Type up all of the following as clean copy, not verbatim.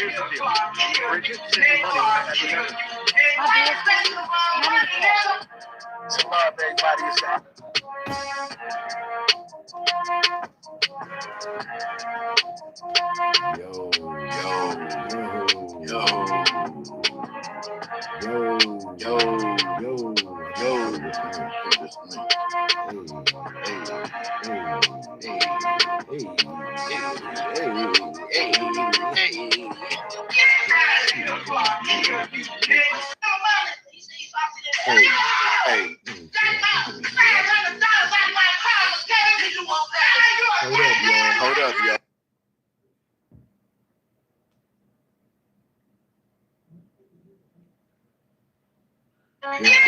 here's the deal. Bridget sent me money when I had the message. Some love, everybody. Hold up, y'all. Yeah.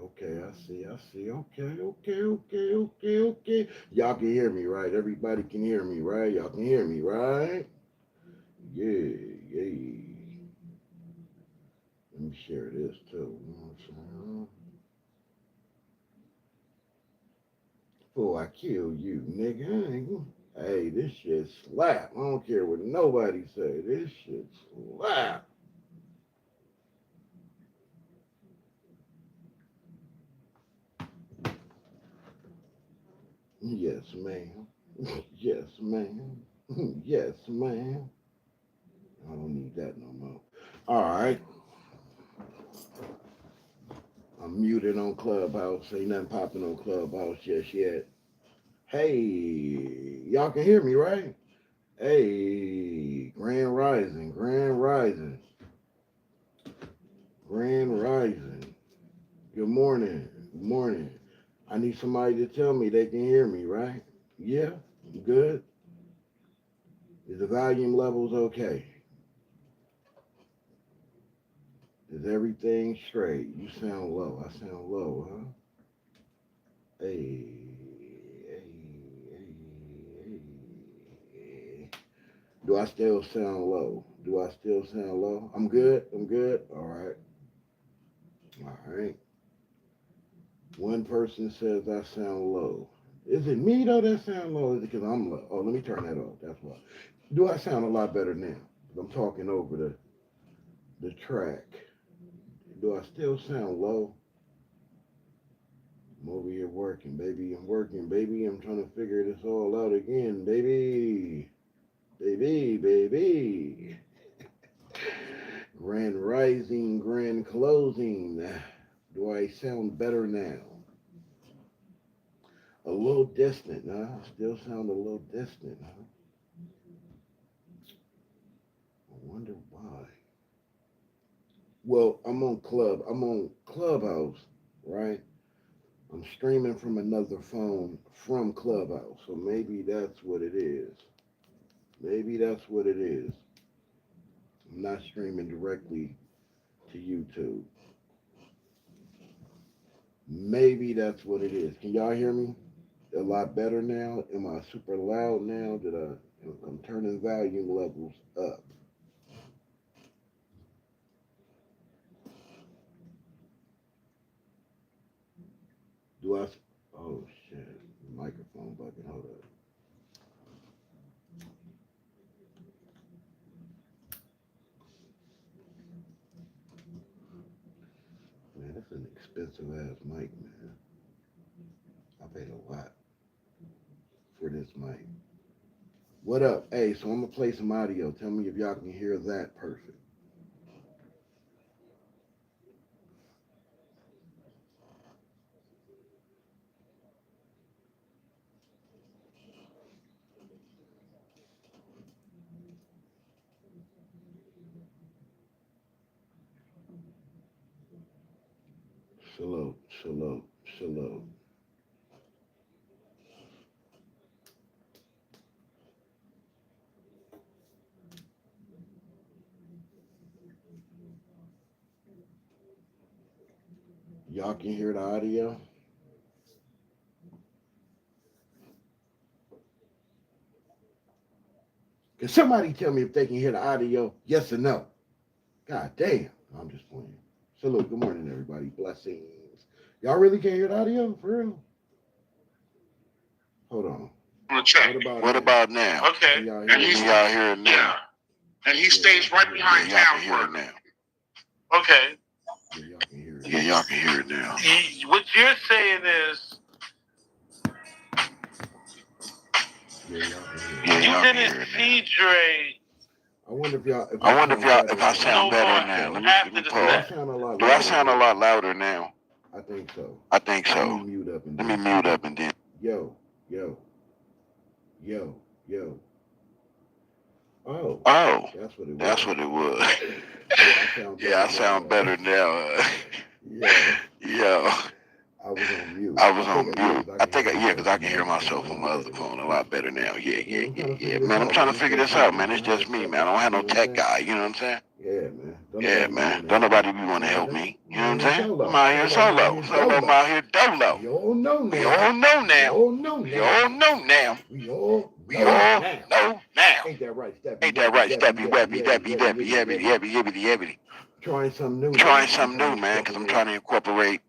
Okay, I see. Okay. Y'all can hear me, right? Everybody can hear me, right? Y'all can hear me, right? Yeah. Let me share this too. You know what I'm saying? Before I kill you, nigga. Hey, this shit slap. I don't care what nobody say. This shit slap. Yes, ma'am. Yes, ma'am. Yes, ma'am. I don't need that no more. All right. I'm muted on Clubhouse. Ain't nothing popping on Clubhouse just yet. Hey, y'all can hear me, right? Hey, Grand Rising. Good morning. I need somebody to tell me they can hear me, right? Yeah, good. Is the volume levels okay? Is everything straight? You sound low. I sound low, huh? Hey. Do I still sound low? I'm good. All right. One person says I sound low. Is it me though that sound low? Is it because I'm low? Oh, let me turn that off. That's why. Do I sound a lot better now? I'm talking over the track. Do I still sound low? I'm over here working, baby. I'm working, baby. I'm trying to figure this all out again, baby. Baby. Grand rising, grand closing. Do I sound better now? A little distant, huh? Still sound a little distant, huh? I wonder why. Well, I'm on Clubhouse, right? I'm streaming from another phone from Clubhouse. So maybe that's what it is. I'm not streaming directly to YouTube. Maybe that's what it is. Can y'all hear me a lot better now? Am I super loud now that I'm turning volume levels up? Do I? Oh shit! Microphone bugging. Hold up. Man, that's an expensive ass mic, man. I paid a lot for this mic. What up? Hey, so I'm gonna play some audio. Tell me if y'all can hear that perfect. Shalom. Y'all can hear the audio. Can somebody tell me if they can hear the audio? Yes or no? God damn. I'm just playing. Salute. Good morning, everybody. Blessings. Y'all really can't hear the audio? For real? Hold on. Check. What about now? Okay. Can y'all And hear he's it? y'all here now. Yeah. And he stays right behind town for now. Okay. Yeah, y'all can hear it. Yeah, y'all can hear it now. What you're saying is Yeah, y'all can hear it. yeah, you didn't see Dre. I wonder if y'all If I sound better now. Let me Do pause. I sound a lot Do louder? I sound a lot louder now? I think so. I think so. Let me mute up and Let me mute up and then. Yo, yo, yo, yo. Oh, Oh, that's what it was. that's what it was. Yeah, I sound better now. Yeah. Yo. I was on mute. I was on mute. I think, because I can hear myself on my other phone a lot better now. Yeah. Man, I'm trying to figure this out, man. It's just me, man. I don't have no tech guy, you know what I'm saying? Yeah, man. Don't nobody be want to help me. You know what I'm saying? Solo. I'm out here solo. I'm out here dolo. We all know now. We all know now. We all know We all know now. We all We all know now. Ain't that right, Steppy? Ain't that right, Steppy? Webby. Trying something new, man, because I'm trying to incorporate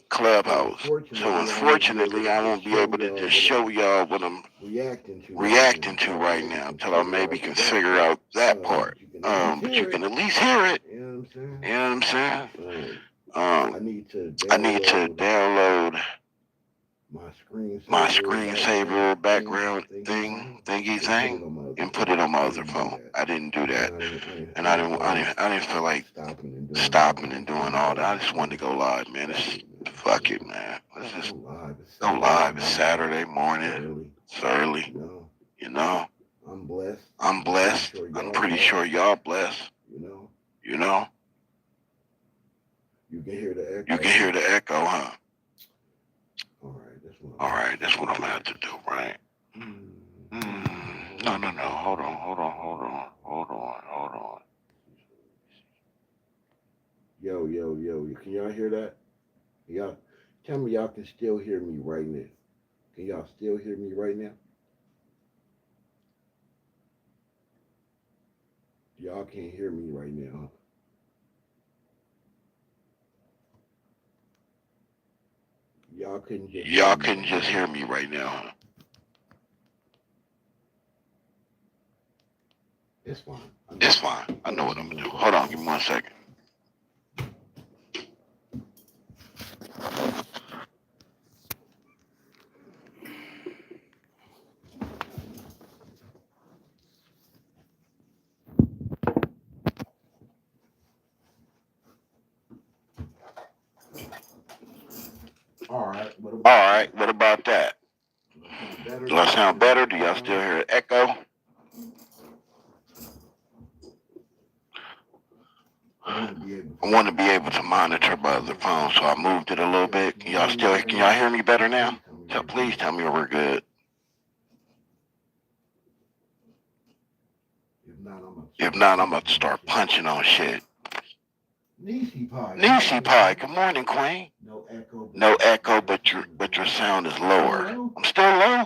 Clubhouse. So unfortunately, I won't be able to just show y'all what I'm reacting to right now until I maybe can figure out that part. But you can at least hear it. You know You know what I'm saying? I need to download my screensaver background thingy thing and put it on my other phone. I didn't do that, and I didn't feel like stopping and doing all that. I just wanted to go live, man. Fuck it, man. Let's just go live. It's Saturday morning. It's early. You know. I'm blessed. I'm pretty sure y'all blessed. You know. You can hear the echo. You can hear the echo, huh? All right, that's what I'm gonna have to do, right? No. Hold on. Yo. Can y'all hear that? Y'all, tell me y'all can still hear me right now. Can y'all still hear me right now? Y'all can't hear me right now, huh? Y'all couldn't just hear me right now, huh? It's fine. It's fine. I know what I'm gonna do. Hold on, give me 1 second. All right. What about that? Do I sound better? Do y'all still hear the echo? I want to be able to monitor my other phone, so I moved it a little bit. Can y'all hear me better now? Please tell me we're good. If not, I'm about to start punching on shit. Niecy Pie, good morning, Queen. No echo, but your sound is lower. I'm still low?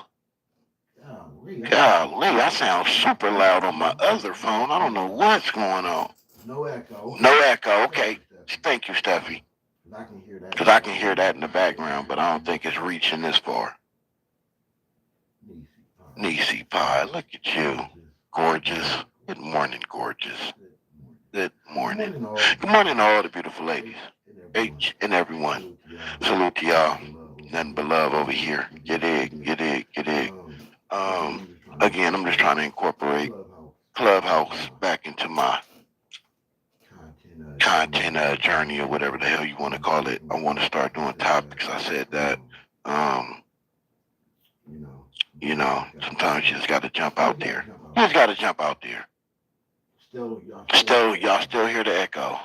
Golly, I sound super loud on my other phone. I don't know what's going on. No echo. Okay. Thank you, Steffi. Because I can hear that in the background, but I don't think it's reaching this far. Niecy Pie, look at you. Gorgeous. Good morning, gorgeous. Good morning. Good morning to all the beautiful ladies. Each and every one. Salute to y'all. Nothing but love over here. Get it. Again, I'm just trying to incorporate Clubhouse back into my content journey or whatever the hell you want to call it. I want to start doing topics. I said that. Sometimes you just got to jump out there. Y'all still hear the echo.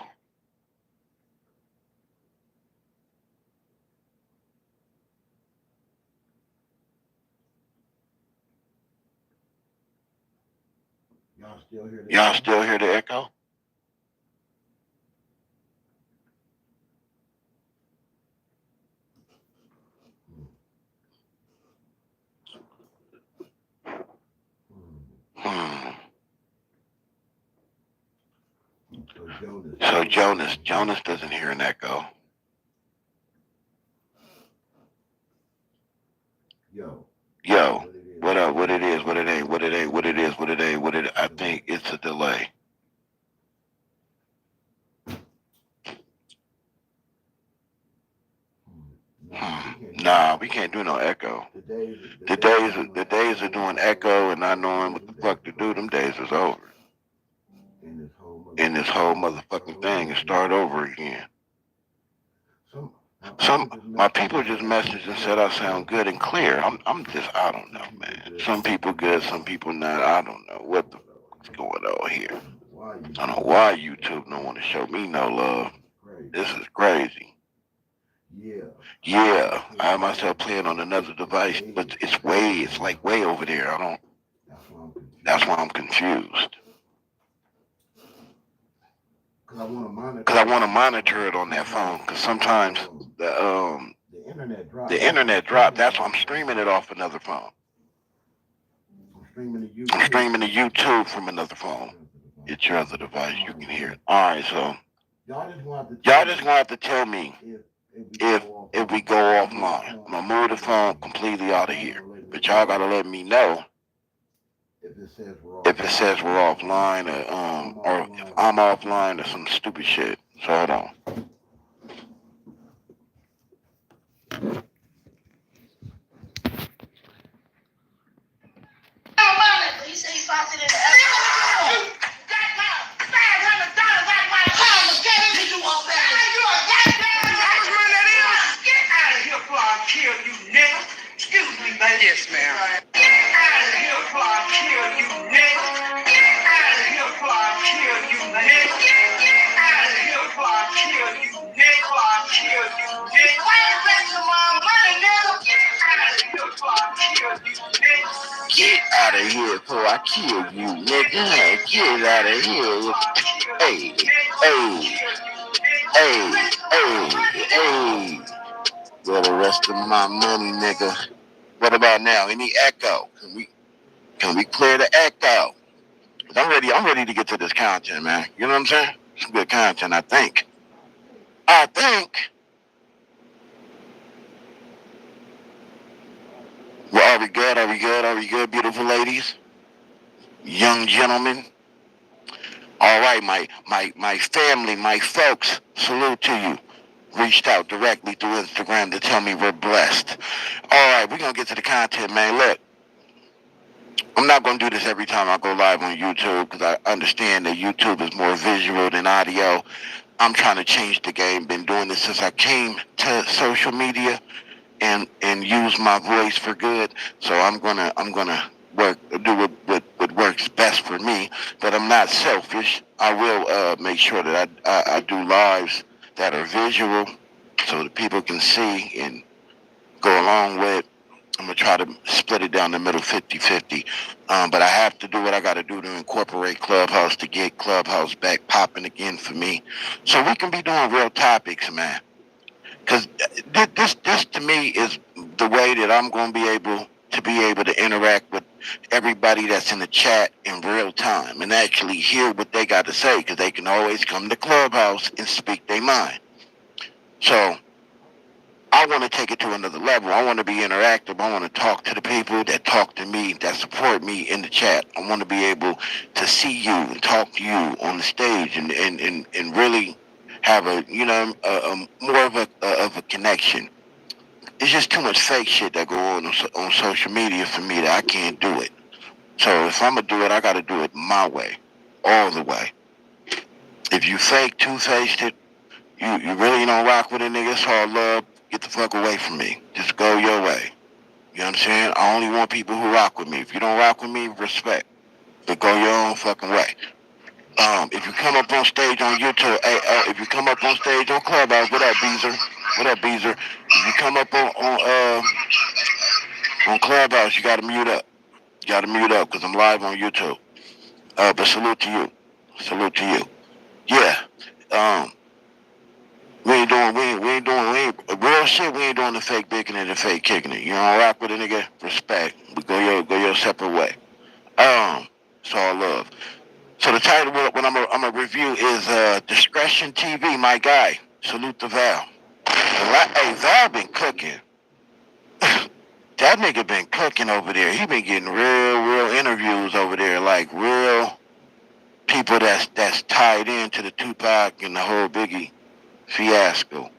Y'all still hear the echo? So Jonas doesn't hear an echo. Yo, what up? What it is? What it ain't? What it ain't? What it is? What it ain't? What it? I think it's a delay. Nah, we can't do no echo. The days of doing echo and not knowing what the fuck to do, them days is over. And this whole motherfucking thing is start over again. Some my people just messaged and said I sound good and clear. I'm just I don't know, man. Some people good, some people not. I don't know what the fuck's going on here. I don't know why YouTube don't want to show me no love. This is crazy. Yeah, I have myself playing on another device, but it's like way over there. I don't. That's why I'm confused. Cause I want to monitor it on that phone. Cause sometimes the um the internet drop. That's why I'm streaming it off another phone. I'm streaming the YouTube from another phone. It's your other device. You can hear it. All right, so y'all just gonna have to tell me if we go offline. I'm gonna move the phone completely out of here. But y'all gotta let me know if it says we're offline or if I'm offline or some stupid shit. So hold on. He said he found it in the episode. Got my $500 out of my car. You want that? You a goddamn how much money that is? Get out of here before I kill you, nigga. Excuse me, baby. Yes, ma'am. Get out of here before I kill you, nigga. Get out of here before I kill you, nigga. Get out of here before I kill you, nigga. Before I kill you, nigga. Why you wasting my money, nigga? Get out of here before I kill you, nigga. Get out of here before I kill you, nigga. Get out of here. Hey, hey, hey. Where the rest of my money, nigga? What about now? Any echo? Can we clear the echo? Cause I'm ready to get to this content, man. You know what I'm saying? Some good content, I think. Well, are we good? Are we good? Are we good, beautiful ladies? Young gentlemen. All right, my family, my folks, salute to you. Reached out directly through Instagram to tell me we're blessed. All right, we're going to get to the content, man. Look, I'm not going to do this every time I go live on YouTube because I understand that YouTube is more visual than audio. I'm trying to change the game. Been doing this since I came to social media and use my voice for good. So I'm gonna do what works best for me. But I'm not selfish. I will make sure that I do lives that are visual so that people can see and go along with. I'm gonna try to split it down the middle 50-50. But I have to do what I gotta do to incorporate Clubhouse to get Clubhouse back popping again for me. So we can be doing real topics, man. Because this to me is the way that I'm going to be able to interact with everybody that's in the chat in real time and actually hear what they got to say, because they can always come to Clubhouse and speak their mind. So I want to take it to another level. I want to be interactive. I want to talk to the people that talk to me, that support me in the chat. I want to be able to see you and talk to you on the stage and really have a more of a connection. It's just too much fake shit that go on social media for me that I can't do it. So if I'm gonna do it, I gotta do it my way, all the way. If you fake, two-faced it, you really don't rock with a nigga, it's all love. Get the fuck away from me. Just go your way. You know what I'm saying? I only want people who rock with me. If you don't rock with me, respect. But go your own fucking way. If you come up on stage on YouTube, if you come up on stage on Clubhouse, what up, Beezer? What up, Beezer? If you come up on Clubhouse, you gotta mute up. You gotta mute up because I'm live on YouTube. But salute to you. Salute to you. Yeah. Um, real shit. We ain't doing the fake bacon and the fake kicking it. You don't rock with a nigga, respect. We go your separate way. It's all love. So the title of what I'm gonna review is Discretion TV. My guy, salute to Val. Hey, Val been cooking. That nigga been cooking over there. He been getting real interviews over there, like real people that's tied into the Tupac and the whole Biggie fiasco.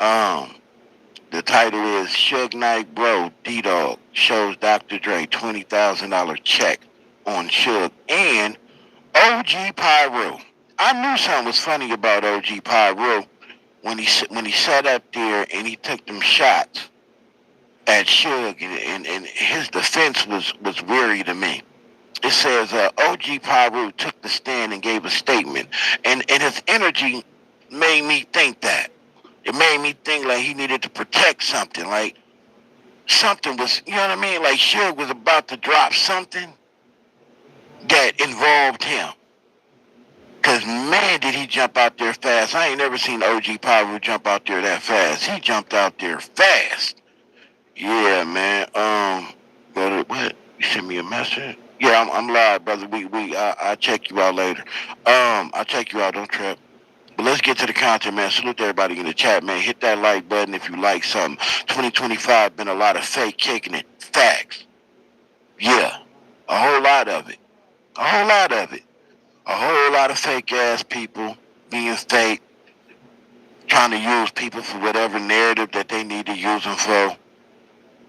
The title is Suge Knight Bro D-Dog shows Dr. Dre $20,000 check on Suge and OG Pyro. I knew something was funny about OG Pyro when he sat up there and he took them shots at Suge, and his defense was weary to me. It says OG Pyro took the stand and gave a statement, and his energy made me think that. It made me think like he needed to protect something, like something was, you know what I mean? Like Suge was about to drop something that involved him. Cause man, did he jump out there fast. I ain't never seen OG Pyro jump out there that fast. He jumped out there fast. Yeah, man. Go to what? You sent me a message? Yeah, I'm live, brother. I'll check you out later. I'll check you out, don't trip. But let's get to the content, man. Salute to everybody in the chat, man. Hit that like button if you like something. 2025 been a lot of fake kicking it. Facts. Yeah. A whole lot of it. A whole lot of it. A whole lot of fake ass people being fake, trying to use people for whatever narrative that they need to use them for.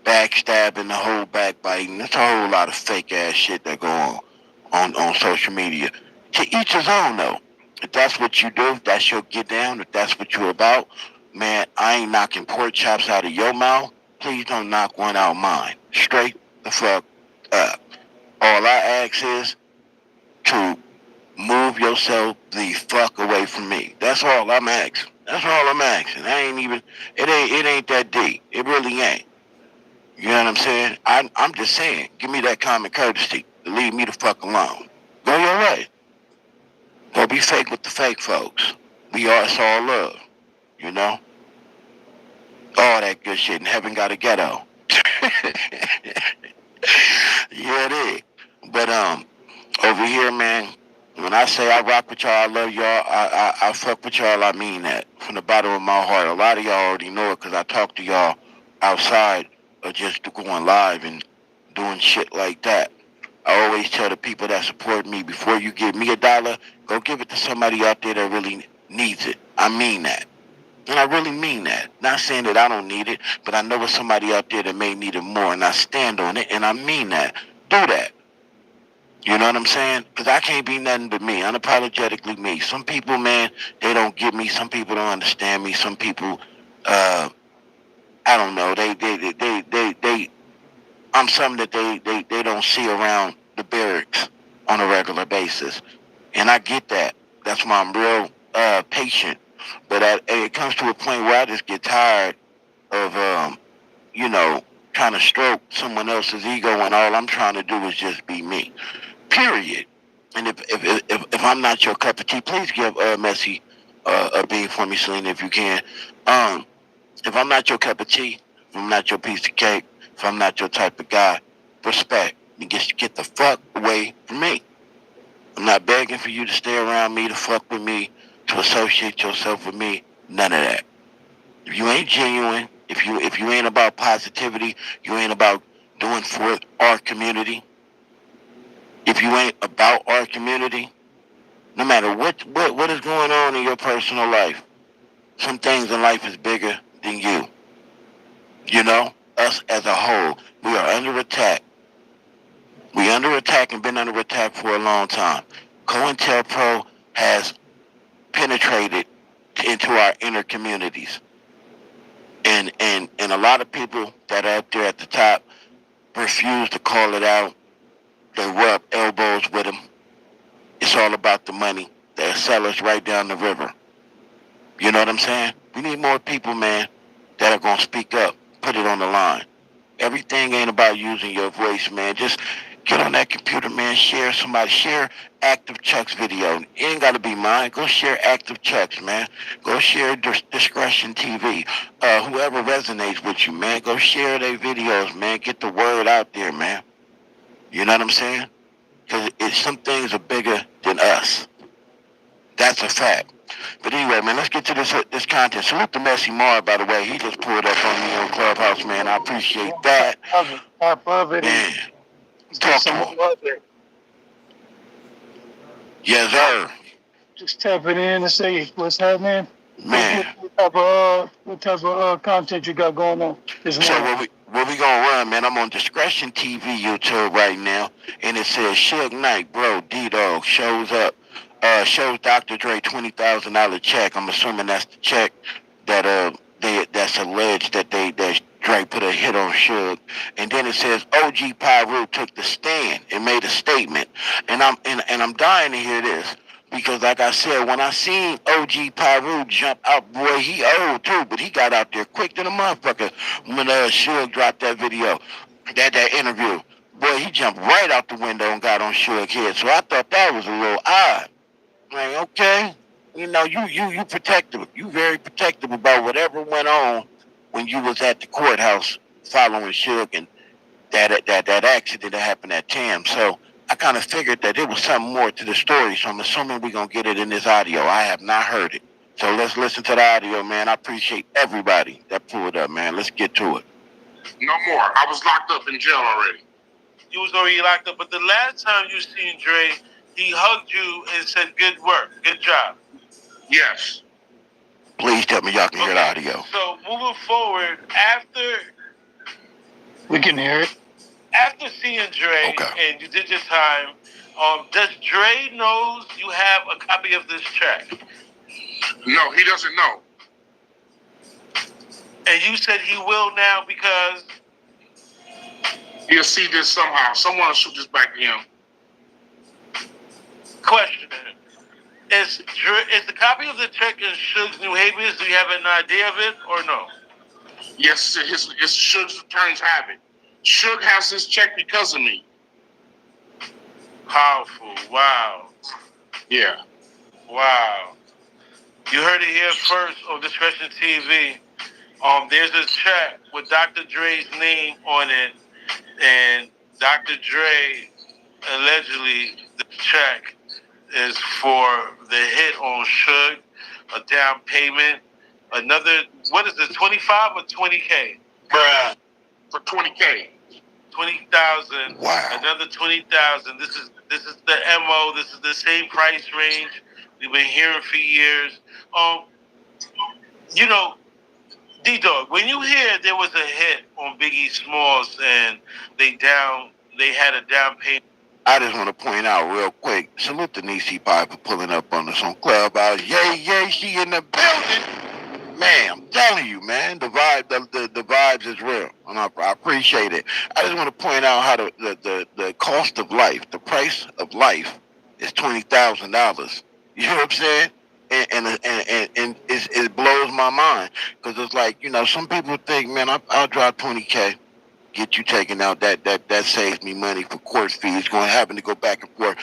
Backstabbing, the whole backbiting. That's a whole lot of fake ass shit that go on social media. To each his own though. If that's what you do, if that's your get down, if that's what you're about, man, I ain't knocking pork chops out of your mouth. Please don't knock one out mine. Straight the fuck up. All I ask is to move yourself the fuck away from me. That's all I'm asking. That's all I'm asking. It ain't that deep. It really ain't. You know what I'm saying? I'm just saying, give me that common courtesy to leave me the fuck alone. Go your way. Go be fake with the fake folks. It's all love. You know? All that good shit. And heaven got a ghetto. Yeah, it is. But over here, man, when I say I rock with y'all, I love y'all, I fuck with y'all, I mean that. From the bottom of my heart. A lot of y'all already know it because I talk to y'all outside of just going live and doing shit like that. I always tell the people that support me, before you give me $1, go give it to somebody out there that really needs it. I mean that. And I really mean that. Not saying that I don't need it, but I know it's somebody out there that may need it more, and I stand on it, and I mean that. Do that. You know what I'm saying? Because I can't be nothing but me, unapologetically me. Some people, man, they don't get me. Some people don't understand me. Some people, I don't know. I'm something that they don't see around the barracks on a regular basis. And I get that. That's why I'm real patient. But it comes to a point where I just get tired of, trying to stroke someone else's ego when all I'm trying to do is just be me. Period. And if I'm not your cup of tea, please give Messi a bean for me, Selena, if you can. If I'm not your cup of tea, if I'm not your piece of cake, if I'm not your type of guy, respect. You get the fuck away from me. I'm not begging for you to stay around me, to fuck with me, to associate yourself with me. None of that. If you ain't genuine, if you ain't about positivity, you ain't about doing for our community. If you ain't about our community, no matter what is going on in your personal life, some things in life is bigger than you. You know, us as a whole, we are under attack. We under attack and been under attack for a long time. COINTELPRO has penetrated into our inner communities. And a lot of people that are up there at the top refuse to call it out. They rub elbows with them. It's all about the money. They'll sell us right down the river. You know what I'm saying? We need more people, man, that are going to speak up, put it on the line. Everything ain't about using your voice, man. Just get on that computer, man. Share Active Chuck's video. It ain't got to be mine. Go share Active Chuck's, man. Go share Discretion TV. Whoever resonates with you, man, go share their videos, man. Get the word out there, man. You know what I'm saying? because some things are bigger than us. That's a fact. But anyway, man, let's get to this content. Salute to Messy Mar, by the way. He just pulled up on me on Clubhouse, man. I appreciate that. I love it. Man, talk to him. Yes, sir. Just tapping in and say what's happening. Man. What type of content you got going on this So morning? what we gonna run, man? I'm on Discretion TV YouTube right now, and it says Suge Knight, bro, D-Dog shows up, shows Dr. Dre $20,000 check. I'm assuming that's the check that that's alleged that Dre put a hit on Suge, and then it says OG Pyru took the stand and made a statement, and I'm dying to hear this. Because like I said, when I seen OG Pyru jump out, boy, he old too, but he got out there quick than a motherfucker when Suge dropped that video, that interview. Boy, he jumped right out the window and got on Suge's head. So I thought that was a little odd. Like, okay, you know, you protective. You very protective about whatever went on when you was at the courthouse following Suge and that accident that happened at Tam. So I kind of figured that there was something more to the story, so I'm assuming we're going to get it in this audio. I have not heard it. So let's listen to the audio, man. I appreciate everybody that pulled up, man. Let's get to it. No more. I was locked up in jail already. You was already locked up, but the last time you seen Dre, he hugged you and said, good work, good job. Yes. Please tell me y'all can hear the audio. So moving forward, after... We can hear it. After seeing Dre and you did your time, does Dre knows you have a copy of this track? No, he doesn't know. And you said he will now because he'll see this somehow. Someone will shoot this back to him. Question: Is the copy of the track in Suge's New Haven? Do you have an idea of it or no? Yes, it's Suge's attorneys have it. Suge has this check because of me. Powerful. Wow. Yeah. Wow. You heard it here first on Discretion TV. There's a check with Dr. Dre's name on it, and Dr. Dre allegedly the check is for the hit on Suge, a down payment, another, what is it, 25 or 20K? Bruh. For 20K. 20,000. Wow. Another 20,000. This is the MO. This is the same price range we've been hearing for years. You know, D-Dog, when you hear there was a hit on Biggie Smalls and they had a down payment. I just want to point out real quick, salute to Nisi Pie for pulling up on us on Clubhouse. Yay, she in the building. Man, I'm telling you, man, the vibes is real, and I appreciate it. I just want to point out how the cost of life, the price of life, is $20,000. You know what I'm saying? And it blows my mind because it's like, you know, some people think, man, I'll drop 20K. Get you taken out. That saves me money for court fees. Going having to go back and forth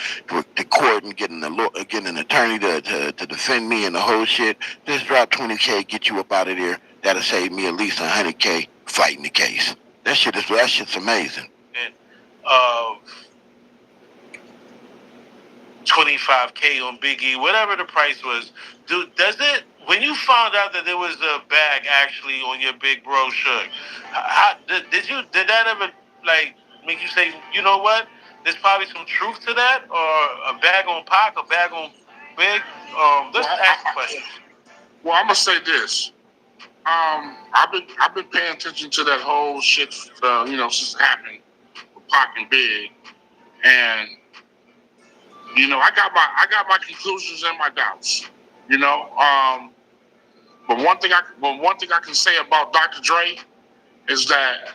to court and getting an attorney to defend me and the whole shit. Just drop 20K, get you up out of there. That'll save me at least 100K fighting the case. That shit's amazing. And 25K on Biggie, whatever the price was. Does it? When you found out that there was a bag actually on your big bro Suge, did that ever like make you say, you know what? There's probably some truth to that, or a bag on Pac, a bag on Big. Let's ask questions. Well, I'm gonna say this. I've been paying attention to that whole shit, since it happened with Pac and Big, and you know, I got my conclusions and my doubts. You know, but one thing I can say about Dr. Dre is that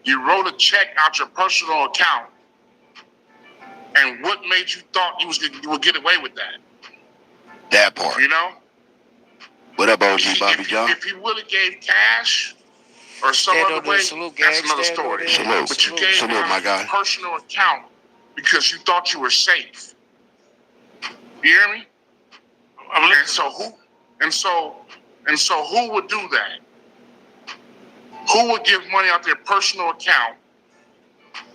you wrote a check out your personal account, and what made you thought you would get away with that? That part. You know. What up, OG Bobby John? If you would have gave cash or some other way, that's another story. But you gave him a personal account because you thought you were safe. You hear me? And so who would do that? Who would give money out their personal account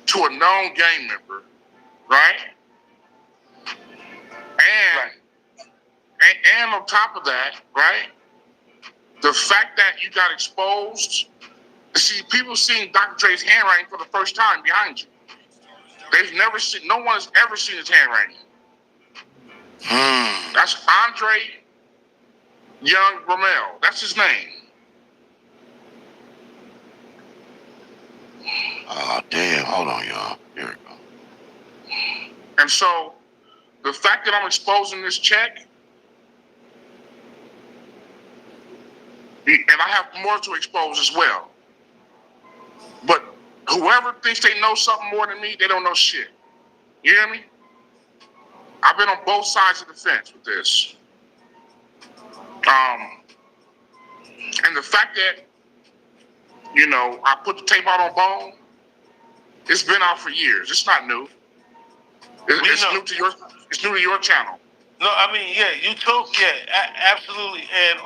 to a known gang member right? And on top of that, right? The fact that you got exposed. See, people seeing Dr. Dre's handwriting for the first time behind you. They've never seen. No one has ever seen his handwriting. That's Andre Young Rommel. That's his name. Oh, damn. Hold on, y'all. Here we go. And so the fact that I'm exposing this check, and I have more to expose as well. But whoever thinks they know something more than me, they don't know shit. You hear me? I've been on both sides of the fence with this. And the fact that, you know, I put the tape out on Bone, it's been out for years. It's not new. It's new to your channel. No, I mean, yeah, you told, absolutely. And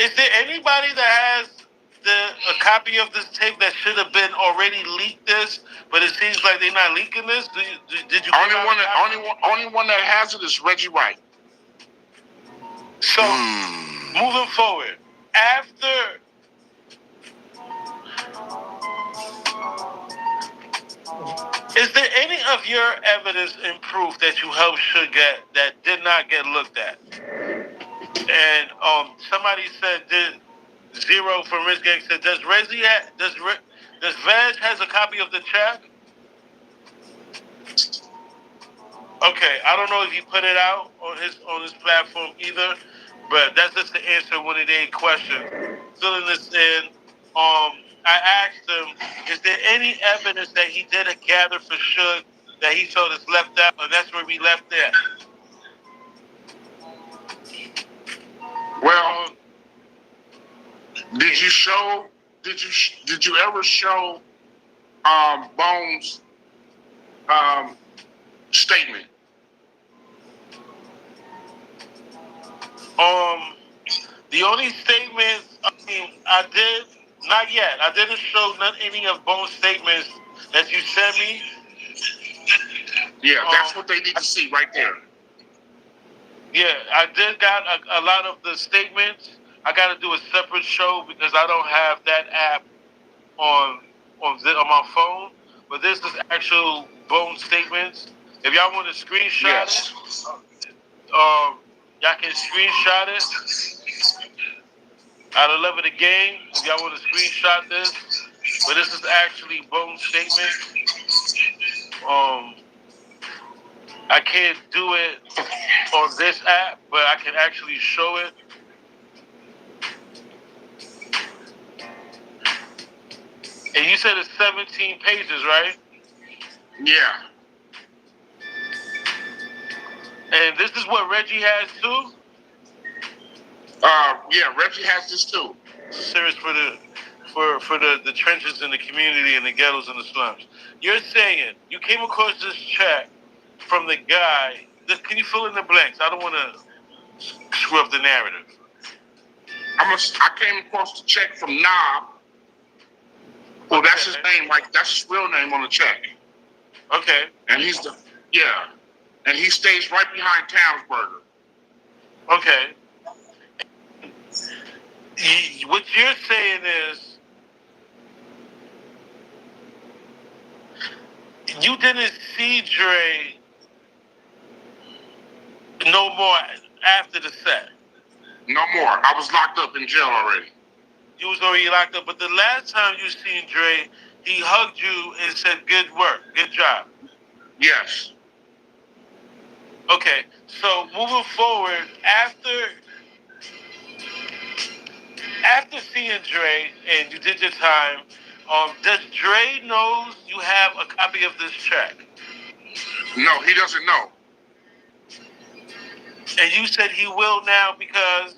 is there anybody that has a copy of this tape that should have been already leaked this, but it seems like they're not leaking this? Did you? Only one that has it is Reggie Wright. So moving forward, after. Is there any of your evidence and proof that you helped Suge get that did not get looked at? And somebody said Zero from Rich Gang said, does Veg has a copy of the check? Okay, I don't know if he put it out on his platform either, but that's just to answer one of their questions. Filling this in, I asked him, is there any evidence that he did gather for Suge that he told us left out, and that's where we left it? Well, did you ever show Bones' statement? The only statements, I did, not yet. I didn't show any of Bones' statements that you sent me. Yeah, that's what they need to see right there. Yeah, I did got a lot of the statements. I got to do a separate show because I don't have that app on my phone. But this is actual Bone statements. If y'all want to screenshot it, y'all can screenshot it. I'd love it again if y'all want to screenshot this. But this is actually Bone statements. I can't do it on this app, but I can actually show it. And you said it's 17 pages, right? Yeah. And this is what Reggie has too? Yeah, Reggie has this too. Serious for the trenches in the community and the ghettos and the slums. You're saying you came across this check from the guy. Can you fill in the blanks? I don't want to screw up the narrative. I came across the check from Knob. Well, that's his name, like that's his real name on the check. Okay. And and he stays right behind Townsburger. Okay. What you're saying is you didn't see Dre no more after the set. No more. I was locked up in jail already. You was already locked up, but the last time you seen Dre, he hugged you and said, "Good work, good job." Yes. Okay, so moving forward, after seeing Dre and you did your time, does Dre knows you have a copy of this check? No, he doesn't know. And you said he will now because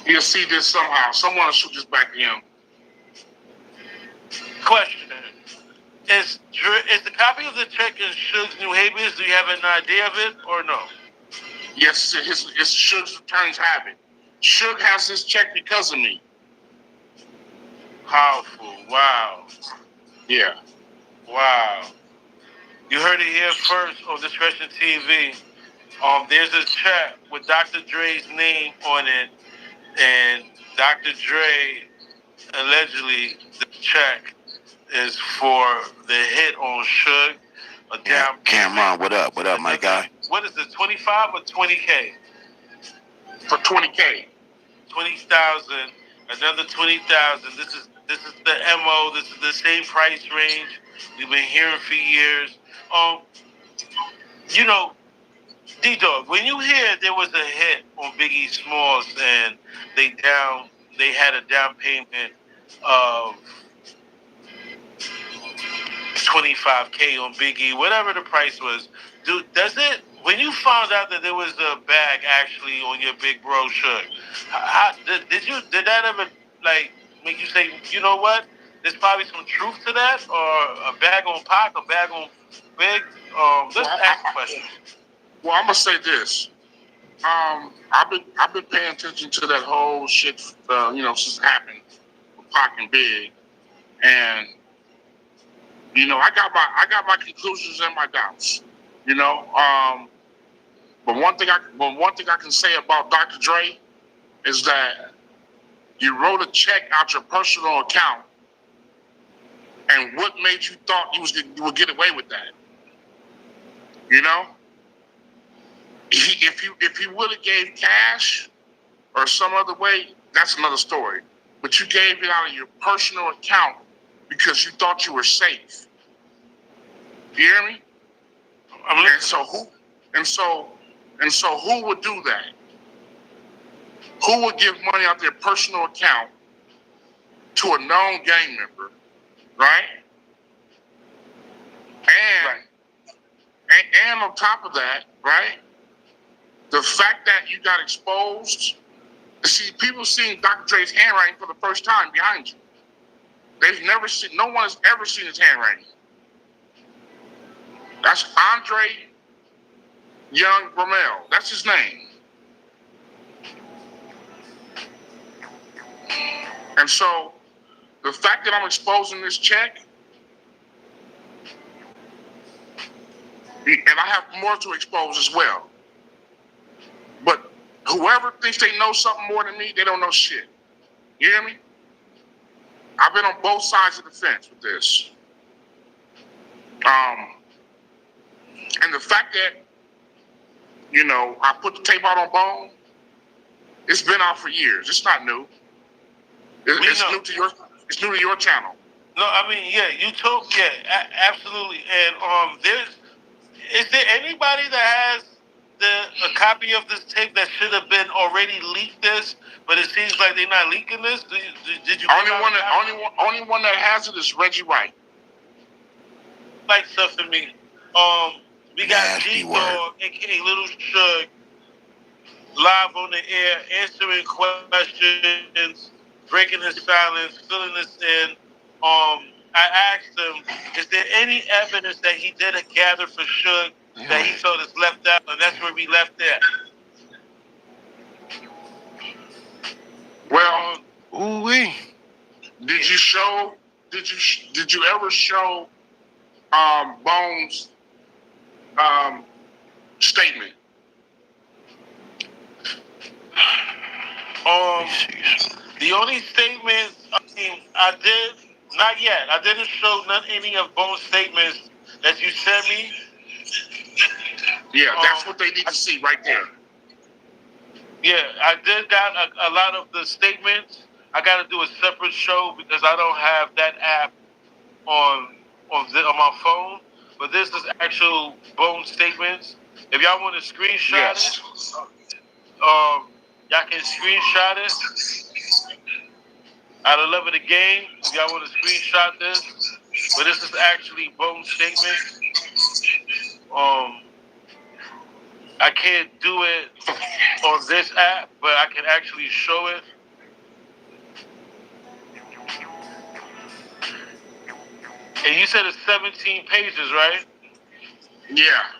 he'll see this somehow. Someone will shoot this back to him. Question: Is the copy of the check in Suge's new habeas? Do you have an idea of it or no? Yes, it's Suge's attorneys have it. Suge has this check because of me. Powerful. Wow. Yeah. Wow. You heard it here first on Discretion TV. There's a check with Dr. Dre's name on it, and Dr. Dre allegedly the check is for the hit on Suge. Yeah, Cameron, what up? What up, my guy? What is it, 25 or 20K? For 20K. 20,000, another 20,000. This is the MO. This is the same price range we've been hearing for years. You know, D-Dog, when you hear there was a hit on Biggie Smalls and they had a down payment of 25K on Biggie, whatever the price was, does it, when you found out that there was a bag actually on your big bro shirt, did that ever like make you say, you know what, there's probably some truth to that, or a bag on Pac, a bag on Big? Let's ask the question. Well, I'm gonna say this. I've been paying attention to that whole shit, since it happened with Pac and Big, and I got my conclusions and my doubts. But one thing I can say about Dr. Dre is that you wrote a check out your personal account, and what made you thought you would get away with that? If you would have gave cash or some other way, that's another story. But you gave it out of your personal account because you thought you were safe. You hear me? And so who would do that? Who would give money out their personal account to a known gang member, right? And on top of that, right? The fact that you got exposed, see, people seeing Dr. Dre's handwriting for the first time behind you. No one has ever seen his handwriting. That's Andre Young Bromell. That's his name. And so the fact that I'm exposing this check, and I have more to expose as well. But whoever thinks they know something more than me, they don't know shit. You hear me? I've been on both sides of the fence with this. And the fact that, I put the tape out on Bone, it's been out for years. It's not new. It's new to your channel. No, I mean, yeah, you told, yeah, absolutely. And is there anybody that has a copy of this tape that should have been already leaked this, but it seems like they're not leaking this? Did you? Only one that has it is Reggie White. Like stuff to me. We got D-Dog, aka Little Suge, live on the air, answering questions, breaking his silence, filling this in. I asked him, is there any evidence that he did a gather for Suge that he felt is left out, and that's where we left that? Well, ooh-wee. Did you ever show Bones' statement? The only statements I did, not yet. I didn't show any of Bones' statements that you sent me. Yeah, that's what they need to see right there. Yeah, I did got a lot of the statements. I got to do a separate show because I don't have that app on my phone. But this is actual Bone statements. If y'all want to screenshot it, y'all can screenshot it. Out of love of the game, if y'all want to screenshot this, but this is actually Bone statements. I can't do it on this app, but I can actually show it. And you said it's 17 pages, right? Yeah.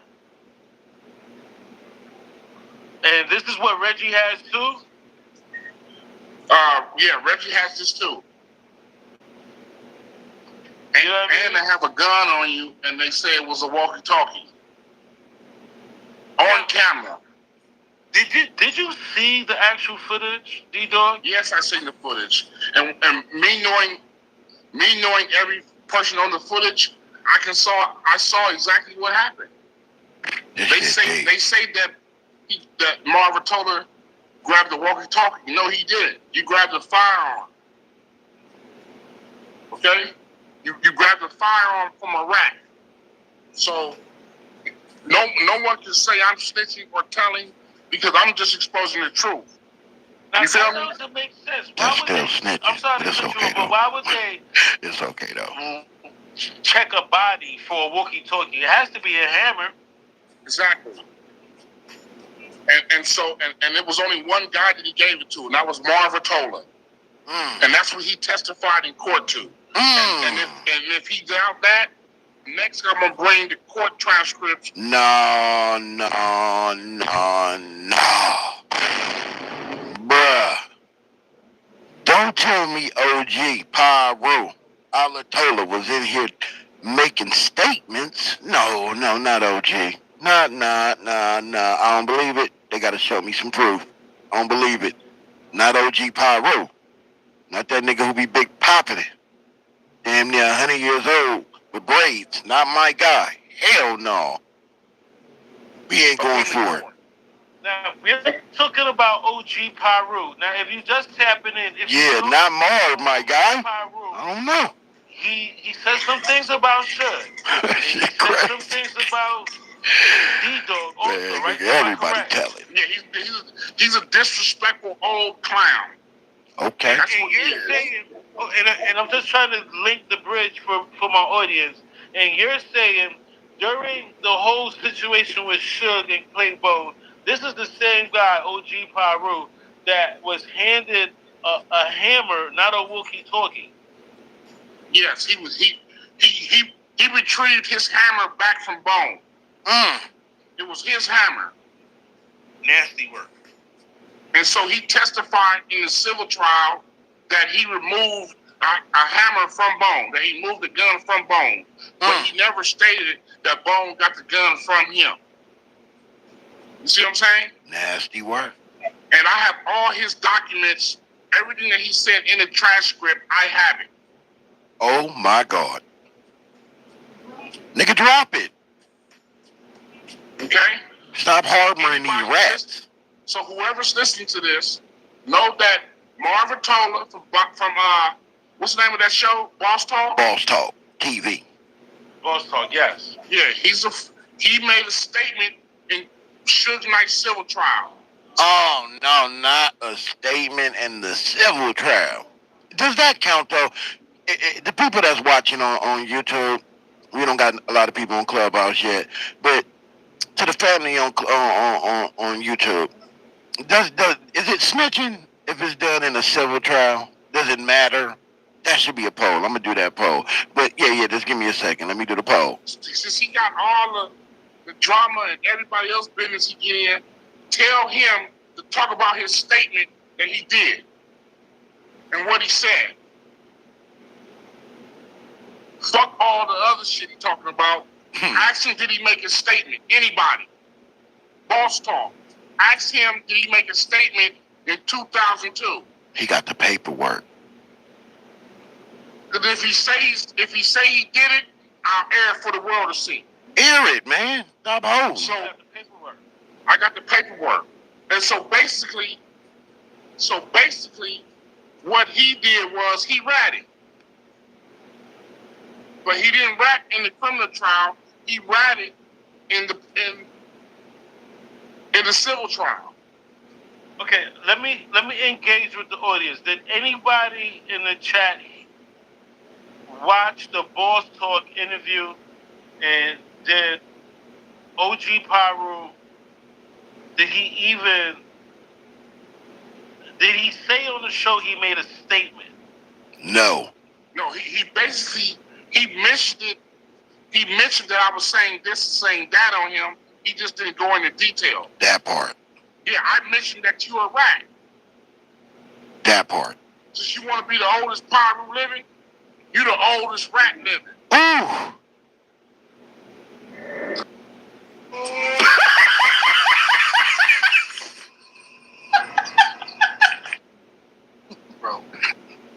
And this is what Reggie has too? Yeah, Reggie has this too. And, and they have a gun on you, and they say it was a walkie-talkie on camera. Did you see the actual footage, D-Dog? Yes, I seen the footage, and me knowing every person on the footage, I saw exactly what happened. They say that Marvin Toller grabbed the walkie-talkie. No, he didn't. You grabbed the firearm. Okay, you grabbed the firearm from a rack. So no one can say I'm snitching or telling because I'm just exposing the truth. Now, you feel that me? doesn't make sense. That's still snitching. I'm sorry to It's cut okay, you off, but why would they It's okay though. check a body for a walkie-talkie? It has to be a hammer. Exactly. And it was only one guy that he gave it to, and that was Marvin Toller. And that's what he testified in court to. And if he doubt that, next I'm gonna bring the court transcripts. No. Bruh. Don't tell me OG Pyro Alatola was in here making statements. No, not OG. Nah. I don't believe it. They gotta show me some proof. I don't believe it. Not OG Pyro. Not that nigga who be big popping it. Damn near 100 years old with braids. Not my guy. Hell no. We ain't going for it. Now, we're talking about OG Pyro. Now, if you just tapping in... not Marv, my guy. Pyro, I don't know. He said some things about Shug. He said some things about D-Dog also, man, right? Everybody telling. Yeah, he's a disrespectful old clown. Okay. That's what he is. Saying, and I'm just trying to link the bridge for my audience. And you're saying during the whole situation with Shug and Claybo, this is the same guy, OG Pyro, that was handed a hammer, not a walkie-talkie. Yes, he retrieved his hammer back from Bone. It was his hammer. Nasty work. And so he testified in the civil trial that he removed a hammer from Bone, that he moved the gun from Bone. But he never stated that Bone got the gun from him. You see what I'm saying? Nasty work. And I have all his documents, everything that he said in the transcript, I have it. Oh my God. Nigga, drop it. Okay? Stop harboring these rats. So whoever's listening to this, know that Marvin Toller from what's the name of that show? Boss Talk? Boss Talk TV. Boss Talk, yes. Yeah, he made a statement in Suge Knight's civil trial. Oh no, not a statement in the civil trial. Does that count though? The people that's watching on YouTube, we don't got a lot of people on Clubhouse yet, but to the family on YouTube, is it snitching if it's done in a civil trial? Does it matter? That should be a poll. I'm gonna do that poll. But yeah, just give me a second. Let me do the poll. Since he got all the drama and everybody else's business he get in, tell him to talk about his statement that he did and what he said. Fuck all the other shit he talking about. Ask him, did he make a statement? Anybody. Boss Talk. Ask him, did he make a statement in 2002? He got the paperwork. Because if he say he did it, I'll air it for the world to see. Air it, man. Stop holding. So I got the paperwork. And so basically, what he did was he ratted. But he didn't rat in the criminal trial. He ratted in the civil trial. Okay, let me engage with the audience. Did anybody in the chat watch the Boss Talk interview? And did OG Pyro, did he say on the show he made a statement? No. No, he basically, he mentioned it. He mentioned that I was saying this and saying that on him. He just didn't go into detail. That part. Yeah, I mentioned that you're a rat. That part. Since you want to be the oldest Pyro living, You the oldest rat living. Ooh. Bro.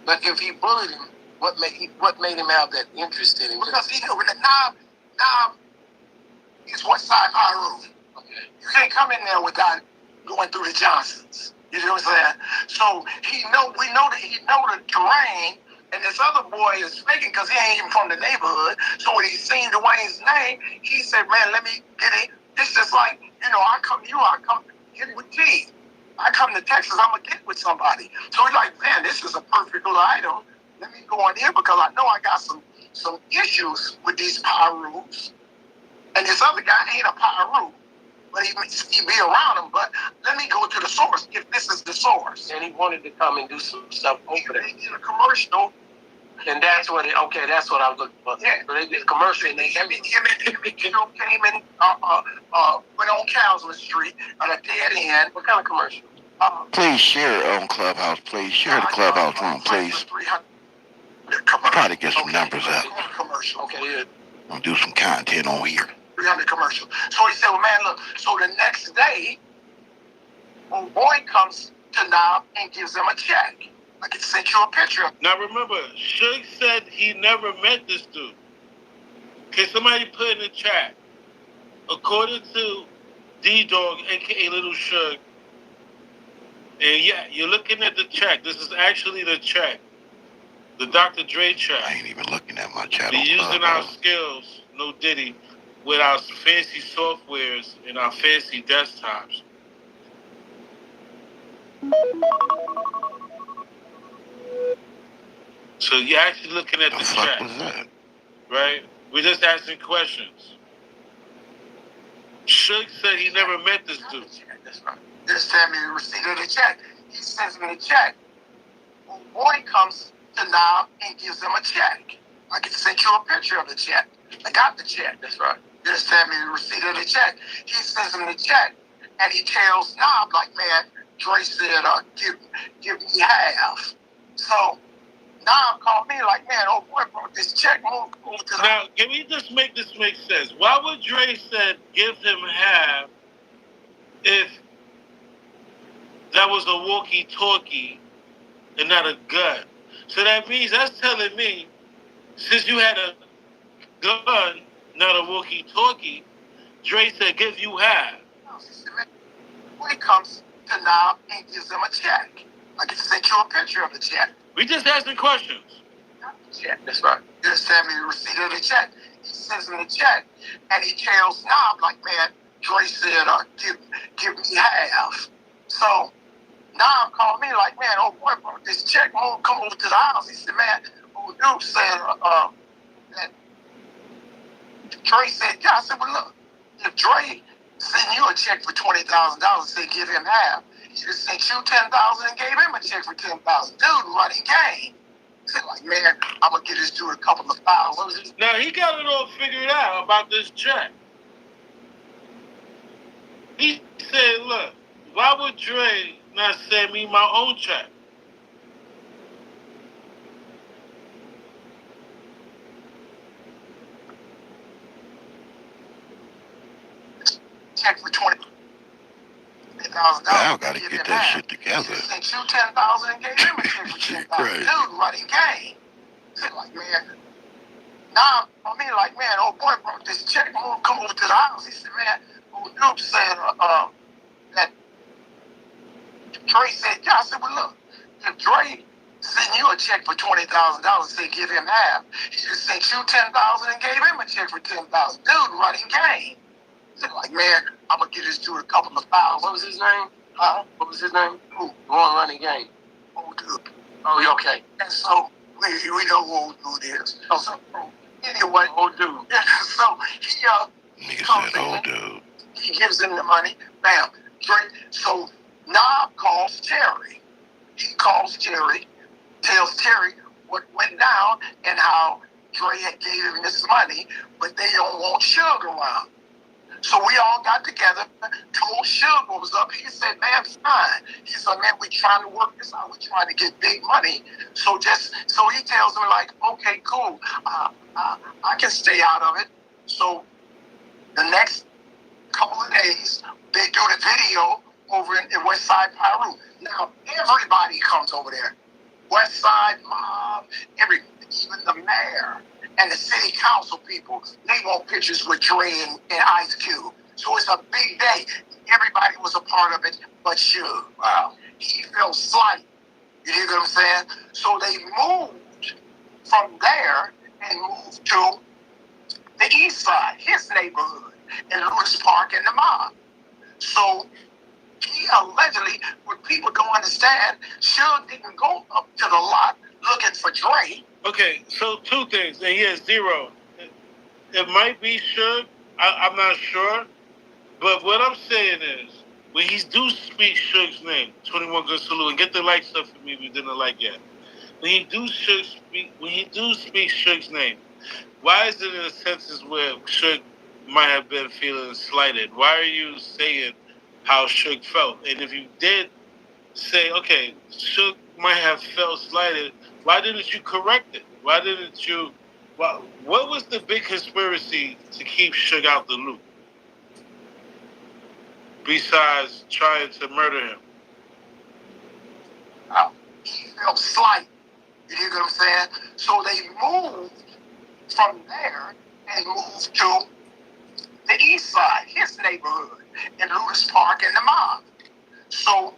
But if he bullied him, what made him have that interest in him? Because he knew when the knob is what side Pyro. Okay. You can't come in there without going through the Johnsons. You know what I'm saying? So we know that he know the terrain, and this other boy is faking because he ain't even from the neighborhood. So when he seen Dwayne's name, he said, "Man, let me get it." It's just like, I come to you, I come to get with T. I come to Texas, I'm gonna get with somebody. So he's like, "Man, this is a perfect little item. Let me go in here because I know I got some issues with these Pyrus. And this other guy ain't a Pyru, but he be around him. But let me go to the source, if this is the source." And he wanted to come and do some stuff over there. They did a commercial. And that's what that's what I was looking for. Yeah. So they did a commercial, and him and came and went on Council Street on a dead end. What kind of commercial? Please share on Clubhouse. Please share the Clubhouse room, please. Try to get some numbers up. Commercial. Okay, yeah. I'll do some content on here. 300 commercial. So he said, "Well, man, look." So the next day, old boy comes to Knob and gives him a check. I can send you a picture. Now remember, Suge said he never met this dude. Can somebody put in the chat? According to D-Dog, a.k.a. Little Suge, and yeah, you're looking at the check. This is actually the check. The Dr. Dre check. I ain't even looking at my chat. We're using our skills, no Diddy, with our fancy softwares and our fancy desktops. So you're actually looking at the chat. What was that? Right? We're just asking questions. Suge said he never met this dude. That's right. Just send me the receipt of the check. He sends me the check. Old boy comes to Knob and gives him a check. I can send you a picture of the check. I got the check. That's right. Just send me the receipt of the check. He sends him the check, and he tells Knob, like, "Man, Dre said, give me half." So Knob called me like, "Man, old boy brought this check. Move to the..." Now, can we just make this make sense? Why would Dre said give him half if that was a walkie-talkie and not a gun? So that means, that's telling me, since you had a gun, not a walkie-talkie, Dre said give you half. When he comes to Knob and gives him a check, I can send you a picture of the check. We just asking questions. Check. That's right. Just send me the receipt of the check. He sends me the check, and he tells Knob, like, "Man, Dre said, give me half." So Knob called me like, "Man, old boy brought this check. Come over to the house." He said, "Man, old dude said that Dre said, yeah." I said, "Well, look, if Dre sent you a check for $20,000, say give him half. He just sent you $10,000 and gave him a check for $10,000. Dude, running game." He said, like, "Man, I'm gonna get this dude a couple of thousand." Now, he got it all figured out about this check. He said, look, why would Dre not send me my own check? Check for $20,000. Now I gotta get that shit together. He sent you $10,000 and gave him a check for $10,000. Dude, running game. He said, like, "Man, now I mean, like, man, old boy brought this check. Come over to the house." He said, "Man, old dude said that Dre said, yeah." I said, "Well, look, if Dre sent you a check for $20,000, say give him half. He just sent you $10,000 and gave him a check for $10,000. Dude, running game." He said, like, "Man, I'm gonna get this dude a couple of thousand." What was his name? What was his name? Who? One running game. Old dude. Oh, okay. And so we know who old dude is. So anyway, old dude. So he comes in. Old dude. He gives him the money. Bam. Dre. So Knob calls Terry. He calls Terry, tells Terry what went down and how Dre had gave him this money, but they don't want Suge around. So we all got together, told Suge what was up. He said, man, fine. He said, man, we trying to work this out. We trying to get big money. So he tells me like, okay, cool. I can stay out of it. So the next couple of days, they do the video over in West Side Peru. Now, everybody comes over there. West Side Mob, even the mayor and the city council people, they want pictures with Dre and Ice Cube. So it's a big day. Everybody was a part of it, but Suge. Wow. He felt slight. You dig what I'm saying? So they moved from there and moved to the east side, his neighborhood, in Lewis Park and the mob. So he allegedly, what people don't understand, Suge didn't go up to the lot looking for Dre. Okay, so two things, and he has zero. It might be Suge, I'm not sure, but what I'm saying is, when he do speak Suge's name, 21 Good Salute, and get the like stuff for me if you didn't like yet. When he do speak Suge's name, why is it in a sense where Suge might have been feeling slighted? Why are you saying how Suge felt? And if you did say, okay, Suge might have felt slighted, why didn't you correct it? Why didn't you? What was the big conspiracy to keep Suge out the loop? Besides trying to murder him. He felt slight. You dig what I'm saying? So they moved from there and moved to the east side, his neighborhood, in Lewis Park and the mob. So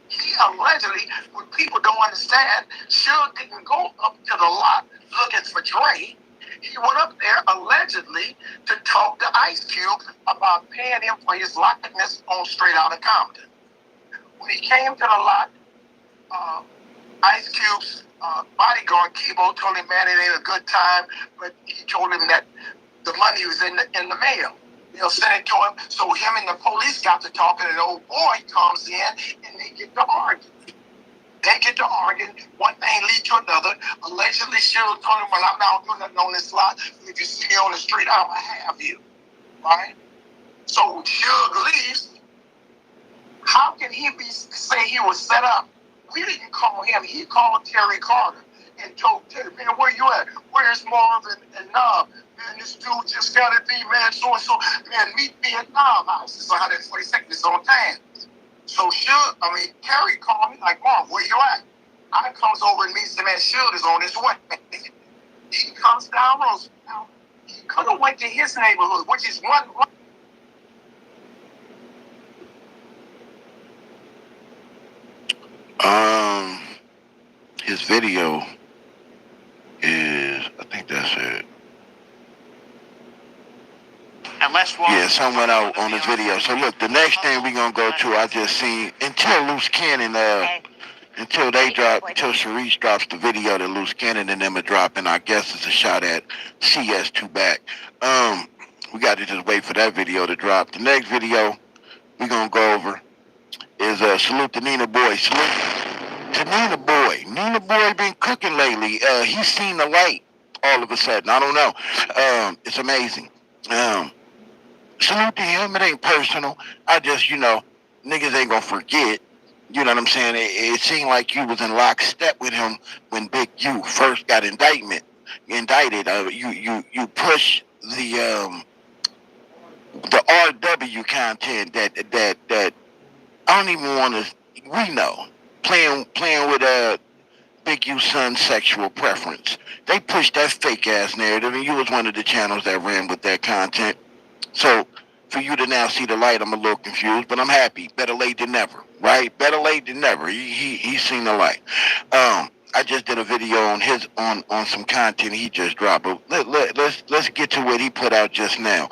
he allegedly, what people don't understand, Suge didn't go up to the lot looking for Dre. He went up there allegedly to talk to Ice Cube about paying him for his likeness on Straight Outta Compton. When he came to the lot, Ice Cube's bodyguard, Kibo, told him, man, it ain't a good time, but he told him that the money was in the mail. They'll send it to him. So him and the police got to talking, and the old boy comes in, and they get to arguing. One thing leads to another. Allegedly, Suge told him, well, I'm not doing nothing on this lot. If you see me on the street, I'm going to have you. Right? So Suge leaves. How can he say he was set up? We didn't call him. He called Terry Carter and told Terry, man, where you at? Where's Marvin and Knob? Man, this dude just got to be, man, so-and-so. Man, meet me at Knob House. It's 142nd. It's on time. So Terry called me like, Marv, where you at? I comes over and meets him, man, Suge is on his way. He comes down Roosevelt. He could have went to his neighborhood, which is one block. His video is, I think that's it. Yeah, someone out on his video. So look, the next thing we're gonna go to, I just seen until Loose Cannon, until Sharice drops the video that Loose Cannon and them are dropping. I guess it's a shot at CS2 back. We got to just wait for that video to drop. The next video we're gonna go over is salute to Nina Boy. Salute to Nina Boy. Nina Boy been cooking lately. He's seen the light all of a sudden. I don't know. It's amazing. Salute to him. It ain't personal. I just, niggas ain't gonna forget. You know what I'm saying? It seemed like you was in lockstep with him when Big U first got indicted. You push the RW content that I don't even want to. We know playing with Big U's son's sexual preference. They pushed that fake ass narrative, and you was one of the channels that ran with that content. So for you to now see the light, I'm a little confused, but I'm happy. Better late than never, right? Better late than never. He's seen the light. I just did a video on on some content he just dropped. But let's get to what he put out just now.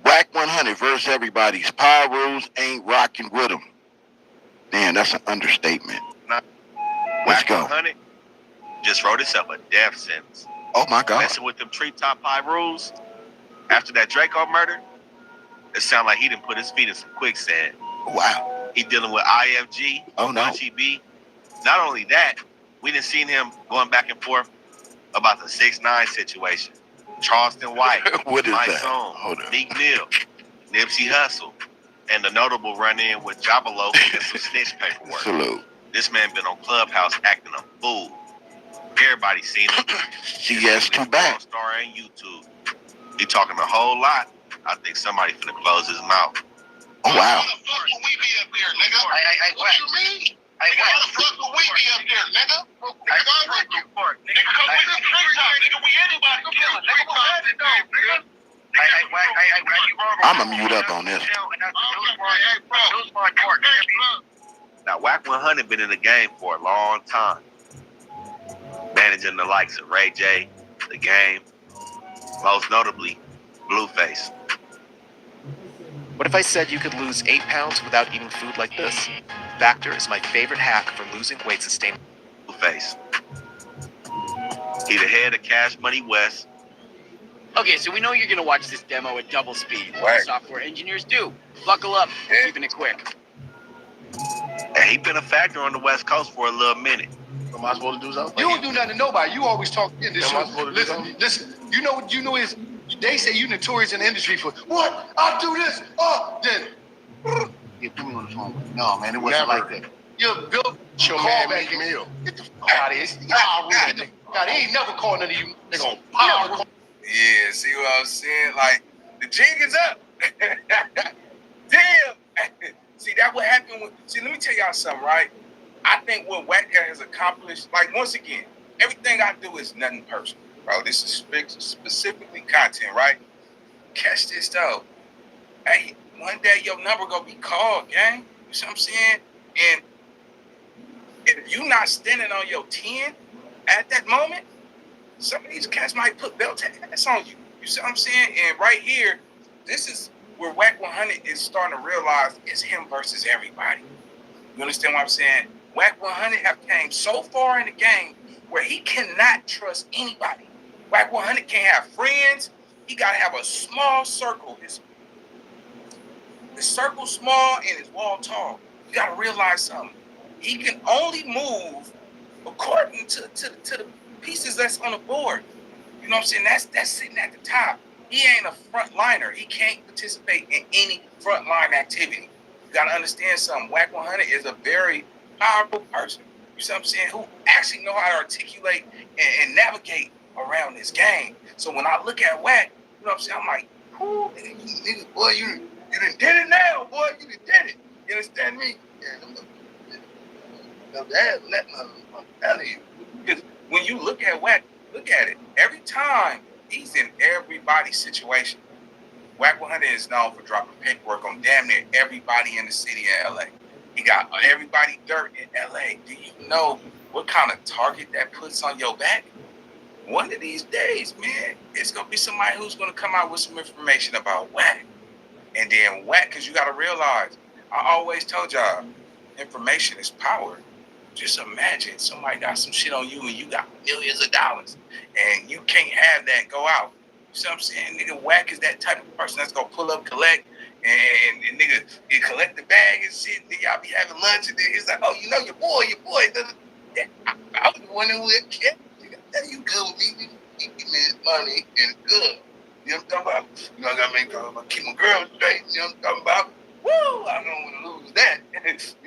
Wack 100 versus everybody's power rules ain't rocking with him. Man, that's an understatement. Let's go. 100 just wrote himself a death sentence. Oh my God. Messing with them treetop high rules after that Draco murder, it sounded like he didn't put his feet in some quicksand. Wow. He dealing with IFG, oh no. B. Not only that, we didn't see him going back and forth about the 6ix9ine situation. Charleston White, what is Mike that? Soim, Hold on. Meek Mill. Nipsey Hussle, and the notable run-in with Jabalo and some snitch paperwork. Salute. This man been on Clubhouse acting a fool. Everybody seen him. She gets too bad. Star on YouTube. He talking a whole lot. I think somebody finna close his mouth. Oh, wow. How the fuck will we be up there, nigga? What you mean? Nigga, how the fuck will we be up there, nigga? Nigga, come with this free time, nigga. We anybody can kill it. Nigga, we had to know, nigga. I'm going to mute up on this. Now, Wack 100 been in the game for a long time. Managing the likes of Ray J, The Game, most notably, Blueface. What if I said you could lose 8 pounds without eating food like this? Factor is my favorite hack for losing weight sustainably. Blueface. He the head of Cash Money West. Okay, so we know you're gonna watch this demo at double speed. What software engineers do. Buckle up, keeping it quick. And he been a factor on the West Coast for a little minute. Am I supposed to do something? You don't do nothing to nobody. You always talk in this Am I show. supposed to do something? Listen. You know what you know is they say you notorious in the industry for what? I'll do this. Then You threw me on the phone. No, man, it wasn't like that. you're built. Your man Meek Mill. Get the fuck out of here. God, he ain't never called none of you. They gonna power. Yeah, see what I'm saying? Like, the jig is up. Damn. See, that what happened with, see, let me tell y'all something, right? I think what Wack has accomplished, like, once again, everything I do is nothing personal, bro. This is specifically content, right? Catch this, though. Hey, one day your number gonna be called, gang. You see what I'm saying? And if you not standing on your 10 at that moment, some of these cats might put belt ass on you. You see what I'm saying? And right here, this is where Wack 100 is starting to realize it's him versus everybody. You understand what I'm saying? Wack 100 have came so far in the game where he cannot trust anybody. Wack 100 can't have friends. He got to have a small circle. His circle small and his wall tall. You got to realize something. He can only move according to the pieces that's on the board. You know what I'm saying? That's sitting at the top. He ain't a front liner. He can't participate in any frontline activity. You gotta understand something. Wack 100 is a very powerful person. You see what I'm saying? Who actually know how to articulate and navigate around this game. So when I look at Wack, you know what I'm saying? I'm like, whoo, nigga, boy, you done did it now, boy. You done did it. You understand me? Yeah, I'm telling you. Because when you look at Wack, look at it. Every time he's in everybody's situation. Wack 100 is known for dropping paperwork on damn near everybody in the city of LA. He got everybody dirt in LA. Do you know what kind of target that puts on your back? One of these days, man, it's going to be somebody who's going to come out with some information about Wack. And then Wack, because you got to realize, I always told y'all, information is power. Just imagine somebody got some shit on you and you got millions of dollars and you can't have that go out. You see what I'm saying? Nigga, Wack is that type of person that's gonna pull up, collect, and nigga, you collect the bag and shit. Then y'all be having lunch and then he's like, oh, you know your boy. I was the one who would kept. You good with me? You give me his money and good. You know what I'm talking about? You know what I mean? Keep my girl straight. You know what I'm talking about? Woo! I don't want to lose that. You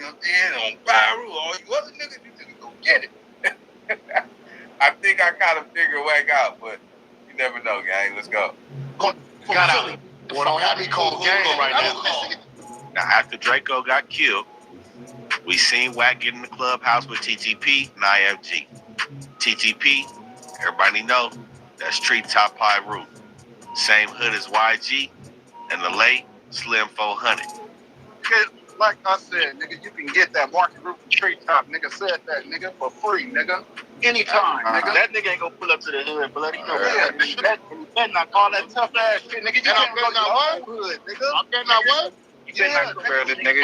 know what I'm saying? On Byru, all you other niggas, you niggas go get it. I think I kind of figured Wack out, but you never know, gang. Let's go. Got out. Well, don't have me call game right now. Now, after Draco got killed, we seen Wack get in the clubhouse with TTP and IFG. TTP, everybody know, that's Treetop Pyru. Same hood as YG and the late Slim 400. Like I said, nigga, you can get that market roof and treetop. Nigga said that, nigga, for free, nigga. Anytime, nigga. That nigga ain't gonna pull up to the hood, bloody. Yeah, nigga. You better not call that tough ass shit, nigga. You can't go to the whole hood, nigga. I better not what? You better not go to nigga.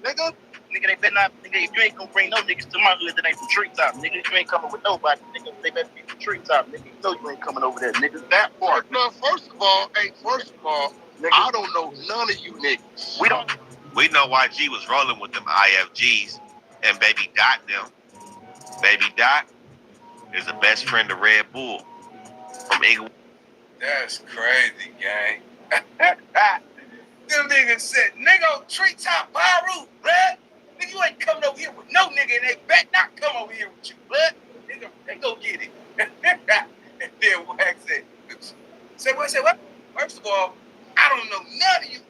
Nigga. Nigga, they better not, nigga, if you ain't gonna bring no niggas to my hood that ain't from Treetop, nigga, if you ain't coming with nobody, nigga, they better be from Treetop, nigga. You know you ain't coming over there, nigga. That part. No, first of all, nigga, I don't know none of you niggas. We know YG was rolling with them IFGs and Baby Dot them. Baby Dot is the best friend of Red Bull from Inglewood. That's crazy, gang. Them niggas said, nigga, treetop Pyru, blood. Nigga, you ain't coming over here with no nigga, and they bet not come over here with you, blood. Nigga, they go get it. And then Wack said, say what? First of all, I don't know none of you.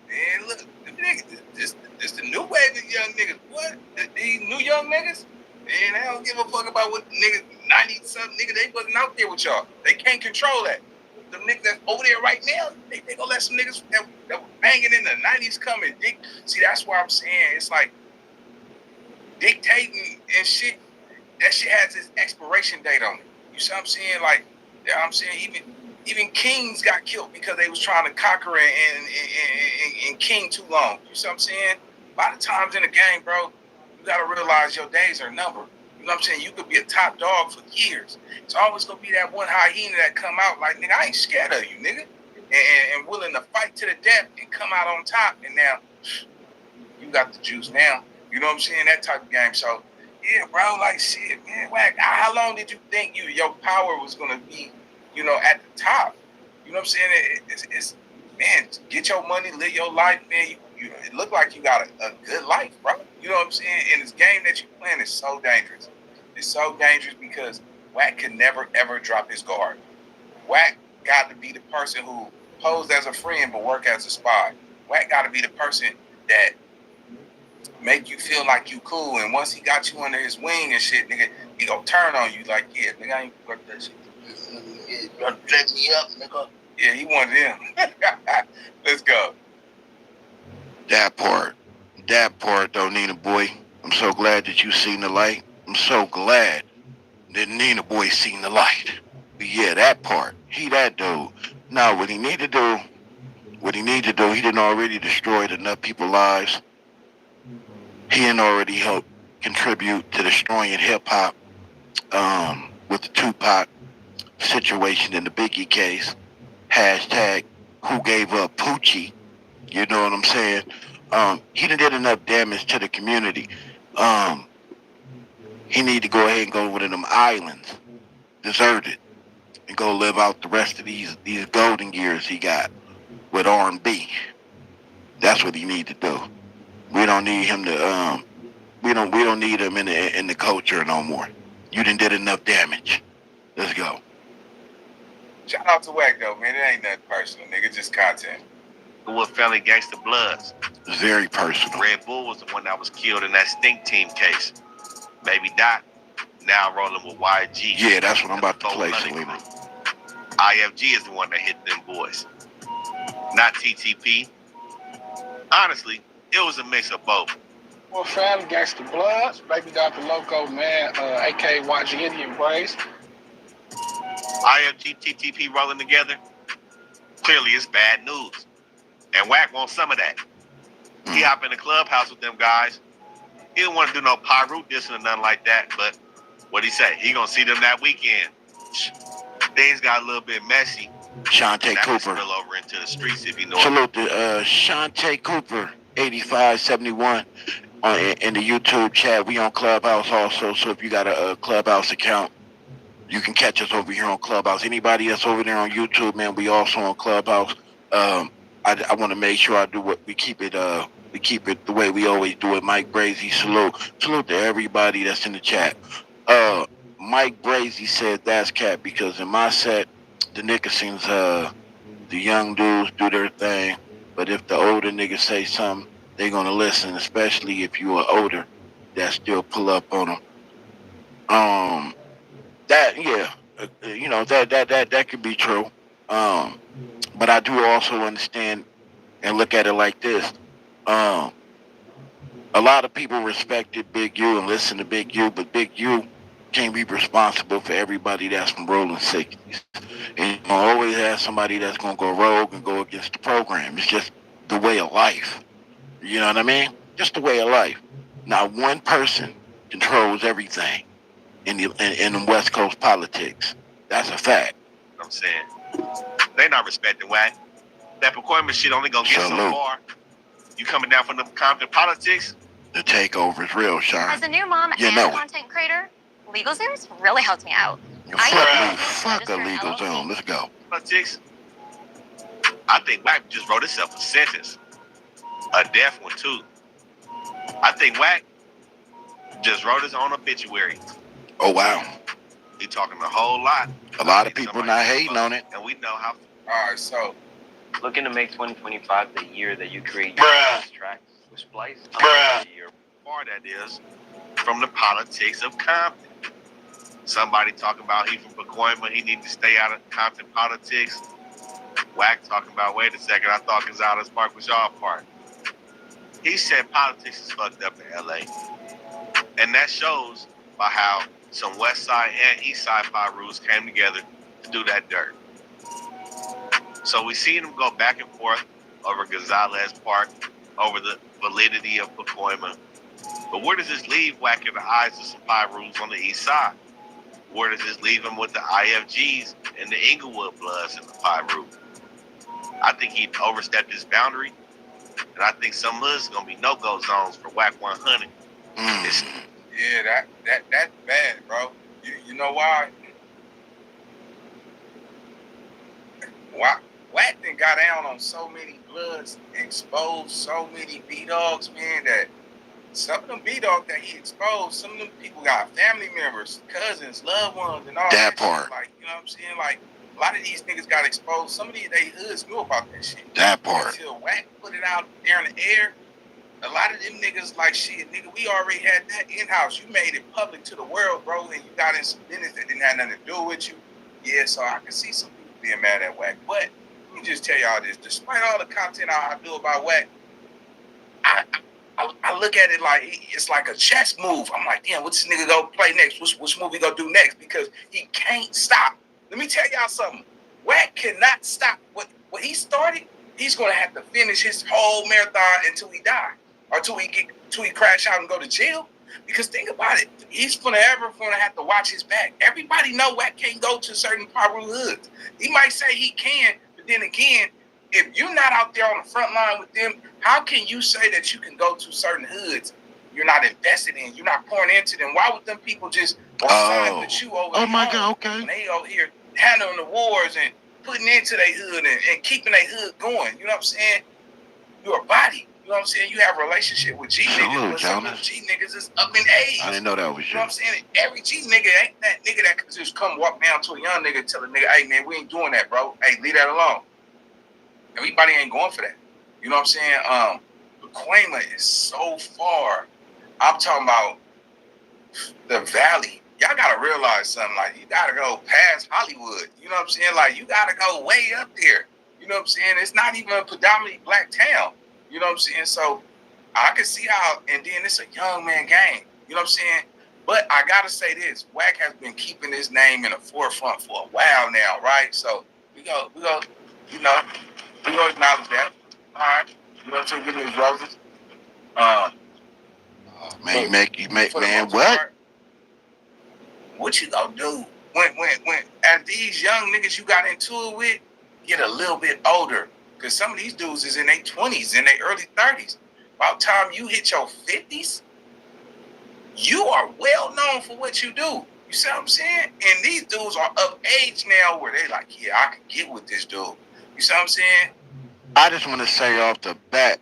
Man, look, them niggas, this the new wave of young niggas. What? These new young niggas? Man, they don't give a fuck about what niggas, 90-something niggas, they wasn't out there with y'all. They can't control that. The niggas that's over there right now, they gonna let some niggas that were banging in the 90s come and see, that's why I'm saying it's like dictating and shit. That shit has its expiration date on it. You see what I'm saying? Like, you know what I'm saying? Even kings got killed because they was trying to conquer and king too long. You see what I'm saying? A lot of times in the game, bro, you gotta realize your days are numbered. You know what I'm saying? You could be a top dog for years. It's always gonna be that one hyena that come out like, nigga, I ain't scared of you, nigga. And willing to fight to the death and come out on top. And now, you got the juice now. You know what I'm saying? That type of game. So, yeah, bro, like, shit, man. Wack, how long did you think your power was gonna be, you know, at the top? You know what I'm saying? It's man, get your money, live your life, man. It look like you got a good life, bro. You know what I'm saying? And this game that you playing is so dangerous. It's so dangerous because Wack can never, ever drop his guard. Wack got to be the person who posed as a friend but work as a spy. Wack got to be the person that make you feel like you cool. And once he got you under his wing and shit, nigga, he gonna turn on you like, yeah, nigga, I ain't work that shit. You gonna dress me up, nigga. Yeah, he one of them. Let's go. That part though, Nina boy. I'm so glad that you seen the light. I'm so glad that Nina boy seen the light. But yeah, that part. He that dude. Now what he need to do, he didn't already destroyed enough people's lives. He didn't already help contribute to destroying hip hop with the Tupac situation in the Biggie case. Hashtag who gave up Poochie. You know what I'm saying? He did enough damage to the community. He need to go ahead and go over to them islands, deserted, and go live out the rest of these golden years he got with R&B. That's what he need to do. We don't need him to. We don't need him in the culture no more. You did enough damage. Let's go. Shout out to Wack though, man. It ain't nothing personal, nigga. Just content. What family Gangsta Bloods? It's very personal. Red Bull was the one that was killed in that Stink Team case. Baby Doc now rolling with YG. Yeah, that's what I'm about to play, Selena. IFG is the one that hit them boys, not TTP. Honestly, it was a mix of both. Well, family Gangsta Bloods, Baby Dr. Loco, man, aka YG Indian Braves. IFG, TTP rolling together. Clearly, it's bad news. And Wack wants some of that. He hop in the clubhouse with them guys. He didn't want to do no Pyru dissing or nothing like that, but what'd he say? He gonna see them that weekend. Things got a little bit messy. Shantae Cooper. Spill over into the streets if you know. Salute to Shantae Cooper, 8571 in the YouTube chat. We on Clubhouse also, so if you got a Clubhouse account, you can catch us over here on Clubhouse. Anybody that's over there on YouTube, man, we also on Clubhouse. I want to make sure I do what we keep it the way we always do it. Mike Brazy, salute to everybody that's in the chat. Mike Brazy said that's cat because in my set the Nickersons, the young dudes do their thing, but if the older niggas say something, they gonna listen, especially if you are older that still pull up on them. That you know that could be true. But I do also understand and look at it like this. A lot of people respected Big U and listen to Big U, but Big U can't be responsible for everybody that's from rolling 60s. And you always have somebody that's going to go rogue and go against the program. It's just the way of life. You know what I mean? Just the way of life. Not one person controls everything in the West Coast politics. That's a fact. I'm saying they not respecting Wack. That procurement shit only gonna get so far. You coming down from the Compton politics? The takeover is real, Sean. As a new mom and content creator, LegalZooms really helped me out. Fuck a LegalZoom. Let's go. Politics. I think Wack just wrote himself a sentence, a death one too. I think Wack just wrote his own obituary. Oh wow. He talking a whole lot. A lot of people not hating on it. And we know how. All right, so looking to make 2025 the year that you create your best tracks with Splice. The year far that is from the politics of Compton. Somebody talking about he from Pacoima, he need to stay out of Compton politics. Wack talking about, wait a second, I thought Gonzalez Park was y'all park. He said politics is fucked up in LA. And that shows by how some West Side and East Side Pirus came together to do that dirt. So we see them go back and forth over Gonzalez Park, over the validity of Pacoima. But where does this leave Wack in the eyes of some Pirus on the East Side? Where does this leave him with the IFGs and the Inglewood Bloods and the Piru? I think he overstepped his boundary, and I think some hoods gonna be no-go zones for Wack 100. Yeah, that's bad, bro. You know why? Wack done got down on so many bloods, exposed so many B-Dogs, man, that some of them B-Dogs that he exposed, some of them people got family members, cousins, loved ones, and all that part. Shit. Like, you know what I'm saying? Like, a lot of these niggas got exposed. Some of these they hoods knew about that shit. That part. Until Wack put it out there in the air, a lot of them niggas like, shit, nigga, we already had that in-house. You made it public to the world, bro, and you got in some business that didn't have nothing to do with you. Yeah, so I can see some people being mad at Wack. But let me just tell y'all this. Despite all the content I do about Wack, I look at it like it's like a chess move. I'm like, damn, what's this nigga gonna play next? Which move he gonna do next? Because he can't stop. Let me tell y'all something. Wack cannot stop what he started. He's gonna have to finish his whole marathon until he die, or until he crash out and go to jail. Because think about it, he's gonna have to watch his back. Everybody know Wack can't go to certain Piru hoods. He might say he can, but then again, if you're not out there on the front line with them, how can you say that you can go to certain hoods you're not invested in, you're not pouring into them? Why would them people just side with you over my God, okay. When they over here handling the wars and putting into their hood and keeping their hood going? You know what I'm saying? You're a body. You know what I'm saying? You have a relationship with G niggas, but some of the G niggas is up in age. I didn't know that was you. You know what I'm saying? Every G nigga ain't that nigga that could just come walk down to a young nigga and tell a nigga, hey man, we ain't doing that, bro. Hey, leave that alone. Everybody ain't going for that. You know what I'm saying? Pacoima is so far. I'm talking about the valley. Y'all gotta realize something. Like, you gotta go past Hollywood. You know what I'm saying? Like, you gotta go way up there. You know what I'm saying? It's not even a predominantly black town. You know what I'm saying? So I can see how, and then it's a young man game. You know what I'm saying? But I gotta say this, Wack has been keeping his name in the forefront for a while now, right? So we go, you know, we gonna acknowledge that. All right. You know what I'm saying? Give me his roses. Man, you make man, what? Part, what you gonna do when as these young niggas you got into it with get a little bit older? Because some of these dudes is in their 20s, in their early 30s. By the time you hit your 50s, you are well known for what you do. You see what I'm saying? And these dudes are of age now where they like, yeah, I can get with this dude. You see what I'm saying? I just want to say off the bat,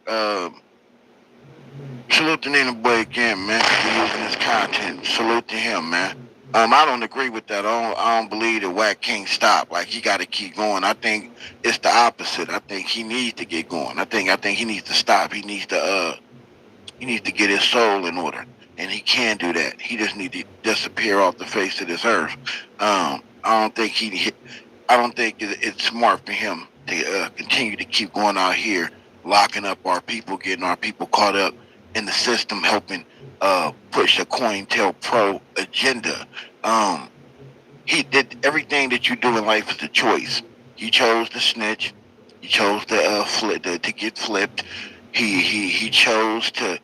salute to Nina Boy again, man, for using this content. Salute to him, man. I don't agree with that. I don't believe that Wack can't stop. Like, he got to keep going. I think it's the opposite. I think he needs to get going. I think he needs to stop. He needs to get his soul in order, and he can do that. He just needs to disappear off the face of this earth. I don't think it's smart for him to continue to keep going out here, locking up our people, getting our people caught up in the system, helping push a COINTELPRO agenda. He did everything that you do in life is a choice. He chose to snitch. He chose to get flipped. He chose to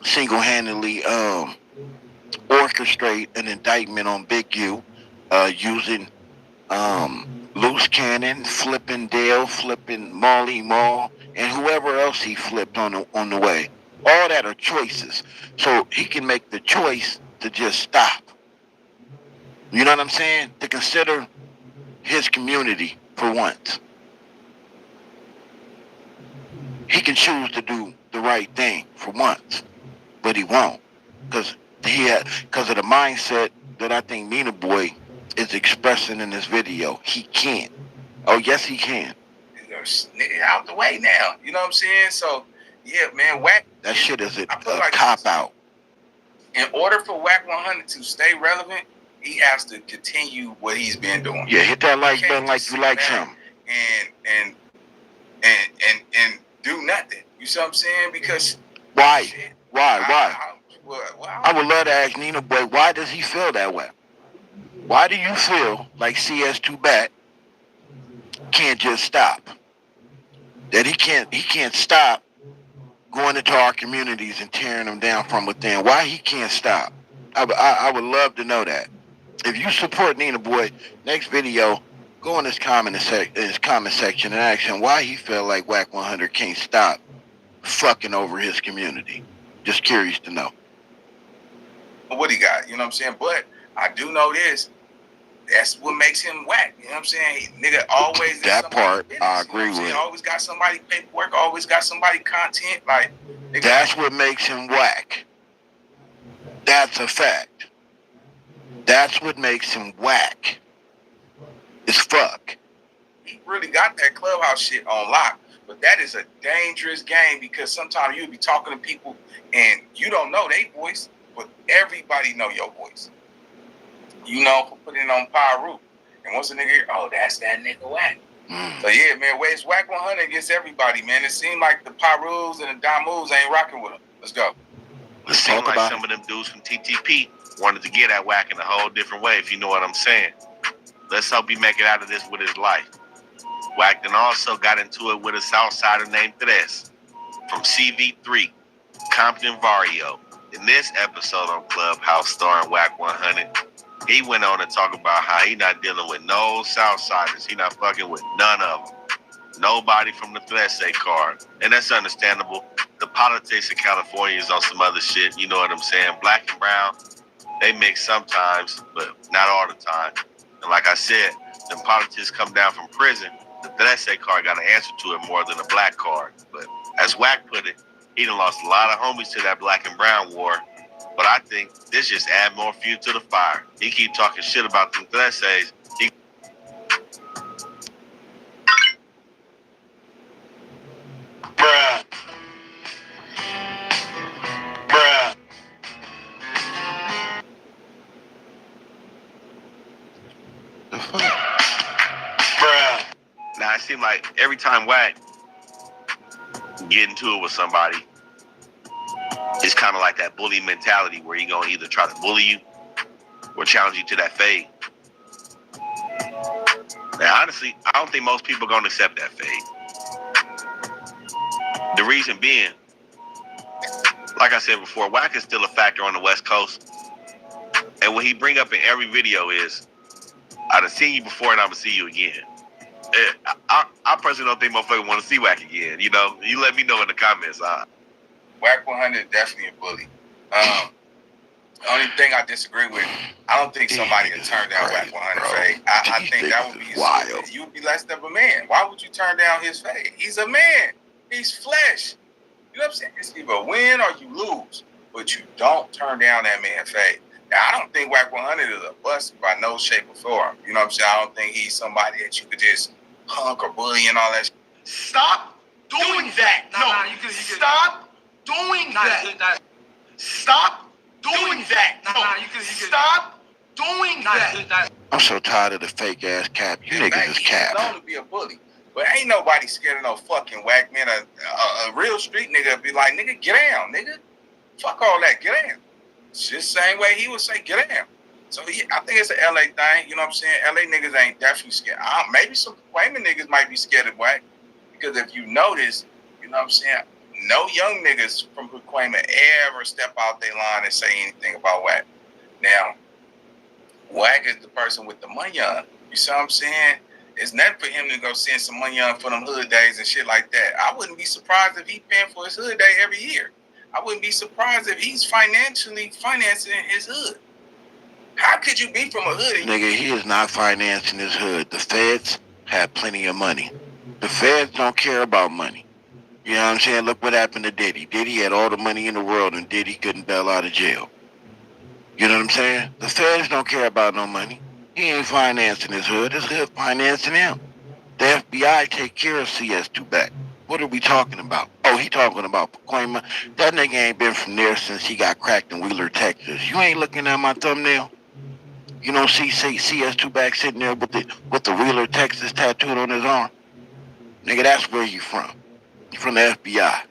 single-handedly orchestrate an indictment on Big U, using Loose Cannon, flipping Dale, flipping Molly Mall, and whoever else he flipped on the way. All that are choices. So he can make the choice to just stop. You know what I'm saying? To consider his community for once. he can choose to do the right thing for once, but he won't, because of the mindset that I think Nina Boy is expressing in this video. He can't. Oh yes, he can. Nigga, out the way now. You know what I'm saying? So yeah, man, Wack. That shit is a like cop out. In order for Wack 100 to stay relevant, he has to continue what he's been doing. Yeah, hit that like button like you like him. And do nothing. You see what I'm saying? Because why? I would love to ask Nina Boy, why does he feel that way? Why do you feel like CS2 Bat can't just stop? That he can't stop going into our communities and tearing them down from within. Why he can't stop? I would love to know that. If you support Nina Boy, next video, go in his comment section and ask him why he feel like Wack 100 can't stop fucking over his community. Just curious to know. What he got, you know what I'm saying? But I do know this. That's what makes him Wack. You know what I'm saying? Nigga always that part business, I agree with. Always got somebody paperwork, always got somebody content. Like nigga, that's what makes him Wack. That's a fact. That's what makes him Wack. As fuck. He really got that clubhouse shit on lock. But that is a dangerous game because sometimes you'll be talking to people and you don't know their voice, but everybody know your voice. You know, for putting it on Power Root. And once a nigga hear, oh, that's that nigga Wack. So yeah, man, it's Wack 100 against everybody, man. It seemed like the Pyrus and the Damus ain't rocking with him. Let's go. It seemed like some of them dudes from TTP wanted to get at Wack in a whole different way, if you know what I'm saying. Let's hope he make it out of this with his life. Wack then also got into it with a Southsider named Tres from CV3, Compton Vario. In this episode on Clubhouse starring Wack 100, he went on to talk about how he not dealing with no Southsiders. He not fucking with none of them. Nobody from the Tres card. And that's understandable. The politics of California is on some other shit. You know what I'm saying? Black and brown, they mix sometimes, but not all the time. And like I said, when politics come down from prison, the Tres card got an answer to it more than a black card. But as Wack put it, he done lost a lot of homies to that black and brown war. But I think this just add more fuel to the fire. He keep talking shit about them Tres. Bruh. Now it seems like every time Wack get into it with somebody, it's kind of like that bully mentality where he gonna either try to bully you or challenge you to that fade. Now honestly, I don't think most people are gonna accept that fade. The reason being, like I said before, Wack is still a factor on the West Coast. And what he bring up in every video is, I done seen you before and I'm gonna see you again. I personally don't think motherfuckers want to see Wack again. You know, you let me know in the comments. Wack 100 is definitely a bully. The only thing I disagree with, I don't think somebody would turn down Wack 100 fade. I think that would be wild. You would be less than a man. Why would you turn down his fade? He's a man. He's flesh. You know what I'm saying? It's either win or you lose, but you don't turn down that man's fade. Now, I don't think Wack 100 is a bust by no shape or form. You know what I'm saying? I don't think he's somebody that you could just punk or bully and all that shit. Stop doing that. Stop doing that. Stop doing that. Stop doing that. I'm so tired of the fake ass cap. You niggas is cap. He's known to be a bully. But ain't nobody scared of no fucking Wack, man. A real street nigga be like, nigga, get down, nigga. Fuck all that, get down. It's just the same way he would say, get down. So yeah, I think it's an LA thing, you know what I'm saying? LA niggas ain't definitely scared. Maybe some Pacoima niggas might be scared of Wack. Because if you notice, you know what I'm saying, no young niggas from Pacoima ever step out their line and say anything about Wack. Now, Wack is the person with the money on. You see what I'm saying? It's nothing for him to go send some money on for them hood days and shit like that. I wouldn't be surprised if he paying for his hood day every year. I wouldn't be surprised if he's financially financing his hood. How could you be from a hood? Nigga, he is not financing his hood. The feds have plenty of money. The feds don't care about money. You know what I'm saying? Look what happened to Diddy. Diddy had all the money in the world and Diddy couldn't bail out of jail. You know what I'm saying? The feds don't care about no money. He ain't financing his hood financing him. The FBI take care of CS2 back. What are we talking about? Oh, he talking about Pacoima. That nigga ain't been from there since he got cracked in Wheeler, Texas. You ain't looking at my thumbnail? You don't see CS2 back sitting there with the Wheeler, Texas tattooed on his arm? Nigga, that's where you from. You from the FBI.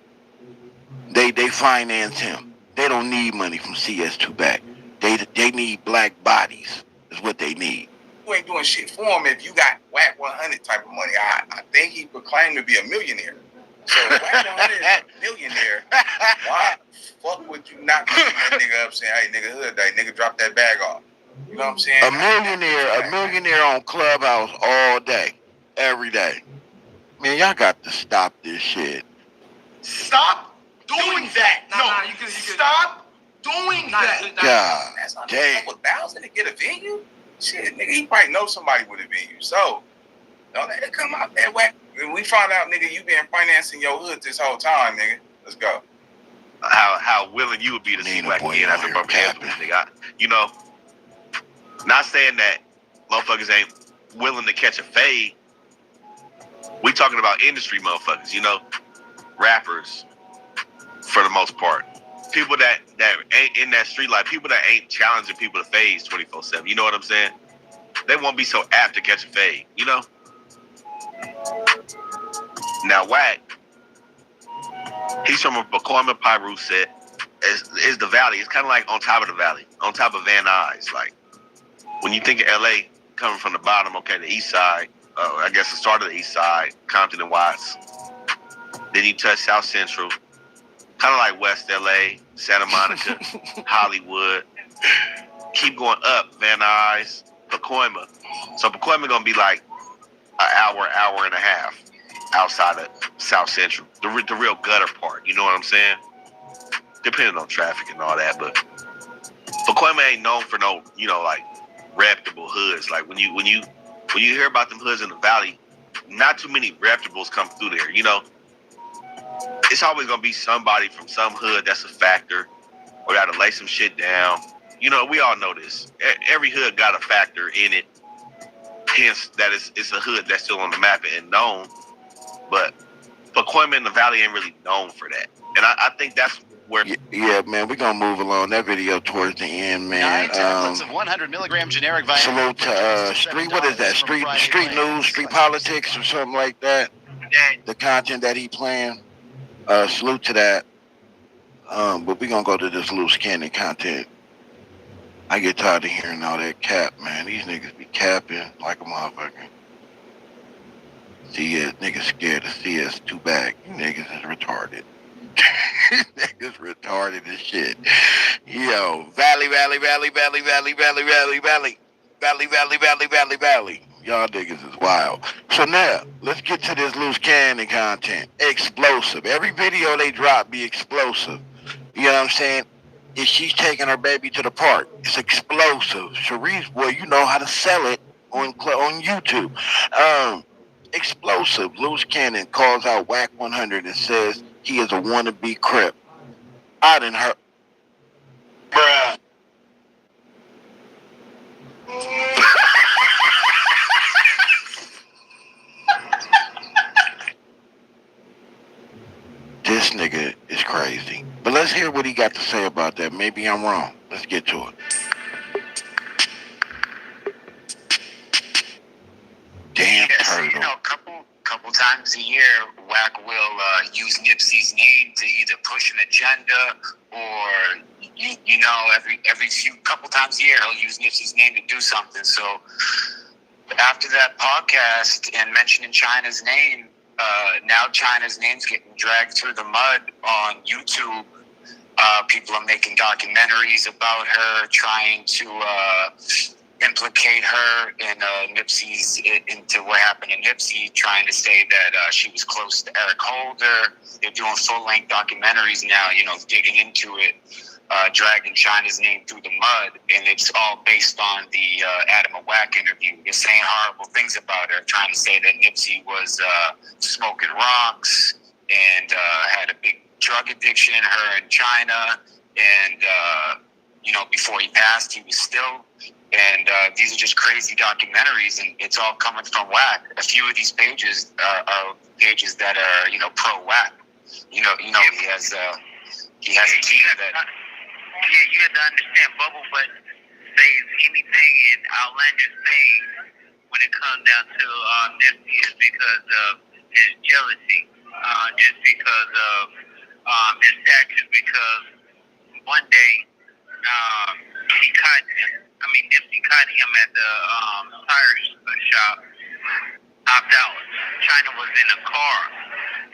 They finance him. They don't need money from CS2 back. They need black bodies is what they need. You ain't doing shit for him if you got Wack 100 type of money. I think he would claim to be a millionaire. So Wack 100 is a millionaire. Why fuck would you not be that nigga up saying, hey nigga, hood day, nigga, drop that bag off? You know what I'm saying? A millionaire on Clubhouse all day, every day. Man, y'all got to stop this shit. Stop doing that. No, you can stop doing that. God that's damn. $1,000 to get a venue? Shit, nigga, he probably knows somebody with a venue. So, don't let it come out that way. We found out, nigga, you been financing your hood this whole time, nigga. Let's go. How willing you would be to see Wack again after bumping heads with this nigga. You know, not saying that motherfuckers ain't willing to catch a fade. We talking about industry motherfuckers, you know, rappers for the most part. People that ain't in that street life, people that ain't challenging people to fades 24/7. You know what I'm saying? They won't be so apt to catch a fade, you know? Now Wack, he's from a Pacoima Pyru set. Is the valley. It's kind of like on top of the valley, on top of Van Nuys. Like when you think of LA coming from the bottom, okay, the east side, I guess the start of the east side, Compton and Watts. Then you touch South Central, kind of like West LA, Santa Monica, Hollywood. Keep going up, Van Nuys, Pacoima. So Pacoima gonna be like an hour and a half outside of South Central, the real gutter part. You know what I'm saying? Depending on traffic and all that, but Pacoima ain't known for no, you know, like reputable hoods. Like when you hear about them hoods in the valley, not too many reputables come through there. You know, it's always gonna be somebody from some hood that's a factor or gotta lay some shit down. You know, we all know this. Every hood got a factor in it. Hence, that it's a hood that's still on the map and known. But Pacoima in the valley ain't really known for that. And I think that's where... Yeah, man, we're going to move along. That video towards the end, man. 9 tablets of 100 milligram generic Viagra. Salute to Street, what is that? Street News, Street Politics or something like that. The content that he playing. Salute to that. But we're going to go to this loose cannon content. I get tired of hearing all that cap, man. These niggas be capping like a motherfucker. Niggas scared to see us too back. You niggas is retarded. Niggas retarded as shit. Yo, Valley. Y'all niggas is wild. So now, let's get to this loose cannon content. Explosive. Every video they drop be explosive. You know what I'm saying? If she's taking her baby to the park, it's explosive. Sharice, well, you know how to sell it on YouTube. Explosive. Loose cannon calls out Wack 100 and says he is a wannabe Crip. I done heard. Bruh. This nigga is crazy. But let's hear what he got to say about that. Maybe I'm wrong. Let's get to it. Damn turtle. You know, couple times a year, Wack will use Nipsey's name to either push an agenda or, you know, every couple times a year, he'll use Nipsey's name to do something. So after that podcast and mentioning China's name, now China's name's getting dragged through the mud on YouTube. People are making documentaries about her, trying to implicate her in Nipsey's into what happened to Nipsey, trying to say that she was close to Eric Holder. They're doing full-length documentaries now, you know, digging into it, dragging China's name through the mud, and it's all based on the Adam and Wack interview. They're saying horrible things about her, trying to say that Nipsey was smoking rocks, and had a big drug addiction. Her in China, and before he passed, he was still. And these are just crazy documentaries, and it's all coming from Wack. A few of these pages are pages that are pro Wack. He has a team that. Yeah, you have to understand, Bubble Butt says anything in outlandish things when it comes down to Nipsey is because of his jealousy, just because of his actions. Because one day Nipsey caught him at the tire shop, hopped out. China was in a car,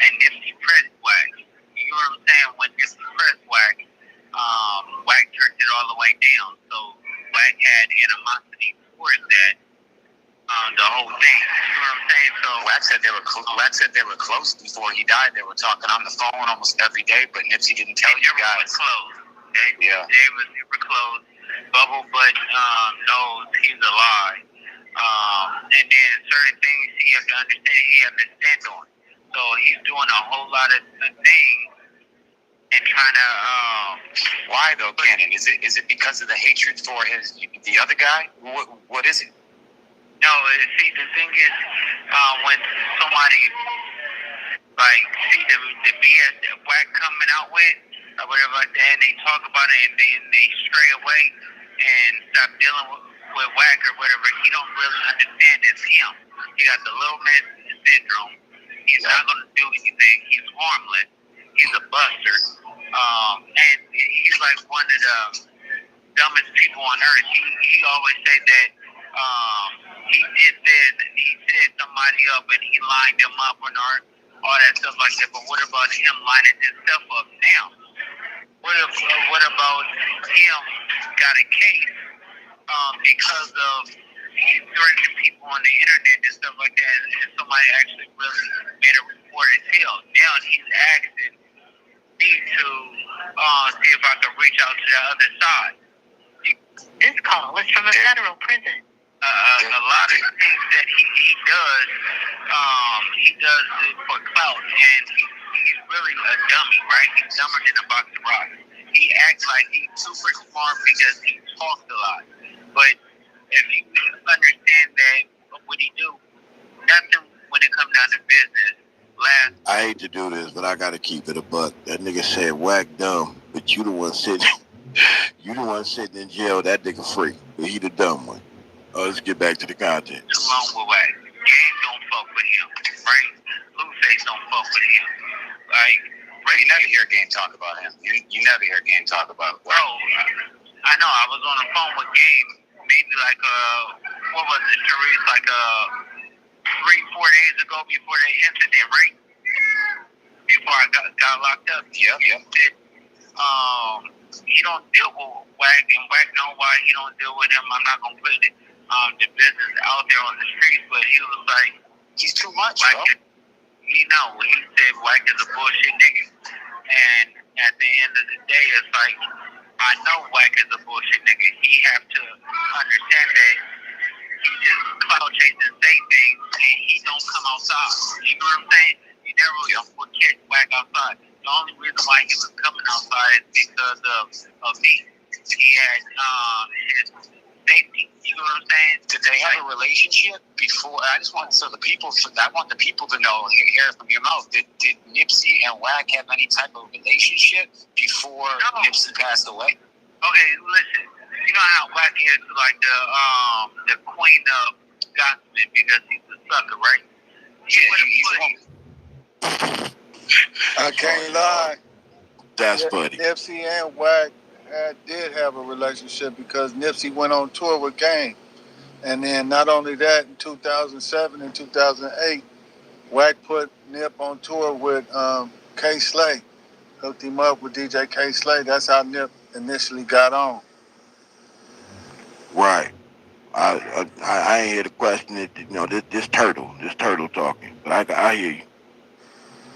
and Nipsey pressed Wack. You know what I'm saying? When Nipsey pressed Wack, Wack turned it all the way down. So Wack had animosity towards that, the whole thing. You know what I'm saying? So Wack said they were close before he died. They were talking on the phone almost every day, but Nipsey didn't tell you guys. They were super close. Bubble Butt knows he's alive. And then certain things he have to understand, he have to stand on. So he's doing a whole lot of things and trying to. Why though, Cannon? Is it because of the hatred for the other guy? What is it? No, see, the thing is, when somebody see the BS that Wack coming out with, or whatever like that, and they talk about it, and then they stray away and stop dealing with Wack or whatever. He don't really understand it's him. He got the little man syndrome. He's not going to do anything. He's harmless. He's a buster. And he's like one of the dumbest people on earth. He always say that he did this and he set somebody up and he lined them up and all that stuff like that. But what about him lining himself up now? What about him got a case because of he's threatening people on the internet and stuff like that, and somebody actually really made a report and tell. Now he's asking me to see if I can reach out to the other side. This call was from a federal prison. A lot of things that he does it for clout, and he's really a dummy, right? He's dumber than a box of rocks. He acts like he's super smart because he talks a lot. But if you understand that what he do, nothing when it comes down to business. I hate to do this, but I gotta keep it a buck. That nigga said Wack dumb, but you the one sitting in jail. That nigga free, but he the dumb one. Let's get back to the content. Too long with Wack. Game don't fuck with him, right? Blueface don't fuck with him. Like, you never hear Game talk about him. You never hear Game talk about Wack. Bro, I know. I was on the phone with Game maybe like what was it, Therese? Like 3-4 days ago before the incident, right? Before I got locked up. Yeah. He don't deal with Wack, and Wack know why he don't deal with him. I'm not gonna put it the business out there on the streets, but he was like, he's too much, Wack, bro. He said Wack is a bullshit nigga. And at the end of the day, it's like, I know Wack is a bullshit nigga. He have to understand that he just cloud chase and say things, and he don't come outside. You know what I'm saying? You never would catch Wack outside. The only reason why he was coming outside is because of me. He had his safety. You know what I'm saying? Did they have a relationship before? I want the people to know, hear it from your mouth. Did Nipsey and Wack have any type of relationship before Nipsey passed away? Okay, listen. You know how Wack is like the queen of gossiping because he's a sucker, right? Yeah, he's a woman. I can't lie. That's funny. Nipsey and Wack did have a relationship because Nipsey went on tour with Game. And then not only that, in 2007 and 2008, Wack put Nip on tour with K. Slay. Hooked him up with DJ K. Slay. That's how Nip initially got on. Right. I ain't here to question it. This turtle talking. But I hear you.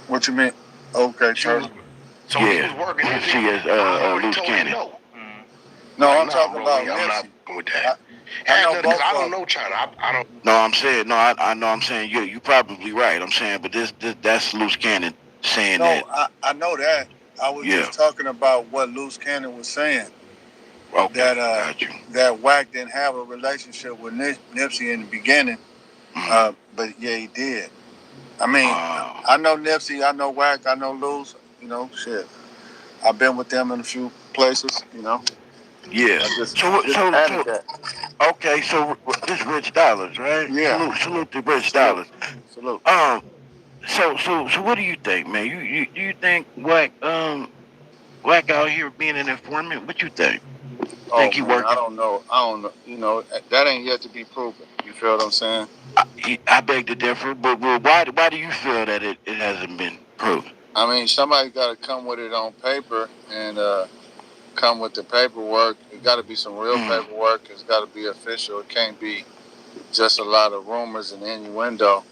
What you mean? Okay, turtle. So he was working. She is loose cannon. No, I'm talking about Nipsey. I'm not with that. I don't know China. I don't. No, I'm saying I know. I'm saying you probably right. I'm saying, but that's loose cannon saying No, that. I know that. I was Yeah. just talking about what Loose Cannon was saying. Okay. That Got you. that Wack didn't have a relationship with Nipsey in the beginning, but yeah, he did. I mean, I know Nipsey, I know Wack, I know Loose. You know, shit. I've been with them in a few places. You know. Yeah. I just So added that. okay. So this Rich Dollars, right? Yeah. Salute to Rich Salute. Dollars. Salute. So what do you think, man? You do you think Wack out here being an informant? What you think? Oh Think he man, I working? don't know. I don't know. You know, that ain't yet to be proven. You feel what I'm saying? I beg to differ, but why do you feel that it hasn't been proven? I mean, somebody got to come with it on paper and come with the paperwork. It got to be some real paperwork. It's got to be official. It can't be just a lot of rumors and innuendo.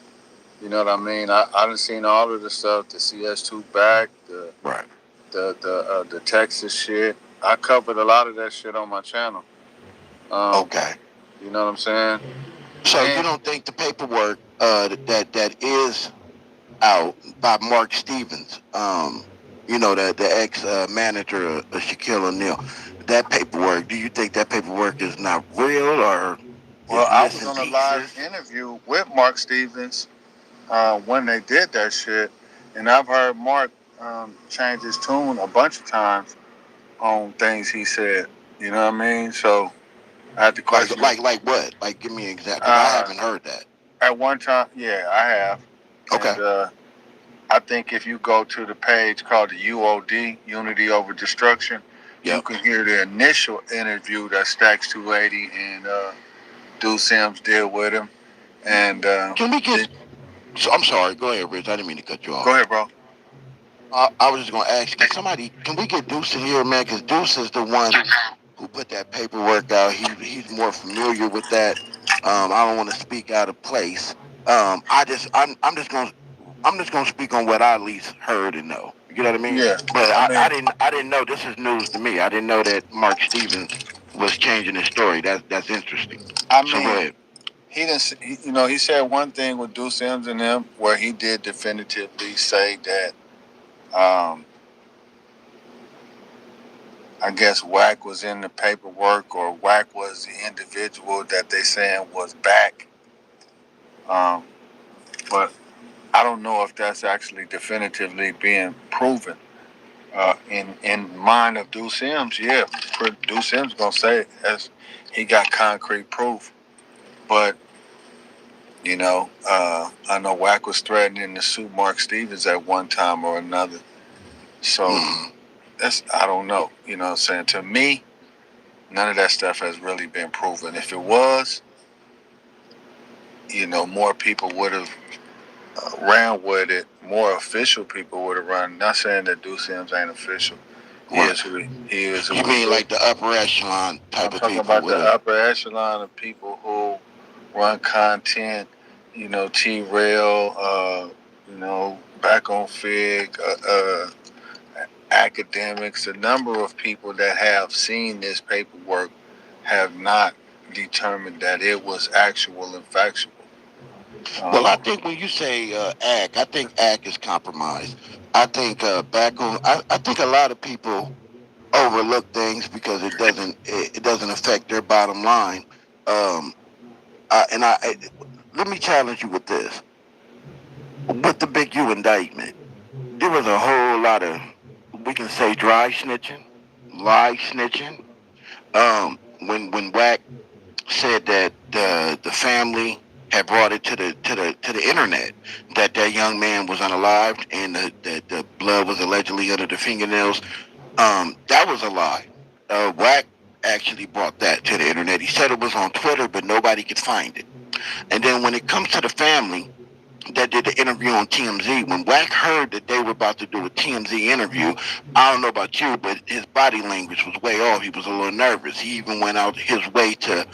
You know what I mean? I done seen all of the stuff, the CS2 back, the Texas shit. I covered a lot of that shit on my channel. Okay. You know what I'm saying? So you don't think the paperwork that is out by Mark Stevens, you know, the ex manager of Shaquille O'Neal, that paperwork, do you think that paperwork is not real or Well, is I was missing on a live pieces? interview with Mark Stevens when they did that shit, and I've heard Mark change his tune a bunch of times on things he said. You know what I mean? So I had to question. Like what? Like give me an example, because I haven't heard that. At one time, yeah, I have. Okay. And I think if you go to the page called the UOD, Unity Over Destruction, you can hear the initial interview that Stacks 280 and Dude Sims did with him. And can we get? So, I'm sorry. Go ahead, Rich. I didn't mean to cut you off. Go ahead, bro. I was just gonna ask, can we get Deuce in here, man? Because Deuce is the one who put that paperwork out. He's more familiar with that. I don't want to speak out of place. I'm just gonna speak on what I at least heard and know. You know what I mean? Yeah. But I I didn't know. This is news to me. I didn't know that Mark Stevens was changing his story. That's interesting. I So mean, go ahead. he didn't. You know, he said one thing with Dude Sims and him where he did definitively say that. I guess Wack was in the paperwork, or Wack was the individual that they saying was back. But I don't know if that's actually definitively being proven. In mind of Deuce Sims, yeah, Deuce Sims gonna say it as he got concrete proof. But you know, I know Wack was threatening to sue Mark Stevens at one time or another. So that's, I don't know. You know what I'm saying? To me, none of that stuff has really been proven. If it was, you know, more people would have ran with it. More official people would have run. Not saying that Deuce Sims ain't official. He is who he is. You mean like the upper echelon type of people? I'm talking about the upper echelon of people who run content. You know, T-Rail, you know, back on Fig, academics. A number of people that have seen this paperwork have not determined that it was actual and factual. Well, I think when you say ACT, I think ACT is compromised. I think I think a lot of people overlook things because it doesn't affect their bottom line. Um, let me challenge you with this. With the Big U indictment, there was a whole lot of, we can say, dry snitching, lie snitching. When Wack said that the family had brought it to the internet that young man was unalived and the blood was allegedly under the fingernails. That was a lie. Wack actually brought that to the internet. He said it was on Twitter, but nobody could find it. And then when it comes to the family that did the interview on TMZ, when Wack heard that they were about to do a TMZ interview, I don't know about you, but his body language was way off. He was a little nervous. He even went out his way to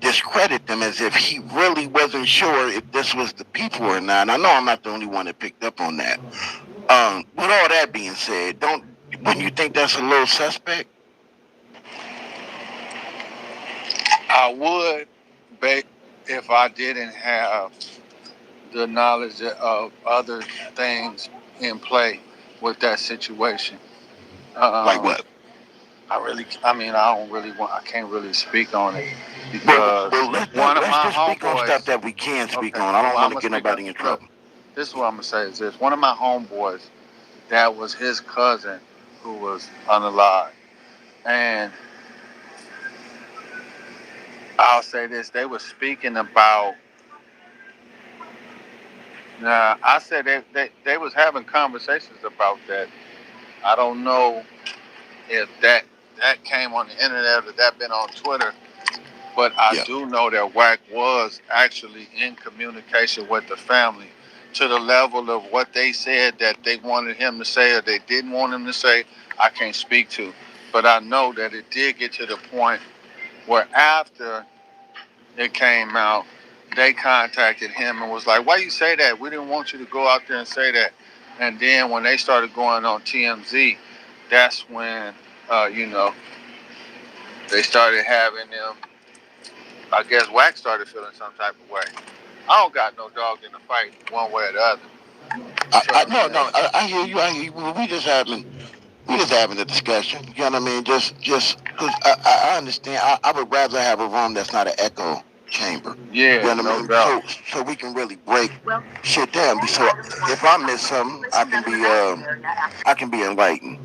discredit them as if he really wasn't sure if this was the people or not. And I know I'm not the only one that picked up on that. With all that being said, wouldn't you think that's a little suspect? I would, but if I didn't have the knowledge of other things in play with that situation. Like what? I can't really speak on it Well, because one of let's my just speak on stuff homeboys. that we can speak Okay, on. I don't well, I'm want to gonna get speak on. nobody in Look, trouble. this is what I'm gonna say is this: one of my homeboys, that was his cousin who was unalive, and I'll say this: they were speaking about. Now, I said they was having conversations about that. I don't know if that came on the internet or that been on Twitter, but I Yeah. do know that Wack was actually in communication with the family to the level of what they said that they wanted him to say or they didn't want him to say. I can't speak to, but I know that it did get to the point where after it came out, they contacted him and was like, "Why you say that? We didn't want you to go out there and say that." And then when they started going on TMZ, that's when you know they started having them. I guess Wack started feeling some type of way. I don't got no dog in the fight one way or the other. I hear you. I hear you. Well, we just having a discussion. You know what I mean? Just because I understand. I would rather have a room that's not an echo chamber. Yeah, You know what I no mean? doubt. So we can really break shit down. So if I miss something, I can be enlightened.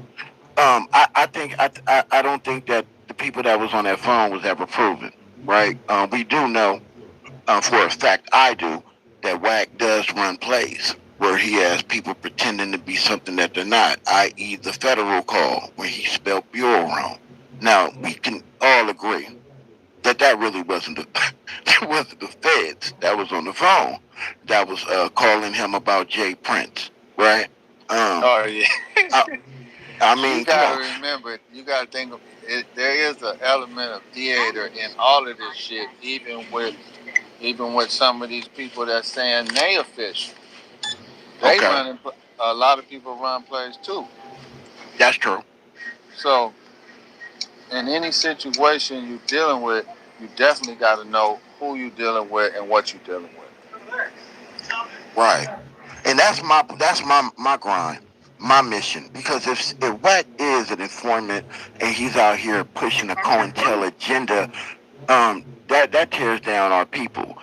I think I don't think that the people that was on that phone was ever proven, right? We do know for a fact, I do, that Wack does run plays where he has people pretending to be something that they're not, i.e., the federal call where he spelled bureau wrong. Now we can all agree that that really wasn't the that wasn't the feds that was on the phone that was calling him about Jay Prince, right? Oh yeah. I, I You mean, come gotta on. remember, you gotta think of it. There is an element of theater in all of this shit, even with some of these people that's saying they official. They Okay, running. A lot of people run plays too. that's true. So in any situation you're dealing with, you definitely got to know who you're dealing with and what you're dealing with. Right. And that's my grind, my mission. Because if Watt is an informant and he's out here pushing a COINTEL agenda, that tears down our people.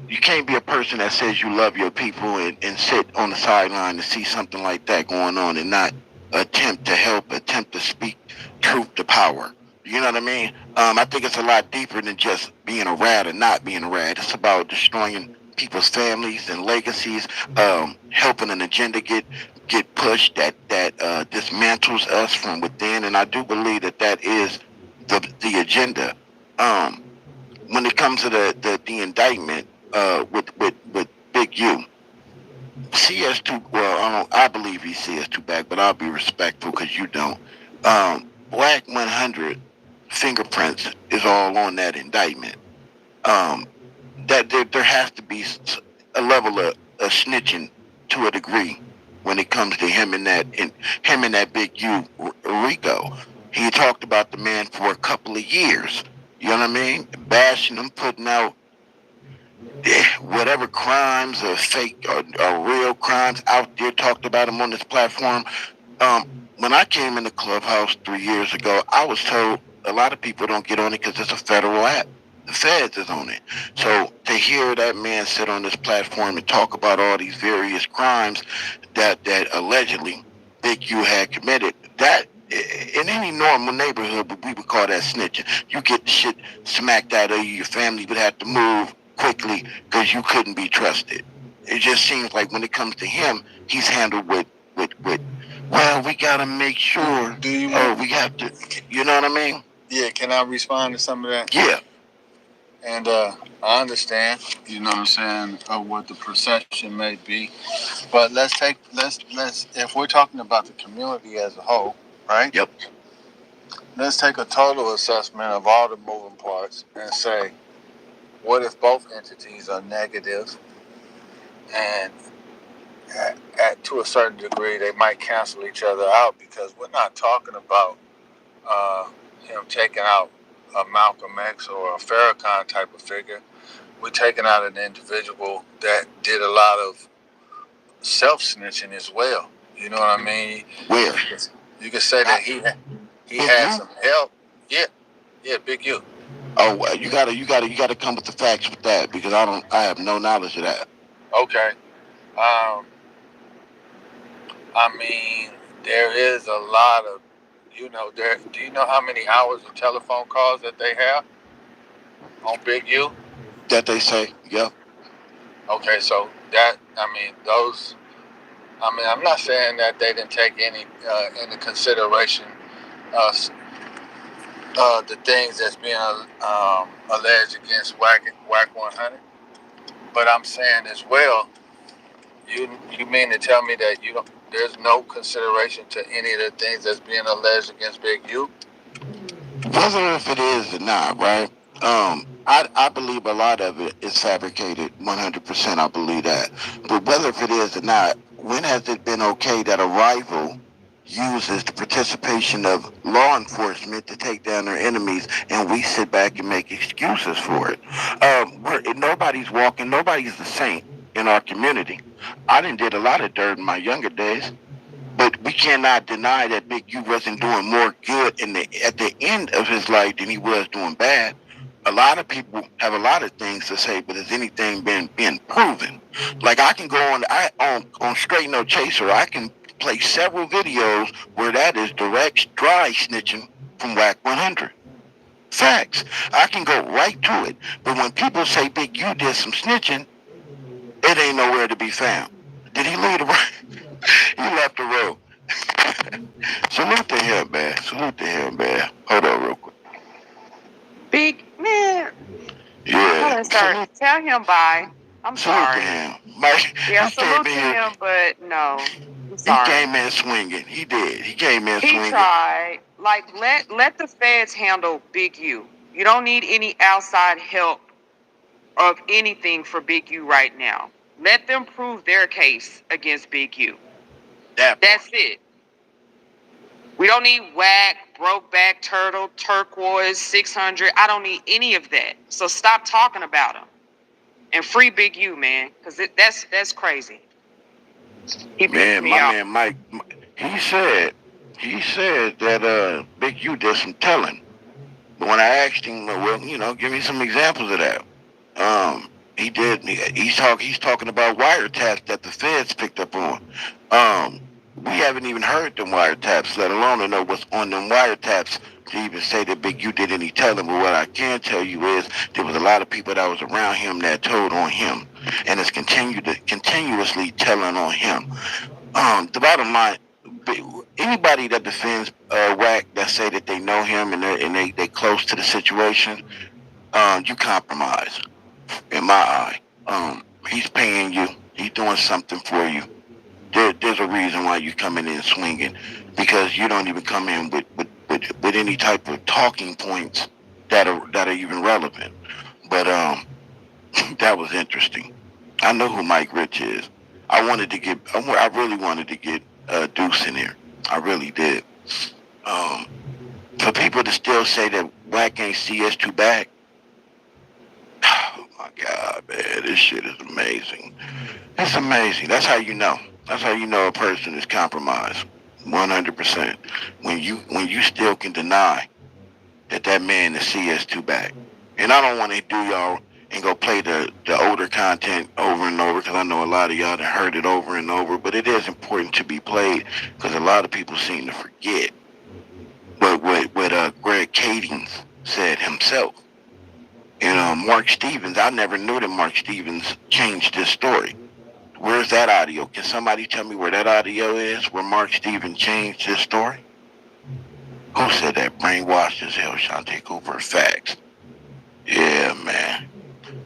You can't be a person that says you love your people and sit on the sideline to see something like that going on and not attempt to help, attempt to speak truth to power. You know what I mean? I think it's a lot deeper than just being a rat or not being a rat. It's about destroying people's families and legacies, helping an agenda get pushed that dismantles us from within. And I do believe that is the agenda. Um, when it comes to the indictment with Big U, CS2. Well, I believe he's CS2 back, but I'll be respectful because you don't. Black 100 fingerprints is all on that indictment. Um, that there has to be a level of snitching to a degree when it comes to him and that Big U Rico. He talked about the man for a couple of years. You know what I mean? Bashing him, putting out whatever crimes or fake or real crimes out there, talked about him on this platform. Um, when I came in the clubhouse 3 years ago, I was told a lot of people don't get on it because it's a federal app. The feds is on it. So to hear that man sit on this platform and talk about all these various crimes that allegedly Big U had committed, that in any normal neighborhood we would call that snitching. You get the shit smacked out of you. Your family would have to move quickly because you couldn't be trusted. It just seems like when it comes to him, he's handled with well, we gotta make sure. Do you? Oh, we have to. You know what I mean? Yeah. Can I respond to some of that? Yeah. And I understand, you know what I'm saying, of what the perception may be. But let's if we're talking about the community as a whole, right? Yep. Let's take a total assessment of all the moving parts and say, what if both entities are negative and to a certain degree they might cancel each other out because we're not talking about him taking out a Malcolm X or a Farrakhan type of figure. We're taking out an individual that did a lot of self-snitching as well. You know what I mean? Where? You could say that he had some help. Yeah, Big U. Oh, well, you gotta come with the facts with that because I have no knowledge of that. Okay. I mean, there is a lot of, there. Do you know how many hours of telephone calls that they have on Big U? That they say, yeah. Okay, so those. I'm not saying that they didn't take any into consideration the things that's being alleged against Wack 100, but I'm saying as well. You mean to tell me that there's no consideration to any of the things that's being alleged against Big U? Whether if it is or not, right? I believe a lot of it is fabricated, 100%. I believe that. But whether if it is or not, when has it been okay that a rival uses the participation of law enforcement to take down their enemies, and we sit back and make excuses for it? Nobody's walking, nobody's the saint in our community. I did a lot of dirt in my younger days. But we cannot deny that Big U wasn't doing more good at the end of his life than he was doing bad. A lot of people have a lot of things to say, but has anything been proven? Like I can go on Straight No Chaser, I can play several videos where that is direct dry snitching from Wack 100. Facts. I can go right to it. But when people say Big U did some snitching, it ain't nowhere to be found. Did he leave the road? He left the road. Salute to him, man. Salute to him, man. Hold on real quick. Big man. Yeah. Salute. Tell him bye. I'm sorry. Salute to him. Mike, yeah, salute to him, but no. I'm sorry. He came in swinging. He did. He came in swinging. He tried. Like, let the feds handle Big U. You don't need any outside help of anything for Big U right now. Let them prove their case against Big U. That's it. We don't need Wack, Brokeback Turtle, Turquoise, 600. I don't need any of that. So stop talking about them. And free Big U, man, because that's crazy. Man, Mike, he said that Big U did some telling. But when I asked him, well, give me some examples of that. He did. He's talking about wiretaps that the feds picked up on. We haven't even heard them wiretaps, let alone to know what's on them wiretaps to even say that Big U did any telling. But what I can tell you is there was a lot of people that was around him that told on him, and it's continuously telling on him. The bottom line, anybody that defends Wack that say that they know him and they close to the situation, you compromise. In my eye, he's paying you. He's doing something for you. There's a reason why you're coming in swinging, because you don't even come in with any type of talking points that are even relevant. But that was interesting. I know who Mike Rich is. I really wanted to get Deuce in here. I really did. For people to still say that Wack ain't CS2 back, oh my God, man, this shit is amazing. It's amazing. That's how you know. That's how you know a person is compromised. 100%. When you still can deny that man is CS2 back. And I don't want to do y'all and go play the older content over and over, because I know a lot of y'all that heard it over and over, but it is important to be played because a lot of people seem to forget what Greg Cadence said himself. Mark Stevens, I never knew that Mark Stevens changed his story. Where's that audio? Can somebody tell me where that audio is, where Mark Stevens changed his story? Who said that? Brainwashed as hell, Shantae Cooper. Facts. Yeah, man.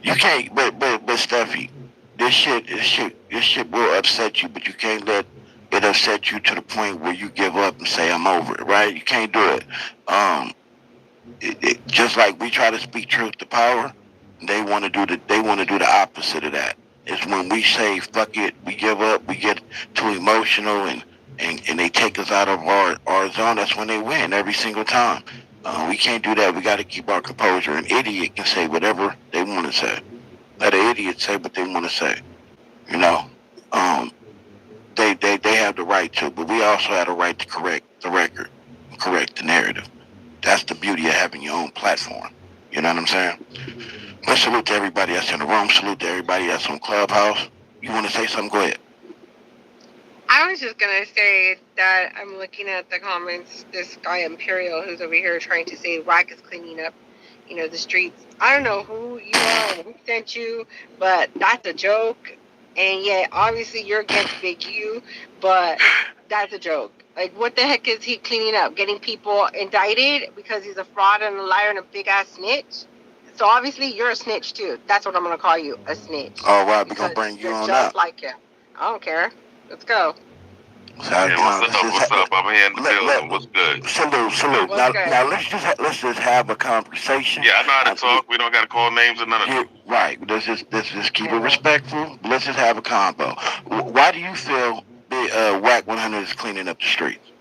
You can't, but Steffi, this shit will upset you, but you can't let it upset you to the point where you give up and say I'm over it, right? You can't do it. Just like we try to speak truth to power, they want to do the opposite of that. It's when we say fuck it, we give up, we get too emotional, and they take us out of our zone. That's when they win every single time. We can't do that. We got to keep our composure. An idiot can say whatever they want to say. Let an idiot say what they want to say. they have the right to, but we also have the right to correct the record, correct the narrative. That's the beauty of having your own platform. You know what I'm saying? But salute to everybody that's in the room. Salute to everybody that's on Clubhouse. You want to say something? Go ahead. I was just gonna say that I'm looking at the comments. This guy Imperial, who's over here trying to say Wack is cleaning up, the streets. I don't know who you are and who sent you, but that's a joke. And yet, obviously, you're against Big U, but that's a joke. Like, what the heck is he cleaning up? Getting people indicted because he's a fraud and a liar and a big ass snitch? So obviously, you're a snitch too. That's what I'm gonna call you, a snitch. All right, we're gonna bring you on just up. like him. I don't care. Let's go. Hey, what's up? I'm here in the building. What's good? Salute. Now let's just have a conversation. Yeah, I know how to talk. We don't got to call names or none of that. Right. Let's just keep it respectful. Let's just have a combo. Why do you feel Wack 100 is cleaning up the streets?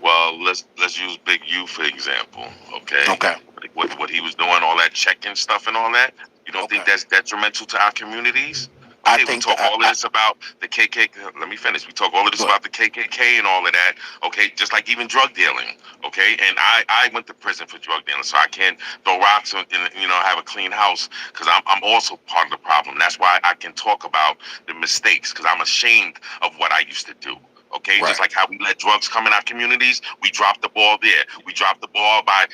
Well, let's use Big U for example. Okay. Okay. What he was doing, all that checking stuff and all that. You don't think that's detrimental to our communities? I think we talk all of this about the KKK. Let me finish. We talk all of this about the KKK and all of that. Okay, just like even drug dealing. Okay, and I went to prison for drug dealing, so I can't throw rocks and have a clean house because I'm also part of the problem. That's why I can talk about the mistakes because I'm ashamed of what I used to do. Okay, just like how we let drugs come in our communities, we dropped the ball there. We dropped the ball by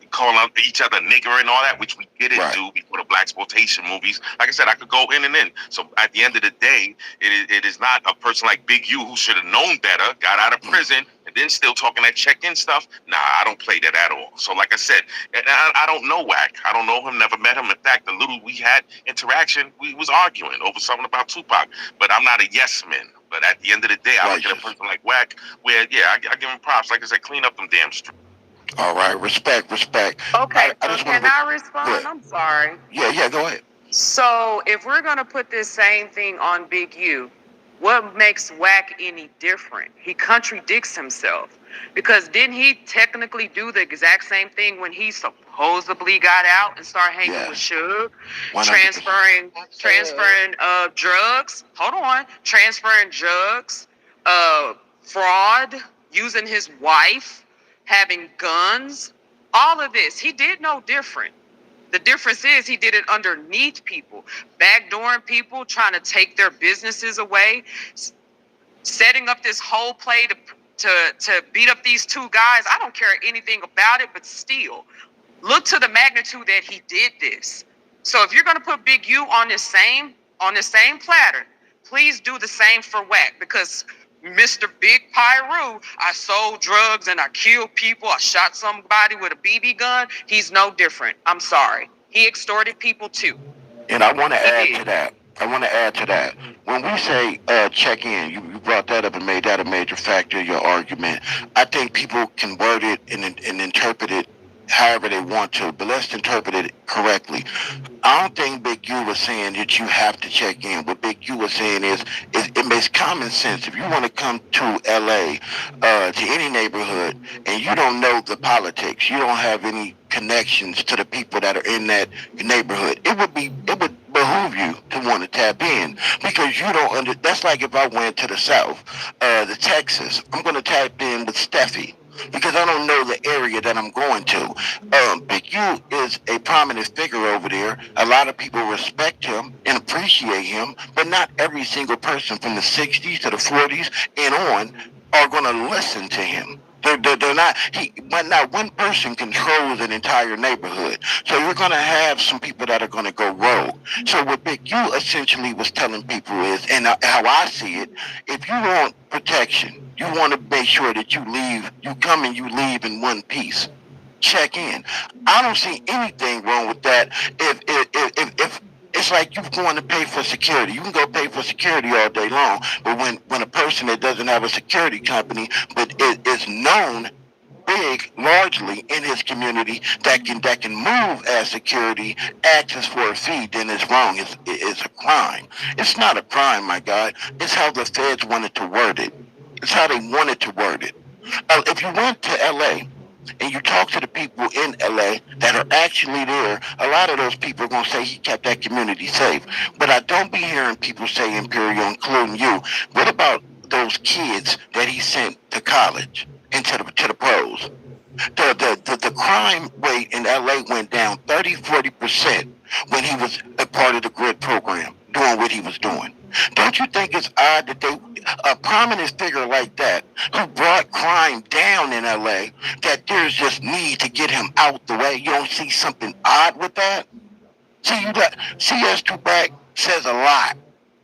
calling out each other nigger and all that, which we didn't do before the black exploitation movies. Like I said, I could go in and in. So at the end of the day, it is not a person like Big U who should have known better, got out of prison, and then still talking that check-in stuff. Nah, I don't play that at all. So like I said, I don't know Wack. I don't know him, never met him. In fact, the little we had interaction, we was arguing over something about Tupac. But I'm not a yes man. But at the end of the day, I look at a person like Wack where, I give him props. Like I said, clean up them damn streets. All right, respect. Okay, can I respond? I'm sorry. Yeah, go ahead. So if we're gonna put this same thing on Big U, what makes Wack any different? He contradicts himself. Because didn't he technically do the exact same thing when he supposedly got out and started hanging with Suge? 100%. Transferring drugs. Hold on. Transferring drugs, fraud, using his wife, having guns, all of this. He did no different. The difference is he did it underneath people, backdooring people, trying to take their businesses away, setting up this whole play to beat up these two guys. I don't care anything about it, but still, look to the magnitude that he did this. So if you're going to put Big U on the same platter, please do the same for Wack, because Mr. Big Pyru, I sold drugs and I killed people. I shot somebody with a BB gun. He's no different. I'm sorry. He extorted people too. And I want to add to that. When we say check in, you brought that up and made that a major factor of your argument. I think people can word it and interpret it however they want to, but let's interpret it correctly. I don't think Big U was saying that you have to check in. What Big U was saying is it makes common sense. If you want to come to LA, to any neighborhood, and you don't know the politics, you don't have any connections to the people that are in that neighborhood, it would behoove you to want to tap in, because you don't that's like if I went to the South, the Texas, I'm going to tap in with Steffi, because I don't know the area that I'm going to. Big U is a prominent figure over there. A lot of people respect him and appreciate him, but not every single person from the 60s to the 40s and on are going to listen to him. They're not. But not one person controls an entire neighborhood. So you're going to have some people that are going to go rogue. So what Big U essentially was telling people is, and how I see it, if you want protection, you want to make sure that you come and you leave in one piece. Check in. I don't see anything wrong with that. If it's like you're going to pay for security. You can go pay for security all day long, but when a person that doesn't have a security company but is known big largely in his community that can move as security, asks for a fee, then it's wrong. It's a crime. It's not a crime, my God. It's how the feds wanted to word it. It's how they wanted to word it. If you went to LA and you talk to the people in LA that are actually there, a lot of those people are going to say he kept that community safe. But I don't be hearing people say, Imperial, including you, what about those kids that he sent to college and to the pros? The crime rate in LA went down 40% when he was a part of the grid program, doing what he was doing. Don't you think it's odd that a prominent figure like that, who brought crime down in LA, that there's just need to get him out the way? You don't see something odd with that? See, you got CS2 back says a lot,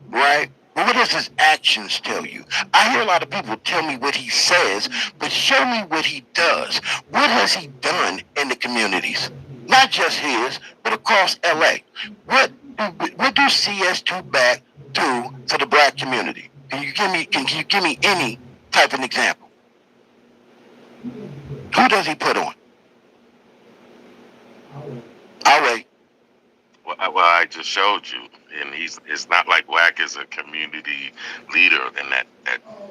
right? But what does his actions tell you? I hear a lot of people tell me what he says, but show me what he does. What has he done in the communities? Not just his, but across LA. What do CS2 back do for the black community? Can you give me any type of example? Who does he put on? I'll wait. Well, I just showed you, and it's not like Wack is a community leader in that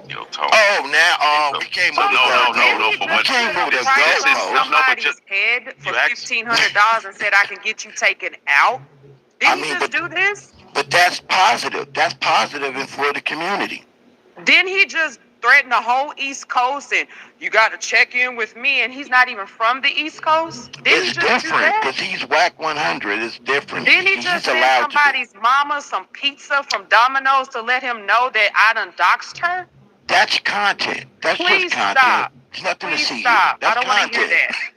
tone. Oh, now we came with no. But what came with a right this is above no, but somebody's just head for $1,500 and said I can get you taken out? Didn't he just do this? But that's positive. That's positive and for the community. Didn't he just threaten the whole East Coast and you got to check in with me, and he's not even from the East Coast? Didn't he It's just do different that? because he's Wack 100. It's different. Didn't he just send somebody's mama some pizza from Domino's to let him know that I done doxed her? That's content. That's Please just content. stop. It's nothing Please to see. stop. That's I don't want to hear content. that.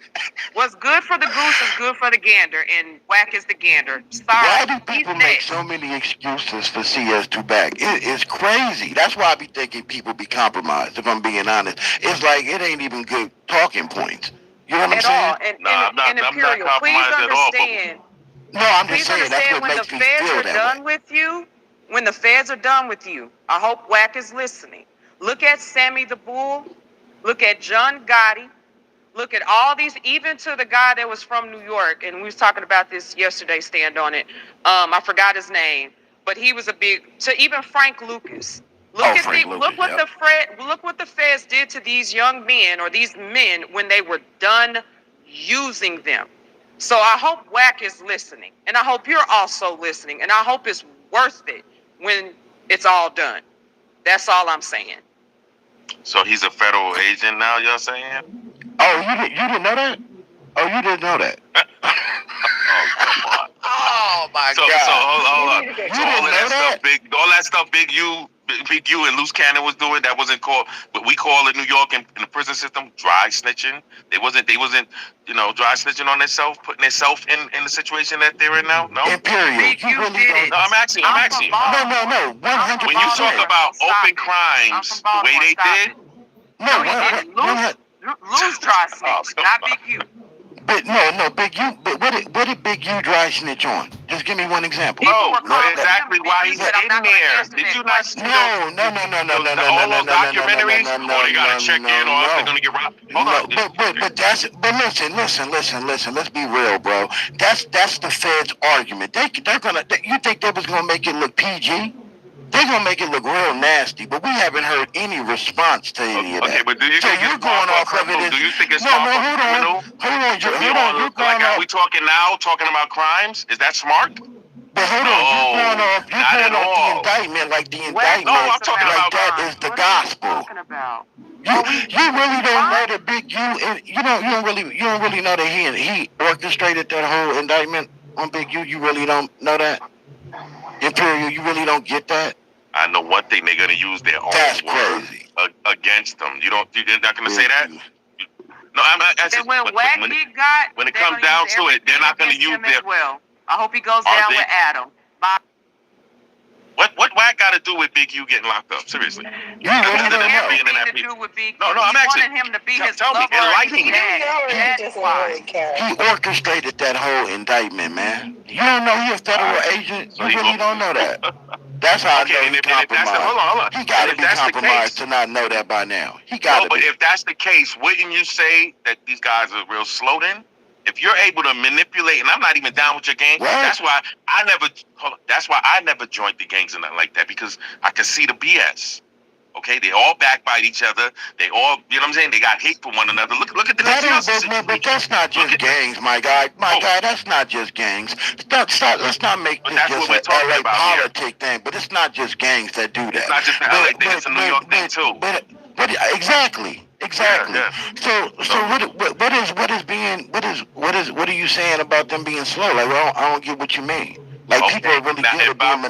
What's good for the goose is good for the gander, and Wack is the gander. Sorry. Why do people make so many excuses for CS2 back? It's crazy. That's why I be thinking people be compromised, if I'm being honest. It's like it ain't even good talking points. You know what I'm saying? And Imperial, please understand. No, I'm just Please saying that's understand what when the makes me feds feel are that done way. with you, when the feds are done with you, I hope Wack is listening. Look at Sammy the Bull. Look at John Gotti. Look at all these, even to the guy that was from New York, and we was talking about this yesterday, stand on it. I forgot his name, but he was a big, to even Frank Lucas. Look what the feds did to these young men or these men when they were done using them. So I hope Wack is listening, and I hope you're also listening, and I hope it's worth it when it's all done. That's all I'm saying. So he's a federal agent now, you're saying? Oh, you didn't know that? Oh, you didn't know that? Oh, come on. Oh my God. So hold on. So all that stuff, Big U and Loose Cannon was doing, that wasn't called, but we call in New York in the prison system dry snitching. They wasn't dry snitching on themselves, putting themselves in the situation that they're in now. No. Imperial, you really don't. No, I'm asking you. No, 100%. When you talk about open crimes the way they did. No, he didn't. Lose dry snitch, not Big U. But no, Big U. But what did Big U dry snitch on? Just give me one example. No, exactly why he's in there. Did you not see No. all those documentaries? Oh, they gotta check in, or else they're gonna get robbed. Hold on. Listen. Let's be real, bro. That's the Fed's argument. You think they was gonna make it look PG? They're gonna make it look real nasty, but we haven't heard any response to any of that. Okay, but do you think it's smart for a criminal? Do you think it's smart for a criminal? Hold on. We talking about crimes? Is that smart? But hold on, not at all. The indictment, like the indictment, no, I'm talking like about that is the gospel. You really don't know that Big U, and you don't really know that he orchestrated that whole indictment on Big U. You really don't know that, Imperial. You really don't get that. I know one thing, they're gonna use their own words against them. You're not gonna say that? No, I'm not. When it comes down to it, they're not gonna use their. Well, I hope he goes down with Adam. Bye. What Wack got to do with Big U getting locked up? Seriously. You really don't know. Everything to do with Big U. No, I'm asking. You wanted him to be his Tell me, enlighten me. That's why. He orchestrated that whole indictment, man. You don't know he's a federal agent? You really don't know that. That's how I know he's compromised. Hold on. He got to be compromised to not know that by now. He got to be. But if that's the case, wouldn't you say that these guys are real slow then? If you're able to manipulate, and I'm not even down with your gang, that's why I never joined the gangs and nothing like that, because I could see the BS. Okay, they all backbite each other. They all, you know what I'm saying? They got hate for one another. Look at the That Nipsey is, Hussle but situation. that's not just gangs, my guy. My guy, that's not just gangs. Let's not make But this that's just what we're a talking LA about here. politic thing. But it's not just gangs that do It's that. not just an LA thing. It's a New York thing too. But exactly. Yeah. So what are you saying about them being slow? Like, I don't get what you mean. Like, people are really Now, good at being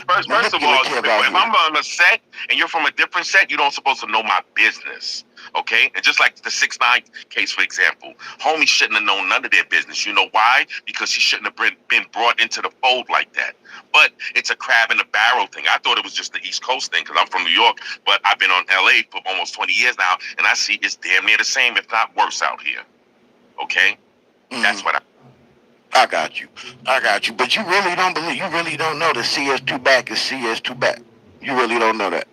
first of all, manipulative out if here. I'm on a set and you're from a different set, you don't supposed to know my business. Okay? And just like the 6ix9ine case, for example, homie shouldn't have known none of their business. You know why? Because he shouldn't have been brought into the fold like that. But it's a crab in a barrel thing. I thought it was just the East Coast thing because I'm from New York, but I've been on LA for almost 20 years now, and I see it's damn near the same, if not worse out here. Okay? That's what I got you. But you really don't know that CS2 back is CS2 back. You really don't know that.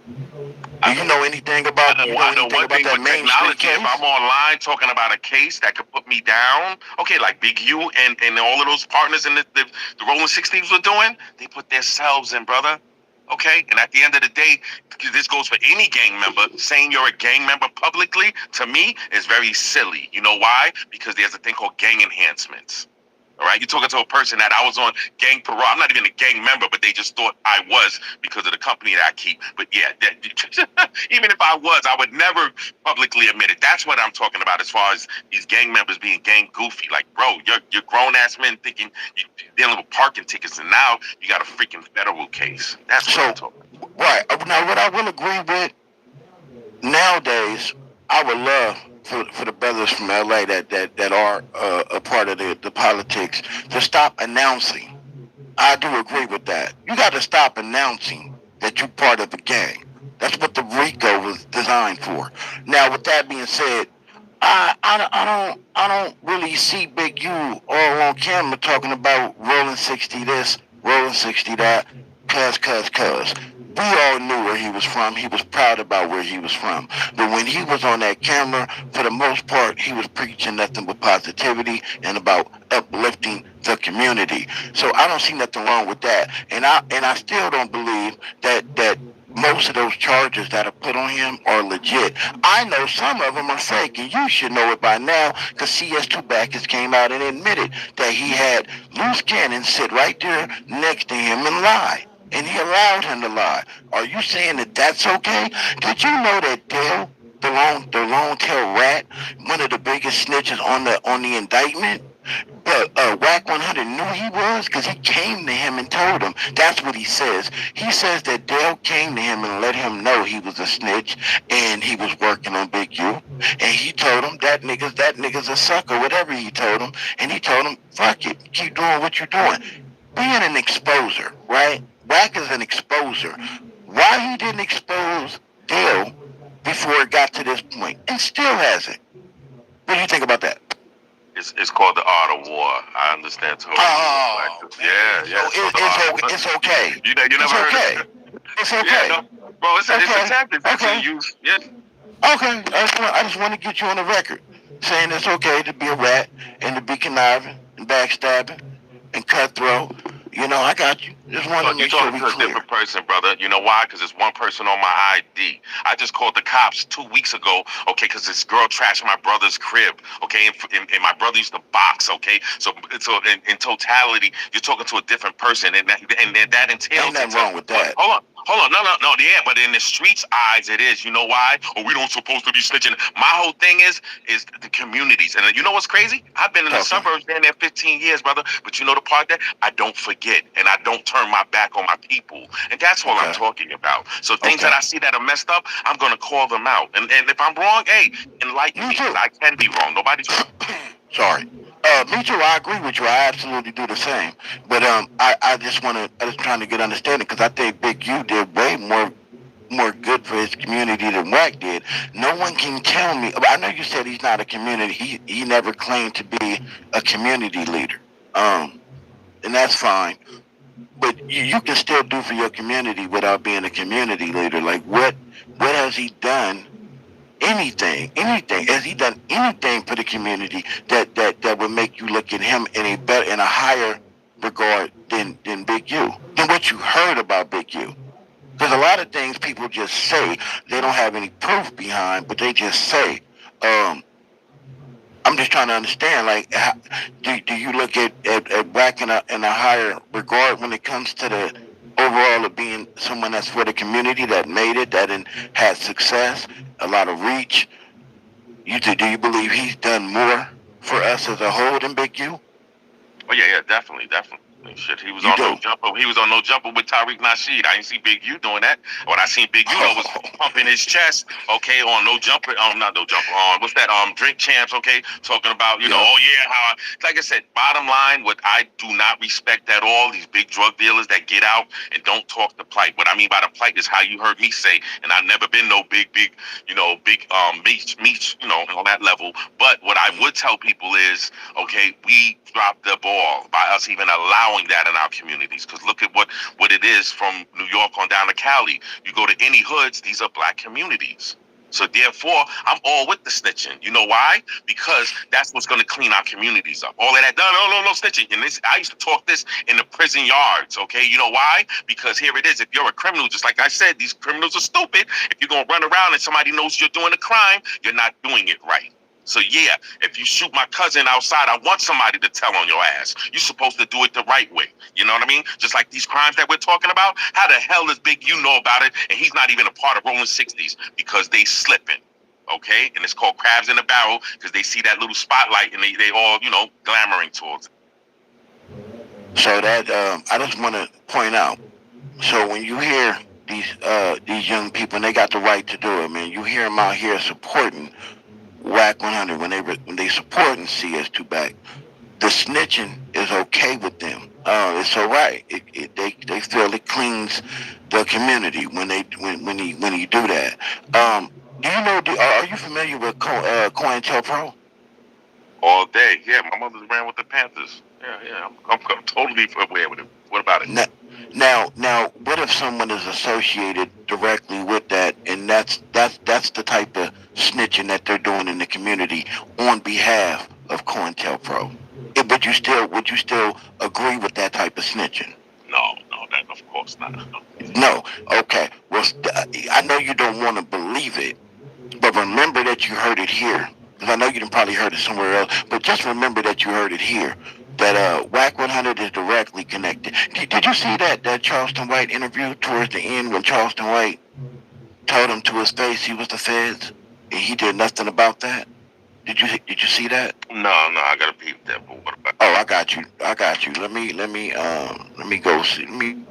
Do you know anything about I know one thing that with Main Street technology. case? If I'm online talking about a case that could put me down, okay, like Big U and all of those partners in the Rolling 60s were doing, they put themselves in, brother. Okay, and at the end of the day, this goes for any gang member. Saying you're a gang member publicly, to me, is very silly. You know why? Because there's a thing called gang enhancements. All right, you're talking to a person that I was on gang parole. I'm not even a gang member, but they just thought I was because of the company that I keep. But yeah, even if I was, I would never publicly admit it. That's what I'm talking about as far as these gang members being gang goofy. Like, bro, you're grown ass men thinking you're dealing with parking tickets, and now you got a freaking federal case. That's what I'm talking about. Right. Now, what I will agree with nowadays, I would love for the brothers from LA that are a part of the politics to stop announcing. I do agree with that. You got to stop announcing that you're part of the gang. That's what the RICO was designed for. Now, with that being said, I don't really see Big U all on camera talking about rolling 60 this, rolling 60 that, cuz. We all knew where he was from. He was proud about where he was from. But when he was on that camera, for the most part, he was preaching nothing but positivity and about uplifting the community. So I don't see nothing wrong with that. And I still don't believe that most of those charges that are put on him are legit. I know some of them are fake, and you should know it by now, because CS2 Backers came out and admitted that he had loose cannon sit right there next to him and lie. And he allowed him to lie. Are you saying that that's okay? Did you know that Dale, the long tail rat, one of the biggest snitches on the indictment? But Wack 100 knew he was because he came to him and told him. That's what he says. He says that Dale came to him and let him know he was a snitch and he was working on Big U. And he told him that nigga's a sucker, whatever he told him. And he told him, fuck it, keep doing what you're doing. Being an exposer, right? Wack is an exposer. Why he didn't expose Dale before it got to this point and still hasn't? What do you think about that? It's called the art of war. I understand totally. Yeah. It's okay. You never heard of it? It's okay. Yeah, no, bro, it's a tactic. Okay. Yeah. Okay. I just want to get you on the record saying it's okay to be a rat and to be conniving and backstabbing and cutthroat. You know, I got you. Just want to make sure we You're talking to a clear. different person, brother. You know why? Because there's one person on my ID. I just called the cops 2 weeks ago, okay, because this girl trashed my brother's crib, okay, and my brother used to box, okay? So in totality, you're talking to a different person, and that entails... Ain't nothing wrong with that. Hold on. No, yeah, but in the streets' eyes, it is. You know why? Oh, we don't supposed to be snitching. My whole thing is the communities. And you know what's crazy? I've been in the suburbs down there 15 years, brother, but you know the part that I don't forget, and I don't turn my back on my people. And that's what I'm talking about. So things that I see that are messed up, I'm going to call them out. And if I'm wrong, hey, enlighten me, 'cause I can be wrong. Nobody's... Sorry. Me too. I agree with you. I absolutely do the same. But I just trying to get understanding because I think Big U did way more good for his community than Wack did. No one can tell me. I know you said he's not a community. He never claimed to be a community leader. And that's fine. But you can still do for your community without being a community leader. Like what has he done? Anything? Has he done anything for the community that would make you look at him in a higher regard than Big U? Than what you heard about Big U? Because a lot of things people just say, they don't have any proof behind, but they just say. I'm just trying to understand, like, do you look at Wack in a higher regard when it comes to the overall of being someone that's for the community, that made it, that had success, a lot of reach? Do you believe he's done more for us as a whole than Big U? Oh yeah, definitely. Shit, he was You on do. no jumper. He was on no jumper with Tariq Nasheed. I didn't see Big U doing that. What I seen Big U though was pumping his chest. Okay, on no jumper. Not no jumper. What's that? Drink champs. Okay, talking about oh yeah, how like I said. Bottom line, what I do not respect at all, these big drug dealers that get out and don't talk the plight. What I mean by the plight is how you heard me say, and I've never been no big meat, on that level. But what I would tell people is, okay, we dropped the ball by us even allowing that in our communities. Because look at what it is from New York on down to Cali. You go to any hoods, these are black communities. So therefore, I'm all with the snitching. You know why? Because that's what's going to clean our communities up. All of that, no snitching. And I used to talk this in the prison yards, okay? You know why? Because here it is. If you're a criminal, just like I said, these criminals are stupid. If you're going to run around and somebody knows you're doing a crime, you're not doing it right. So yeah, if you shoot my cousin outside, I want somebody to tell on your ass. You're supposed to do it the right way. You know what I mean? Just like these crimes that we're talking about. How the hell does Big U know about it and he's not even a part of Rolling 60s? Because they slipping. Okay? And it's called crabs in a barrel because they see that little spotlight and they all, glamoring towards it. So that I just want to point out. So when you hear these young people, and they got the right to do it, man. You hear them out here supporting Wack 100 when they support and CS2 back. The snitching is okay with them. It's all right. They feel it cleans the community when you do that. Do you know? Are you familiar with COINTELPRO? All day, yeah. My mother ran with the Panthers. Yeah. I'm totally aware with it. What about it? Now, what if someone is associated directly with that, and that's the type of snitching that they're doing in the community on behalf of COINTELPRO? Would you still agree with that type of snitching? No, that of course not. No. Okay. Well, I know you don't want to believe it, but remember that you heard it here. Because I know you probably heard it somewhere else, but just remember that you heard it here. That Wack 100 is directly connected. Did you see that Charleston White interview towards the end when Charleston White told him to his face he was the feds, and he did nothing about that? Did you see that? No, I gotta peep that. But what about? Oh, I got you. Let me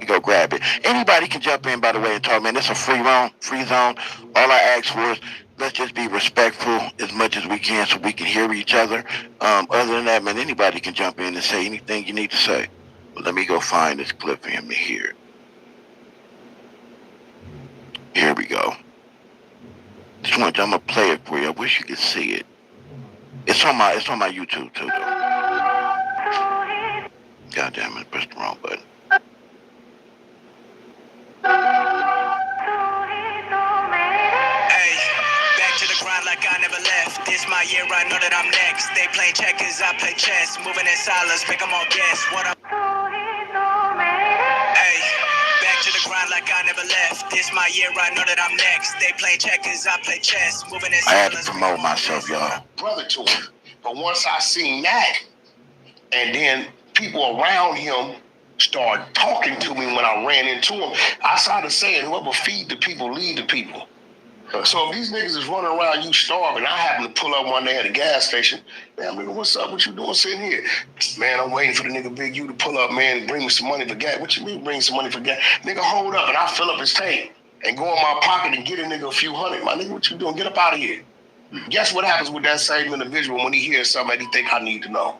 go grab it. Anybody can jump in, by the way, and talk, man. It's a free zone. All I ask for is let's just be respectful as much as we can so we can hear each other. Other than that, man, anybody can jump in and say anything you need to say. But let me go find this clip for him to hear it. Here we go. I'm gonna play it for you. I wish you could see it. It's on my YouTube too, though. God damn it, I pressed the wrong button. Hey, back to the grind like I never left. This my year, I know that I'm next. They play checkers, I play chess. Moving in silence, make them all guess what I'm. Hey, back to the grind like I never left. This my year, I know that I'm next. They play checkers, I play chess. Moving in I had silence. to promote myself, y'all. Brother to him. But once I seen that, and then people around him started talking to me when I ran into him, I started saying, whoever feed the people, lead the people. So if these niggas is running around you starving, I happen to pull up one day at a gas station. Man, nigga, what's up? What you doing sitting here? Man, I'm waiting for the nigga Big U to pull up, man, and bring me some money for gas. What you mean bring some money for gas? Nigga, hold up, and I fill up his tank and go in my pocket and get a nigga a few hundred. My nigga, what you doing? Get up out of here. Guess what happens with that same individual when he hears something that he think I need to know?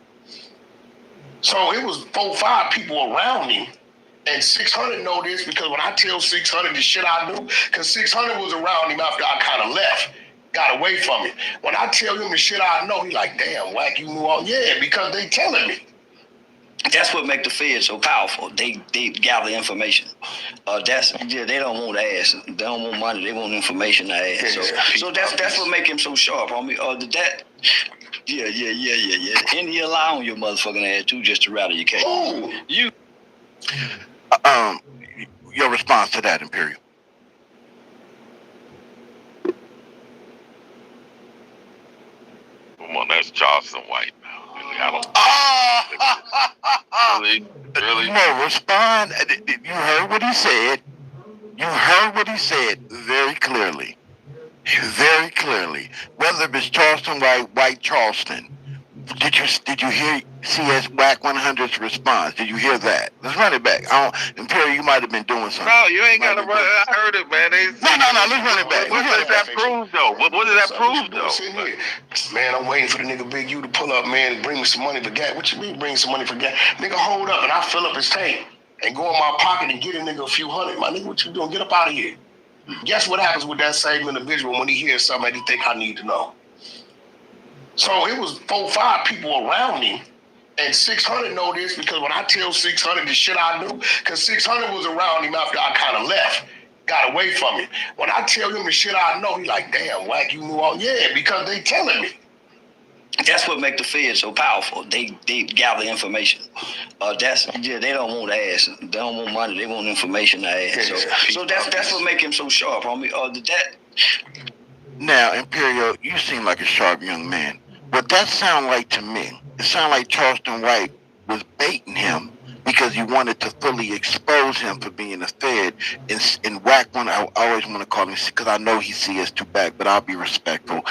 So it was 4-5 people around me. And 600 know this because when I tell 600 the shit I knew, because 600 was around him after I kind of left, got away from it. When I tell him the shit I know, he like, damn, Wack, you knew all. Yeah, because they telling me. That's what make the feds so powerful. They gather information. They don't want ass. They don't want money. They want information to ask. So that's what make him so sharp, homie. Yeah. And he'll lie on your motherfucking ass too, just to rattle your case. Your response to that, Imperial? Charleston White. Really, I don't. Really. No, respond. You heard what he said. You heard what he said very clearly. Very clearly. Whether it's Charleston White Charleston. Did you hear CS Wack 100's response? Did you hear that? Let's run it back. Imperial, you might have been doing something. No, you ain't gotta run. I heard it, man. No. Let's run it back. What does that prove, though? What does that prove, though? Man, I'm waiting for the nigga Big U to pull up, man, and bring me some money for gas. What you mean bring some money for gas? Nigga, hold up, and I fill up his tank and go in my pocket and get a nigga a few hundred. My nigga, what you doing? Get up out of here. Guess what happens with that same individual when he hears something that he think I need to know? So it was 4-5 people around me, and 600 know this because when I tell 600 the shit I knew, because 600 was around him after I kind of left, got away from him. When I tell him the shit I know, he like, damn, Wack, you knew all. Yeah, because they telling me. That's what make the feds so powerful. They gather information. They don't want ass. They don't want money. They want information to ask. So that's what make him so sharp, homie. Now, Imperial, you seem like a sharp young man. What that sound like to me, it sound like Charleston White was baiting him because he wanted to fully expose him for being a Fed. And Wack, I always want to call him, because I know he sees two back, but I'll be respectful.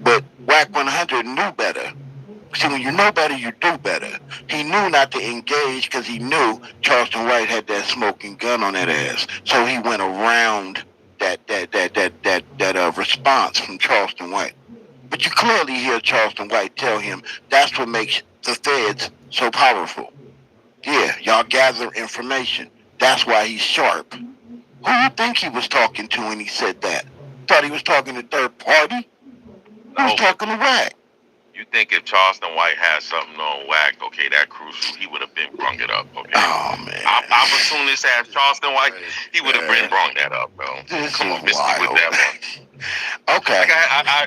But Wack 100 knew better. See, when you know better, you do better. He knew not to engage because he knew Charleston White had that smoking gun on that ass. So he went around that response from Charleston White. But you clearly hear Charleston White tell him that's what makes the feds so powerful. Yeah, y'all gather information. That's why he's sharp. Who you think he was talking to when he said that? Thought he was talking to third party? He was talking to Wack. You think if Charleston White had something on Wack, okay, that crucial, he would have been brung it up, okay? Oh, man. I'm assuming this as Charleston White, he would have been brung that up, bro. Come on, missed me with that one. Okay. Like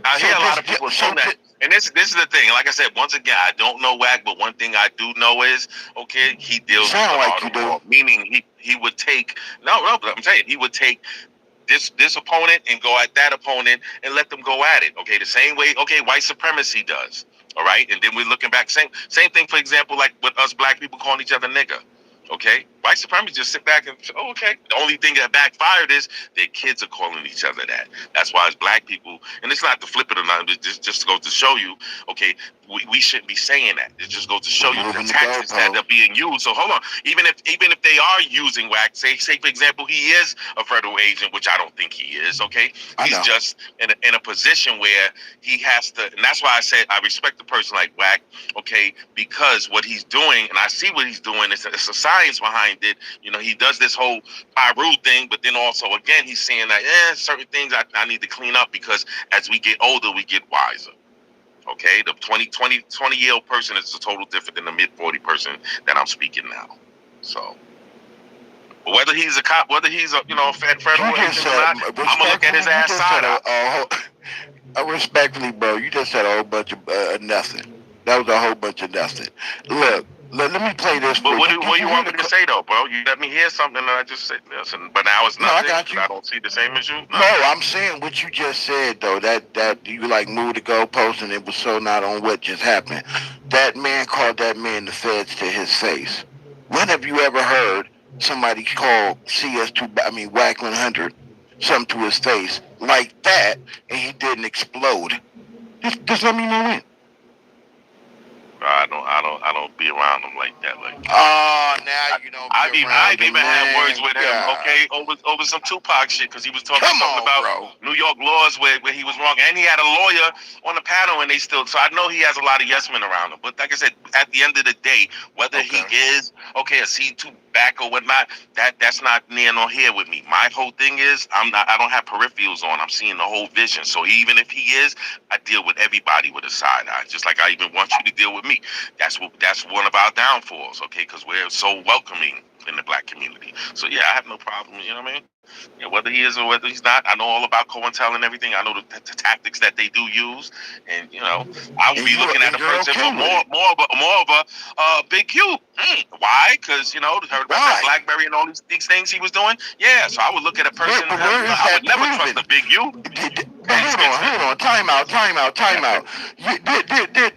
I hear a lot of people assume that. And this is the thing. Like I said, once again, I don't know Wack, but one thing I do know is, okay, he deals with the art of war. Meaning he would take, no, but I'm saying, he would take this opponent and go at that opponent and let them go at it. Okay, the same way, okay, white supremacy does. All right, and then we're looking back, same thing, for example, like with us black people calling each other nigga. Okay, white supremacists just sit back and okay. The only thing that backfired is their kids are calling each other that. That's why as black people, and it's not to flip it or not, but just goes to show you, okay, we shouldn't be saying that. It just goes to show you the tactics that are being used. So hold on, even if they are using Wack, say for example, he is a federal agent, which I don't think he is. Okay, he's just in a position where he has to, and that's why I say I respect the person like Wack. Okay, because what he's doing, and I see what he's doing, it's a science behind it. You know, he does this whole Pyru thing, but then also again he's saying that certain things I need to clean up because as we get older, we get wiser. Okay, the 20-year-old person is a total different than the mid-40 person that I'm speaking now. So whether he's a cop, whether he's a federal agent or not, I'm gonna look at his ass side out. Respectfully, bro, you just said a whole bunch of nothing. That was a whole bunch of nothing. Look, let me play this. But what do you want me to say though, bro? You let me hear something and I just said listen. But now it's nothing. No, I got you. I don't see the same as you. No, I'm saying what you just said though. That you like moved the goalpost and it was so not on what just happened. That man called that man the feds to his face. When have you ever heard somebody call Wack 100 something to his face like that and he didn't explode? Just let me know when. I don't be around him like that. Now you know. I've even had words with him, okay, over some Tupac shit because he was talking about New York laws where he was wrong, and he had a lawyer on the panel, and they still. So I know he has a lot of yes men around him. But like I said, at the end of the day, whether he is a C2 back or whatnot, that's not near nor here with me. My whole thing is I don't have peripherals on. I'm seeing the whole vision. So even if he is, I deal with everybody with a side eye, just like I even want you to deal with me. That's one of our downfalls, okay? Because we're so welcoming in the black community. So yeah, I have no problem. You know what I mean? Yeah, whether he is or whether he's not, I know all about COINTEL and everything. I know the tactics that they do use, and I would be looking at a person for more of a Big Q. Why? Because heard about that BlackBerry and all these things he was doing. Yeah, so I would look at a person. I would never trust a Big U. But hold on, time out.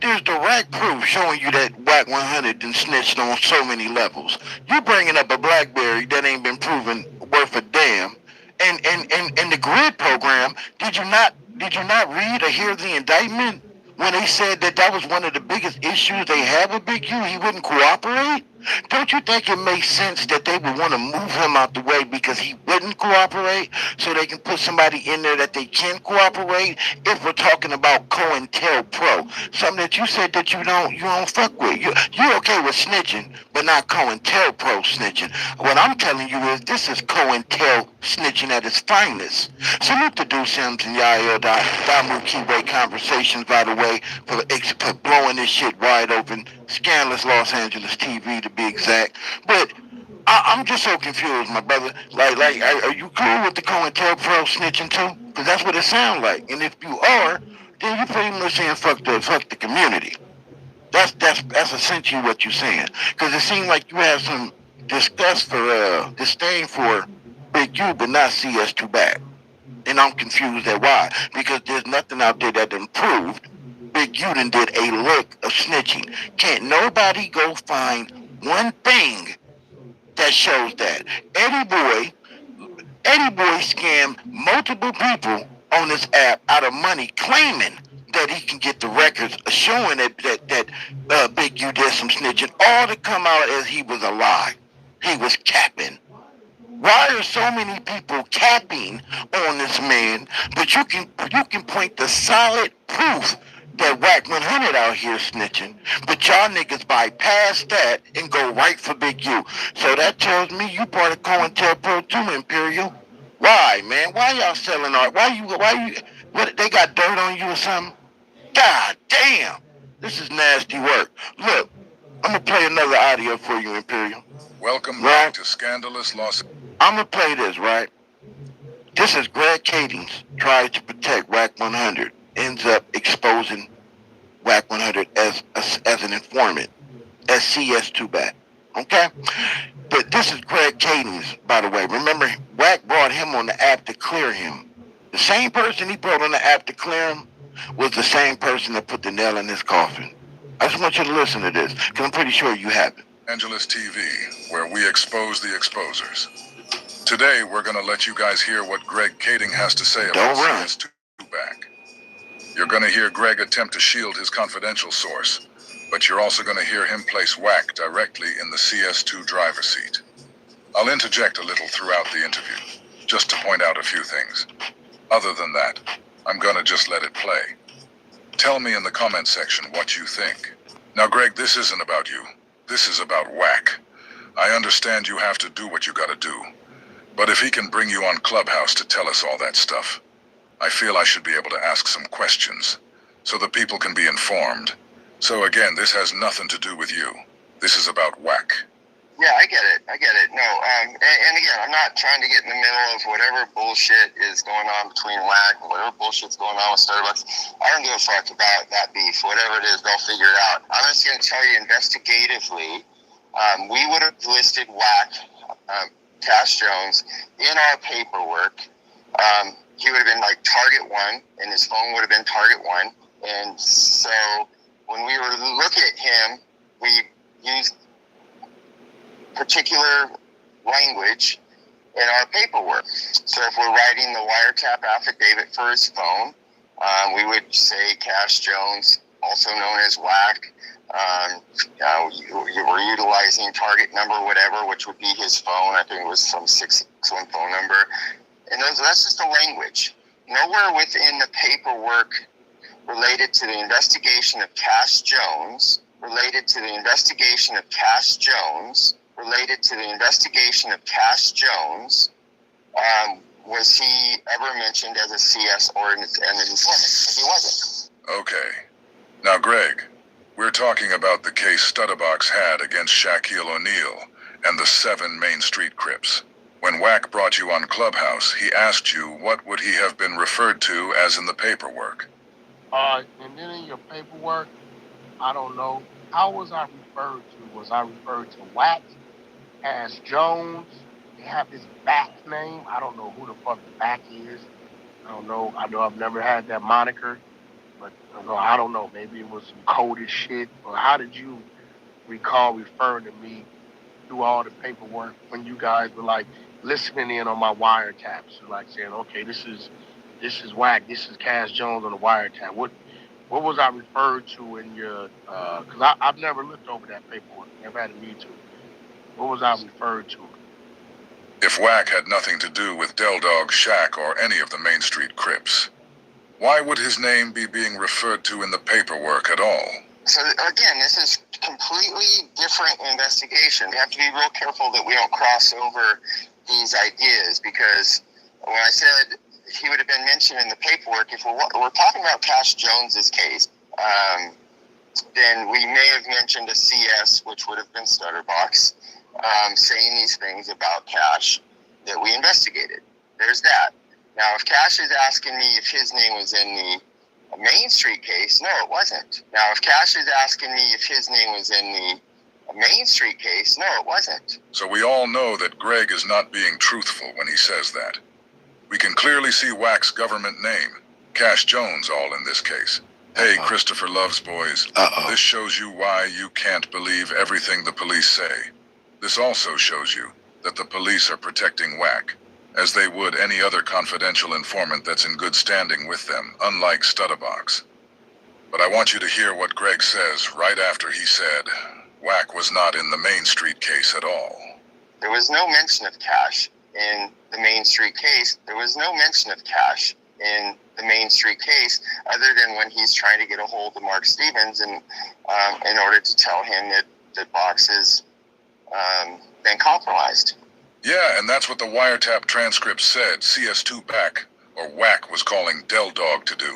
There's direct proof showing you that Wack 100 done snitched on so many levels. You bringing up a BlackBerry that ain't been proven worth a damn, and the grid program. Did you not read or hear the indictment when they said that was one of the biggest issues they have with Big U? He wouldn't cooperate. Don't you think it makes sense that they would want to move him out the way because he wouldn't cooperate, so they can put somebody in there that they can cooperate? If we're talking about COINTELPRO, something that you said that you don't fuck with. You're okay with snitching, but not COINTELPRO snitching. What I'm telling you is this is COINTEL snitching at its finest. Salute to Do Sims and Yael Damu Keyway Conversations, by the way, for blowing this shit wide open. Scandalous Los Angeles TV, to be exact. But I'm just so confused, my brother. Are you cool with the COINTELPRO snitching too? Because that's what it sounds like. And if you are, then you're pretty much saying fuck the community. That's essentially what you're saying. Because it seems like you have some disdain for Big U, but not CS2 back. And I'm confused at why. Because there's nothing out there that improved Big U done did a lick of snitching. Can't nobody go find one thing that shows that. Eddie Boy scammed multiple people on this app out of money, claiming that he can get the records showing that Big U did some snitching, all to come out as he was a lie. He was capping. Why are so many people capping on this man? But you can point to solid proof that Wack 100 out here snitching, but y'all niggas bypass that and go right for Big U. So that tells me you part of COINTELPRO too, Imperial. Why, man? Why y'all selling art? What, they got dirt on you or something? God damn! This is nasty work. Look, I'm gonna play another audio for you, Imperial. Welcome back to Scandalous Los. I'm gonna play this, right? This is Greg Cadings tries to protect Wack 100, ends up exposing Wack 100 as an informant, as CS2 back. Okay? But this is Greg Cadings, by the way. Remember, Wack brought him on the app to clear him. The same person he brought on the app to clear him was the same person that put the nail in his coffin. I just want you to listen to this, because I'm pretty sure you haven't. Angeles TV, where we expose the exposers. Today, we're going to let you guys hear what Greg Kading has to say about CS2 back. You're going to hear Greg attempt to shield his confidential source, but you're also going to hear him place Wack directly in the CS2 driver's seat. I'll interject a little throughout the interview, just to point out a few things. Other than that, I'm going to just let it play. Tell me in the comment section what you think. Now, Greg, this isn't about you. This is about Wack. I understand you have to do what you got to do. But if he can bring you on Clubhouse to tell us all that stuff, I feel I should be able to ask some questions so the people can be informed. So again, this has nothing to do with you. This is about Wack. Yeah, I get it. No, and again, I'm not trying to get in the middle of whatever bullshit is going on between Wack and whatever bullshit's going on with Starbucks. I don't give a fuck about that beef. Whatever it is, they'll figure it out. I'm just going to tell you investigatively, we would have listed Wack, Cash Jones, in our paperwork. He would have been like target one, and his phone would have been target one. And so when we were looking at him, we used particular language in our paperwork. So if we're writing the wiretap affidavit for his phone, we would say Cash Jones, also known as Wack. We're utilizing target number, whatever, which would be his phone. I think it was some 661 phone number. And that's just the language. Nowhere within the paperwork related to the investigation of Cash Jones, was he ever mentioned as a CS or an informant, because he wasn't. Okay. Now, Greg, we're talking about the case Stutterbox had against Shaquille O'Neal and the 7 Main Street Crips. When Wack brought you on Clubhouse, he asked you what would he have been referred to as in the paperwork. And then in your paperwork, I don't know, how was I referred to? Was I referred to Wack, Cash Jones? They have his back name. I don't know who the fuck the back is. I don't know. I know I've never had that moniker, but I don't know. Maybe it was some coded shit. Or how did you recall referring to me through all the paperwork when you guys were like listening in on my wiretaps, like saying, okay, this is Wack, this is Cash Jones on the wiretap. What was I referred to in your? Because I've never looked over that paperwork. Never had a need to. What was I referred to? If Wack had nothing to do with Del Dog, Shack, or any of the Main Street Crips, why would his name be being referred to in the paperwork at all? So again, this is completely different investigation. We have to be real careful that we don't cross over these ideas, because when I said he would have been mentioned in the paperwork, if we're talking about Cash Jones's case, then we may have mentioned a CS, which would have been Stutterbox, saying these things about Cash that we investigated. There's that. Now, if Cash is asking me if his name was in the Main Street case, no, it wasn't. Now, if Cash is asking me if his name was in the Main Street case, no, it wasn't. So we all know that Greg is not being truthful when he says that. We can clearly see Wack's government name, Cash Jones, all in this case. Hey, Christopher Loves boys, this shows you why you can't believe everything the police say. This also shows you that the police are protecting Wack, as they would any other confidential informant that's in good standing with them, unlike Stutterbox. But I want you to hear what Greg says right after he said Wack was not in the Main Street case at all. There was no mention of Cash in the Main Street case. There was no mention of Cash in the Main Street case, other than when he's trying to get a hold of Mark Stevens and in order to tell him that Box has been compromised. Yeah, and that's what the wiretap transcript said CS2 back, or Wack was calling Del Dog to do.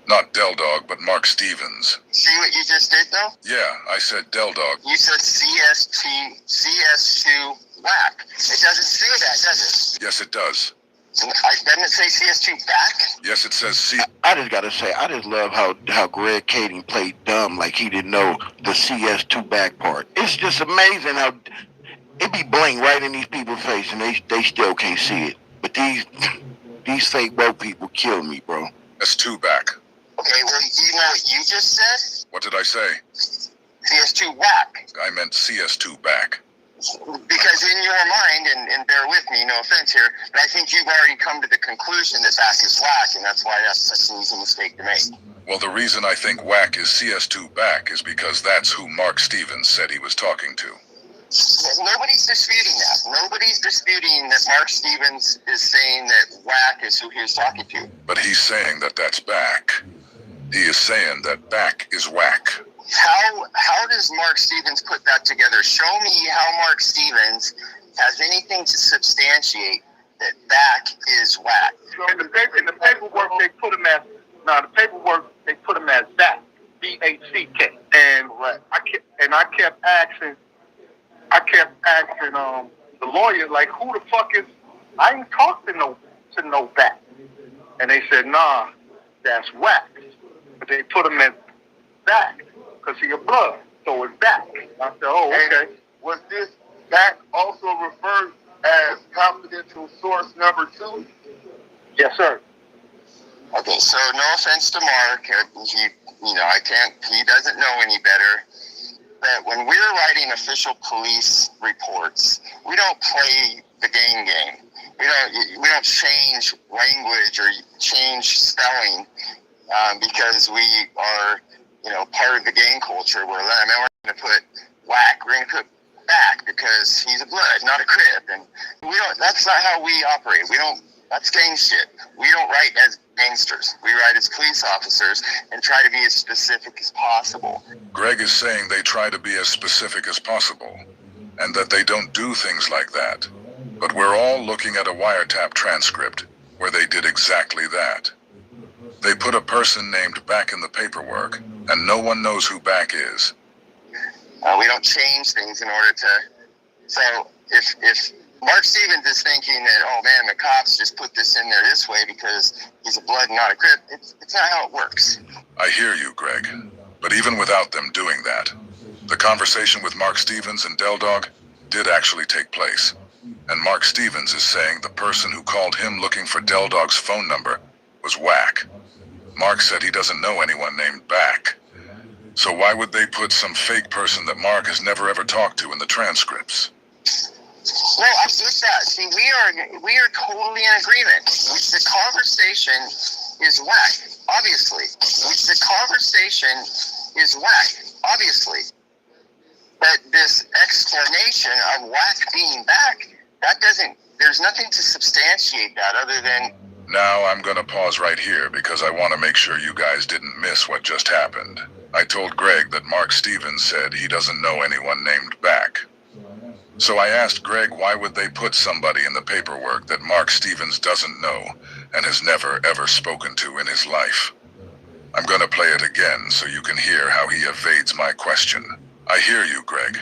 Not Del Dog, but Mark Stevens. See what you just did, though? Yeah, I said Del Dog. You said CS2 Wack. It doesn't say that, does it? Yes, it does. Doesn't it say CS2 back? Yes, it says C. I just gotta say, I just love how Greg Kading played dumb, like he didn't know the CS2 back part. It's just amazing how it be blank right in these people's face, and they still can't see it. But these fake woke people kill me, bro. S2 back. Okay, well, you know what you just said? What did I say? CS2 Wack. I meant CS2 back. Because in your mind, and bear with me, no offense here, but I think you've already come to the conclusion that back is Wack, and that's why that's such an easy mistake to make. Well, the reason I think Wack is CS2 back is because that's who Mark Stevens said he was talking to. Nobody's disputing that. Nobody's disputing that Mark Stevens is saying that Wack is who he was talking to. But he's saying that that's back. He is saying that back is Wack. How does Mark Stevens put that together? Show me how Mark Stevens has anything to substantiate that back is Wack. In the paperwork they put him as back, BACK, and I kept asking the lawyer, like, who the fuck is? I ain't talked to no back, and they said, nah, that's Wack, but they put him as back because he a blood, so it's back. I said, oh, okay. And was this back also referred as confidential source number 2? Yes, sir. Okay, so no offense to Mark, he doesn't know any better. But when we're writing official police reports, we don't play the game. We don't change language or change spelling because we are, part of the gang culture. We're going to put Wack. We're going to put back because he's a blood, not a crip, and that's not how we operate. That's gang shit. We don't write as gangsters. We write as police officers and try to be as specific as possible. Greg is saying they try to be as specific as possible, and that they don't do things like that. But we're all looking at a wiretap transcript where they did exactly that. They put a person named Back in the paperwork, and no one knows who Back is. We don't change things in order to... So if Mark Stevens is thinking that, oh man, the cops just put this in there this way because he's a blood and not a crip, it's not how it works. I hear you, Greg. But even without them doing that, the conversation with Mark Stevens and Del Dog did actually take place. And Mark Stevens is saying the person who called him looking for Del Dog's phone number was Wack. Mark said he doesn't know anyone named Back. So why would they put some fake person that Mark has never ever talked to in the transcripts? Well, I get that. See, we are totally in agreement. The conversation is Wack, obviously. The conversation is Wack, obviously. But this explanation of Wack being back, there's nothing to substantiate that other than... Now I'm gonna pause right here because I want to make sure you guys didn't miss what just happened. I told Greg that Mark Stevens said he doesn't know anyone named Back. So I asked Greg why would they put somebody in the paperwork that Mark Stevens doesn't know and has never ever spoken to in his life. I'm gonna play it again so you can hear how he evades my question. I hear you, Greg,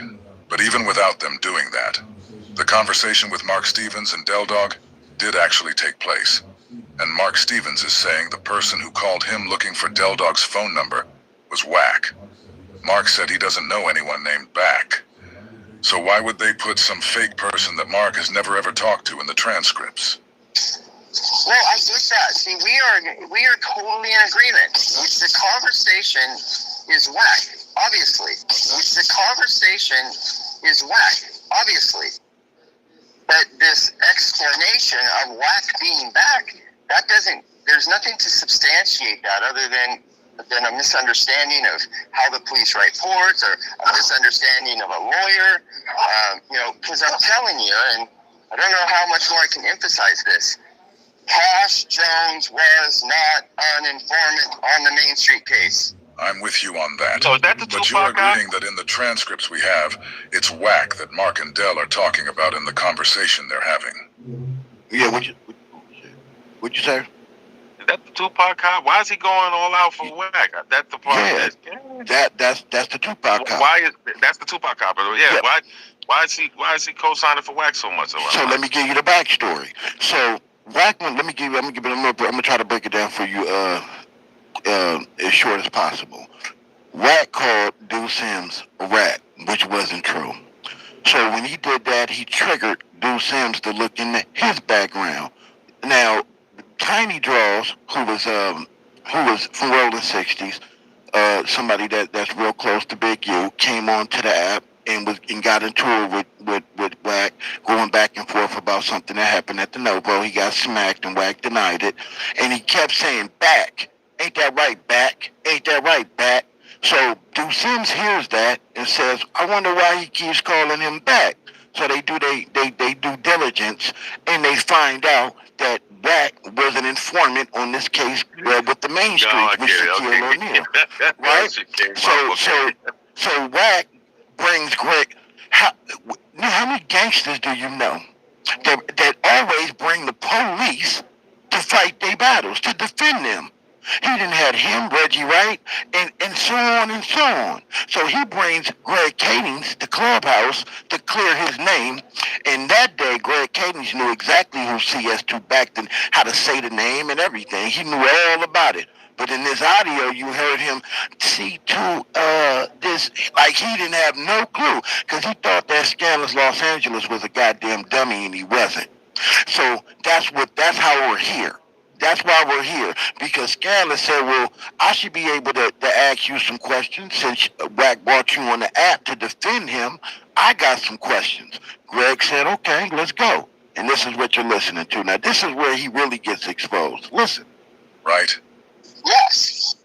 but even without them doing that, the conversation with Mark Stevens and Del Dog did actually take place. And Mark Stevens is saying the person who called him looking for Del Dog's phone number was Wack. Mark said he doesn't know anyone named Back. So why would they put some fake person that Mark has never ever talked to in the transcripts? Well, I get that. See, we are totally in agreement. The conversation is Wack, obviously. The conversation is Wack, obviously. But this explanation of Wack being back, there's nothing to substantiate that other than a misunderstanding of how the police write reports or a misunderstanding of a lawyer. Because I'm telling you, and I don't know how much more I can emphasize this, Cash Jones was not an informant on the Main Street case. I'm with you on that. So is that the but Tupac you're guy? agreeing that in the transcripts we have, it's Wack that Mark and Del are talking about in the conversation they're having. Yeah, what'd you say? Is that the Tupac guy? Why is he going all out for Wack? That's the part. Yeah, that's the Tupac cop. That's the Tupac cop? Yeah. Why is he co-signing for Wack so much? So let me give you the backstory. So Wack, I'm gonna try to break it down for you as short as possible. Wack called Deuce Sims a rat, which wasn't true. So when he did that, he triggered Deuce Sims to look into his background. Now, Tiny Draws, who was from Rolling 60s, somebody that's real close to Big U, came onto the app and got into it with Wack, going back and forth about something that happened at the Novo. He got smacked and Wack denied it, and he kept saying, "Back, ain't that right, Back? Ain't that right, Back?" So Deuce Sims hears that and says, "I wonder why he keeps calling him Back." So they do due diligence, and they find out that Wack was an informant on this case with the Main Street with Shaquille O'Neal, right? So Wack brings Greg. How many gangsters do you know that always bring the police to fight their battles, to defend them? He didn't have him, Reggie Wright, and so on and so on. So he brings Greg Kadings to Clubhouse to clear his name. And that day, Greg Kadings knew exactly who CS2 backed and how to say the name and everything. He knew all about it. But in this audio, you heard him C2, this, like he didn't have no clue because he thought that Scandalous Los Angeles was a goddamn dummy and he wasn't. So that's how we're here. That's why we're here, because Scanlon said, well, I should be able to ask you some questions since Wack brought you on the app to defend him. I got some questions. Greg said, okay, let's go. And this is what you're listening to. Now, this is where he really gets exposed. Listen. Right? Yes.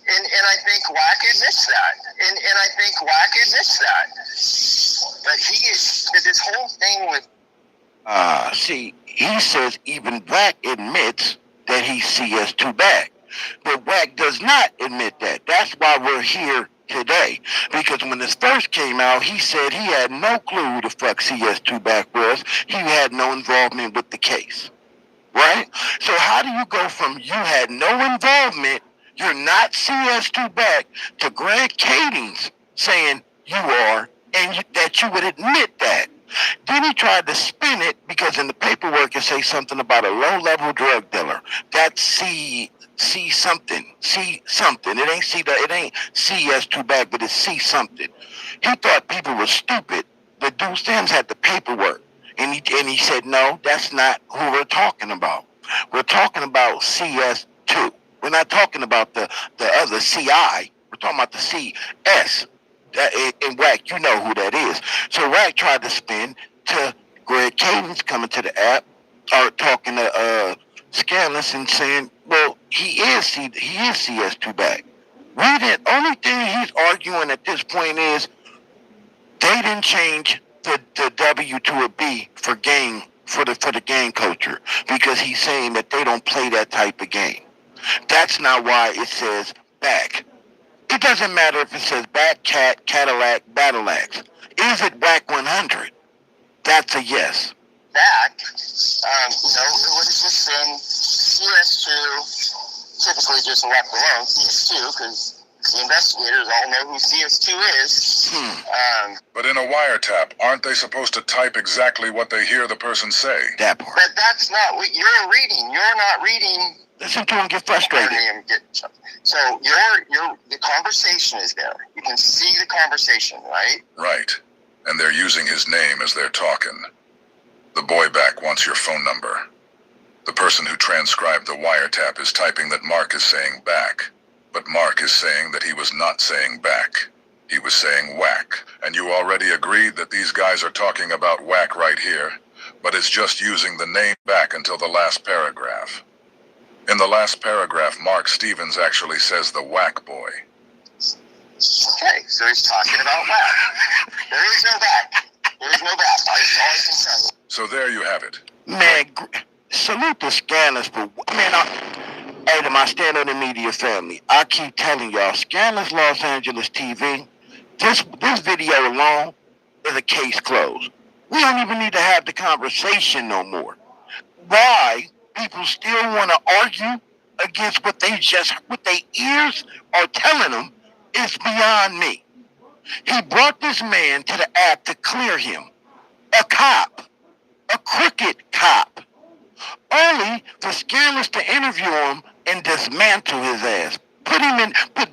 And I think Wack admits that. And I think Wack admits that. But this whole thing with... See, he says even Wack admits that he CS2 back. But Wack does not admit that. That's why we're here today. Because when this first came out, he said he had no clue who the fuck CS2 back was. He had no involvement with the case. Right? So how do you go from you had no involvement, you're not CS2 back, to Greg Kadings saying you are, and that you would admit that? Then he tried to spin it because in the paperwork it says something about a low-level drug dealer. That's C something. It ain't CS2 back, but it's C something. He thought people were stupid, but Deuce Sims had the paperwork, and he said, no, that's not who we're talking about. We're talking about CS2. We're not talking about the other CI. We're talking about the CS. And Wack, you know who that is. So Wack tried to spin to Greg Cadence coming to the app, or talking to Scandalous and saying, well, he is CS2 back. The only thing he's arguing at this point is they didn't change the W to a B for the game culture, because he's saying that they don't play that type of game. That's not why it says back. It doesn't matter if it says back, cat, Cadillac, battle axe. Is it Wack 100? That's a yes. Back, it would have just been CS2, typically just left alone, CS2, because the investigators all know who CS2 is. But in a wiretap, aren't they supposed to type exactly what they hear the person say? That part. But that's not what you're reading. You're not reading. Listen to him get frustrated. So the conversation is there. You can see the conversation, right? Right. And they're using his name as they're talking. The boy back wants your phone number. The person who transcribed the wiretap is typing that Mark is saying back. But Mark is saying that he was not saying back. He was saying Wack. And you already agreed that these guys are talking about Wack right here, but it's just using the name back until the last paragraph. In the last paragraph, Mark Stevens actually says the Wack boy. Okay, so he's talking about Wack. There is no back. There is no back. That's all I can say. So there you have it. Man, salute the Scandalous, but hey, to my stand on the media family, I keep telling y'all, Scandalous Los Angeles TV, this video alone is a case closed. We don't even need to have the conversation no more. Why people still want to argue against what their ears are telling them is beyond me. He brought this man to the app to clear him. A cop. A crooked cop. Only for Scandalous to interview him and dismantle his ass. Put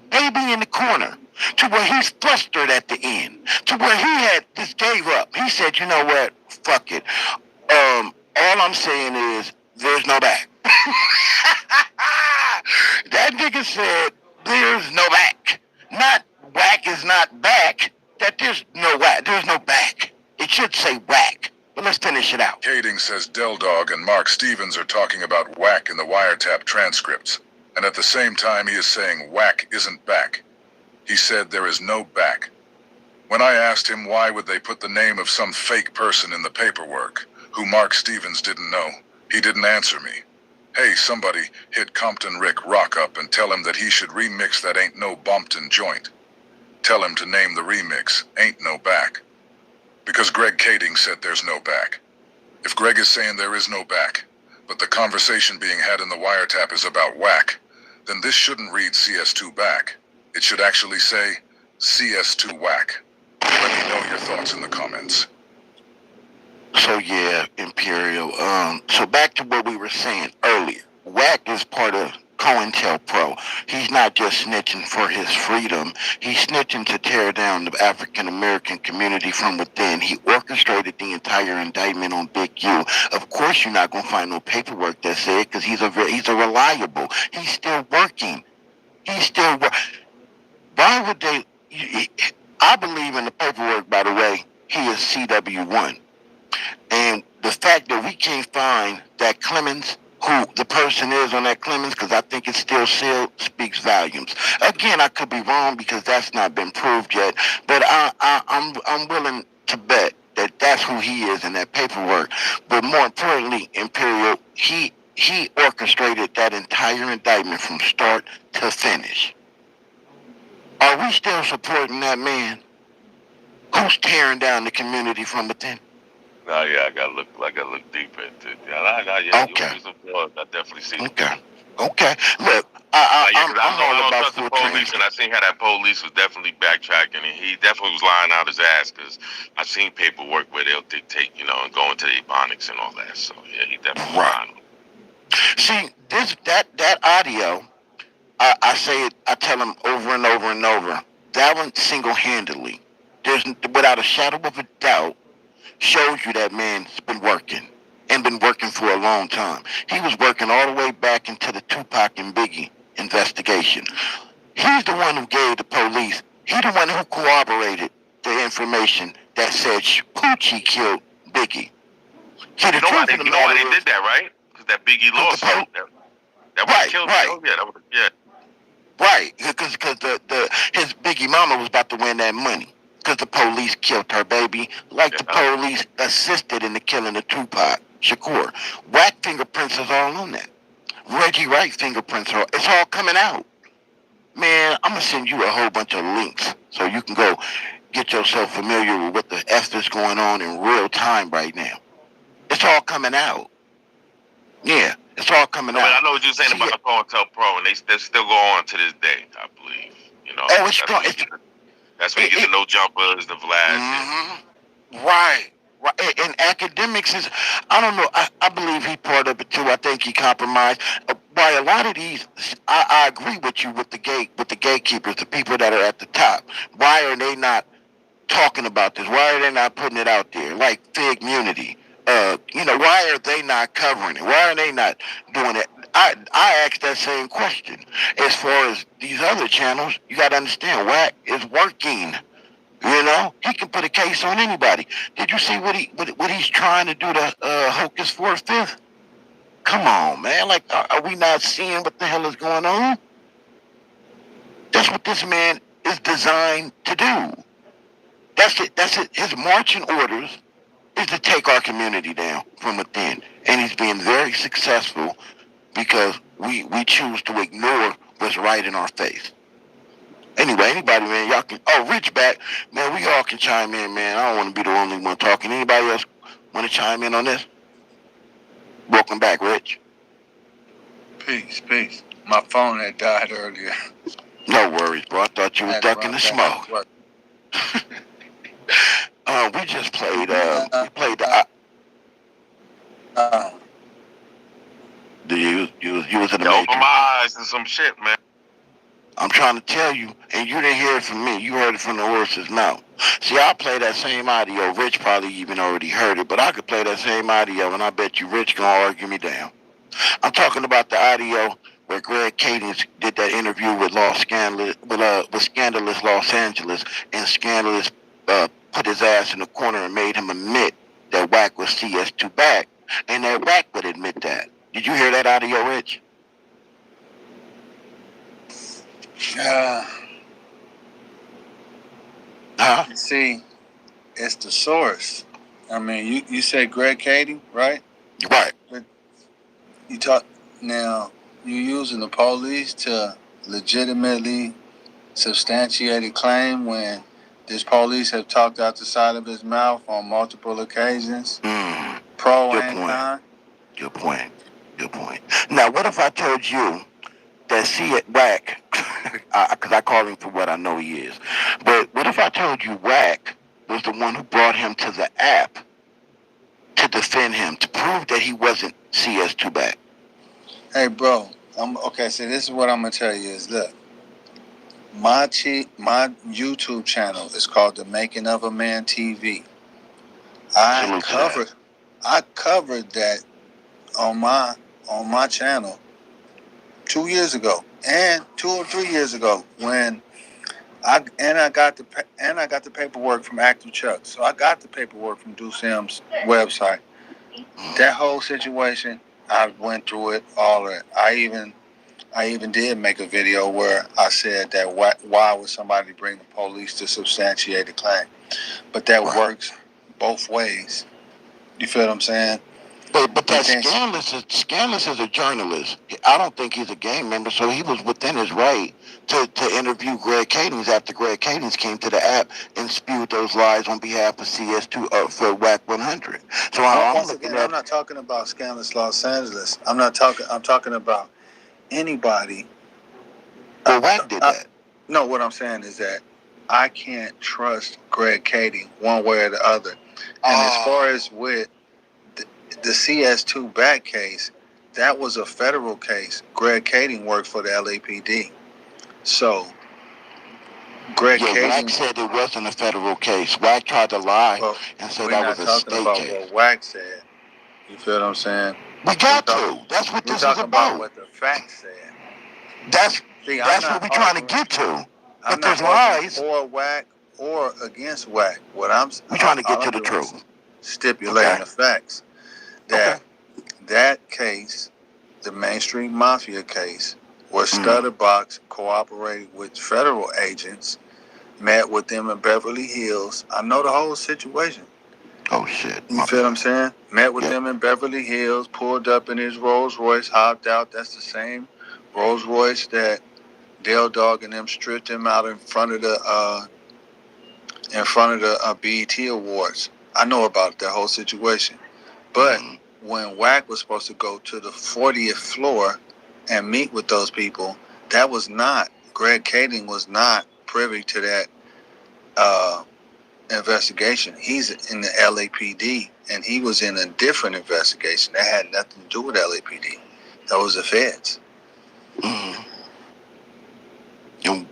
baby in the corner, to where he's flustered at the end, to where he had just gave up. He said, you know what, fuck it. All I'm saying is there's no back. That nigga said there's no back. Not Wack is not back. That there's no Wack. There's no back. It should say Wack. But let's finish it out. Kading says Del Dog and Mark Stevens are talking about Wack in the wiretap transcripts. And at the same time, he is saying Wack isn't back. He said there is no back. When I asked him why would they put the name of some fake person in the paperwork, who Mark Stevens didn't know, he didn't answer me. Hey, somebody hit Compton Rick Rock up and tell him that he should remix that Ain't No Bumpton joint. Tell him to name the remix Ain't No Back. Because Greg Kading said there's no back. If Greg is saying there is no back, but the conversation being had in the wiretap is about Wack, then this shouldn't read CS2 back. It should actually say CS2 Wack. Let me know your thoughts in the comments. So yeah, Imperial. So back to what we were saying earlier. Wack is part of COINTELPRO. He's not just snitching for his freedom. He's snitching to tear down the African American community from within. He orchestrated the entire indictment on Big U. Of course, you're not gonna find no paperwork that said, because he's a reliable. He's still working. Why would they? I believe in the paperwork. By the way, he is CW1. And the fact that we can't find that Clemens, who the person is on that Clemens, because I think it's still sealed, speaks volumes. Again, I could be wrong because that's not been proved yet, but I'm willing to bet that that's who he is in that paperwork. But more importantly, Imperial, he orchestrated that entire indictment from start to finish. Are we still supporting that man who's tearing down the community from within? No, yeah, I gotta look deep into it. Okay. I definitely see it. Okay. Look, I'm all about trust the police, and I seen how that police was definitely backtracking, and he definitely was lying out his ass, because I seen paperwork where they'll dictate, and go into the Ebonics and all that. So yeah, he definitely lying. See, that audio, I say it, I tell him over and over and over. That one single-handedly, there's without a shadow of a doubt, shows you that man's been working. and been working for a long time. He was working all the way back into the Tupac and Biggie investigation. He's the one who gave the police. He's the one who corroborated the information that said Poochie killed Biggie. See, the truth of the You know why matter they did that, right? Because that Biggie lawsuit. That would have killed him. Oh, yeah, that would. Yeah. Right, because his Biggie mama was about to win that money. Because the police killed her baby, like the police assisted in the killing of Tupac Shakur. Wack fingerprints is all on that. Reggie Wright fingerprints are. It's all coming out. Man, I'm gonna send you a whole bunch of links so you can go get yourself familiar with what the F is going on in real time right now. It's all coming out. Yeah, it's all coming out. But I know what you're saying about COINTELPRO, and they still go on to this day, I believe. You know, oh, it's strong. That's when you get the no jumpers, the Vlad. Mm-hmm. Right. And academics is, I don't know, I believe he part of it too. I think he compromised. By a lot of these, I agree with you with the gatekeepers, the people that are at the top. Why are they not talking about this? Why are they not putting it out there? Like Fig Munity. Why are they not covering it? Why are they not doing it? I asked that same question. As far as these other channels, you got to understand, Wack is working. You know, he can put a case on anybody. Did you see what he's trying to do to Hocus for a Fifth? Come on, man. Like, are we not seeing what the hell is going on? That's what this man is designed to do. That's it. His marching orders is to take our community down from within. And he's being very successful because we choose to ignore what's right in our face. Anyway, anybody, man, y'all can. Oh, Rich back, man. We all can chime in, man. I don't want to be the only one talking. Anybody else want to chime in on this? Welcome back, Rich. Peace. My phone had died earlier. No worries, bro. I thought you was ducking the smoke. We just played. We played the. You was in the Matrix. Open my eyes and some shit, man. I'm trying to tell you, and you didn't hear it from me. You heard it from the horse's mouth. See, I'll play that same audio. Rich probably even already heard it, but I could play that same audio, and I bet you Rich gonna argue me down. I'm talking about the audio where Greg Cadence did that interview with Scandalous Los Angeles, and Scandalous put his ass in the corner and made him admit that Wack was CS2 back, and that Wack would admit that. Did you hear that audio, Rich? See, it's the source. I mean, you say Greg Kading, right? Right. But you talk now. You using the police to legitimately substantiate a claim when this police have talked out the side of his mouth on multiple occasions, pro and con. Good point. Now, what if I told you that Wack, because I call him for what I know he is, but what if I told you Wack was the one who brought him to the app to defend him, to prove that he wasn't CS2 back? Hey, bro. Okay, so this is what I'm going to tell you is, look, my YouTube channel is called The Making of a Man TV. I covered that on my channel 2 years ago and 2 or 3 years ago when I got the paperwork from Active Chuck. So I got the paperwork from Deucem's website. That whole situation, I went through it all. I even did make a video where I said that why would somebody bring the police to substantiate a claim? But that works both ways. You feel what I'm saying? But that Scandalous is a journalist. I don't think he's a gang member, so he was within his right to interview Greg Cadence after Greg Cadence came to the app and spewed those lies on behalf of CS2 for Wack 100. So I'm not talking about Scandalous Los Angeles. I'm talking about anybody. Well, Wack did that. No, what I'm saying is that I can't trust Greg Kading one way or the other. And as far as with the CS2 back case, that was a federal case. Greg Kading worked for the LAPD. So, Wack said it wasn't a federal case. Wack tried to lie and said that was a state case. What Wack said. You feel what I'm saying? We got to. That's what We're this is talking about about. what the facts said. That's I'm what we're trying to get to. I'm If there's not arguing lies, for Wack or against Wack. What I'm we're trying to get all to I'm the doing is truth. stipulating the facts. Okay. That case, the mainstream mafia case, where Stutterbox cooperated with federal agents, met with them in Beverly Hills. I know the whole situation. Oh shit. You feel what I'm saying? Met with them in Beverly Hills, pulled up in his Rolls Royce, hopped out. That's the same Rolls Royce that Dale Dog and them stripped him out in front of the BET Awards. I know about that whole situation. But when Wack was supposed to go to the 40th floor and meet with those people, that was not, Greg Kading was not privy to that investigation. He's in the LAPD, and he was in a different investigation that had nothing to do with LAPD. That was the feds. And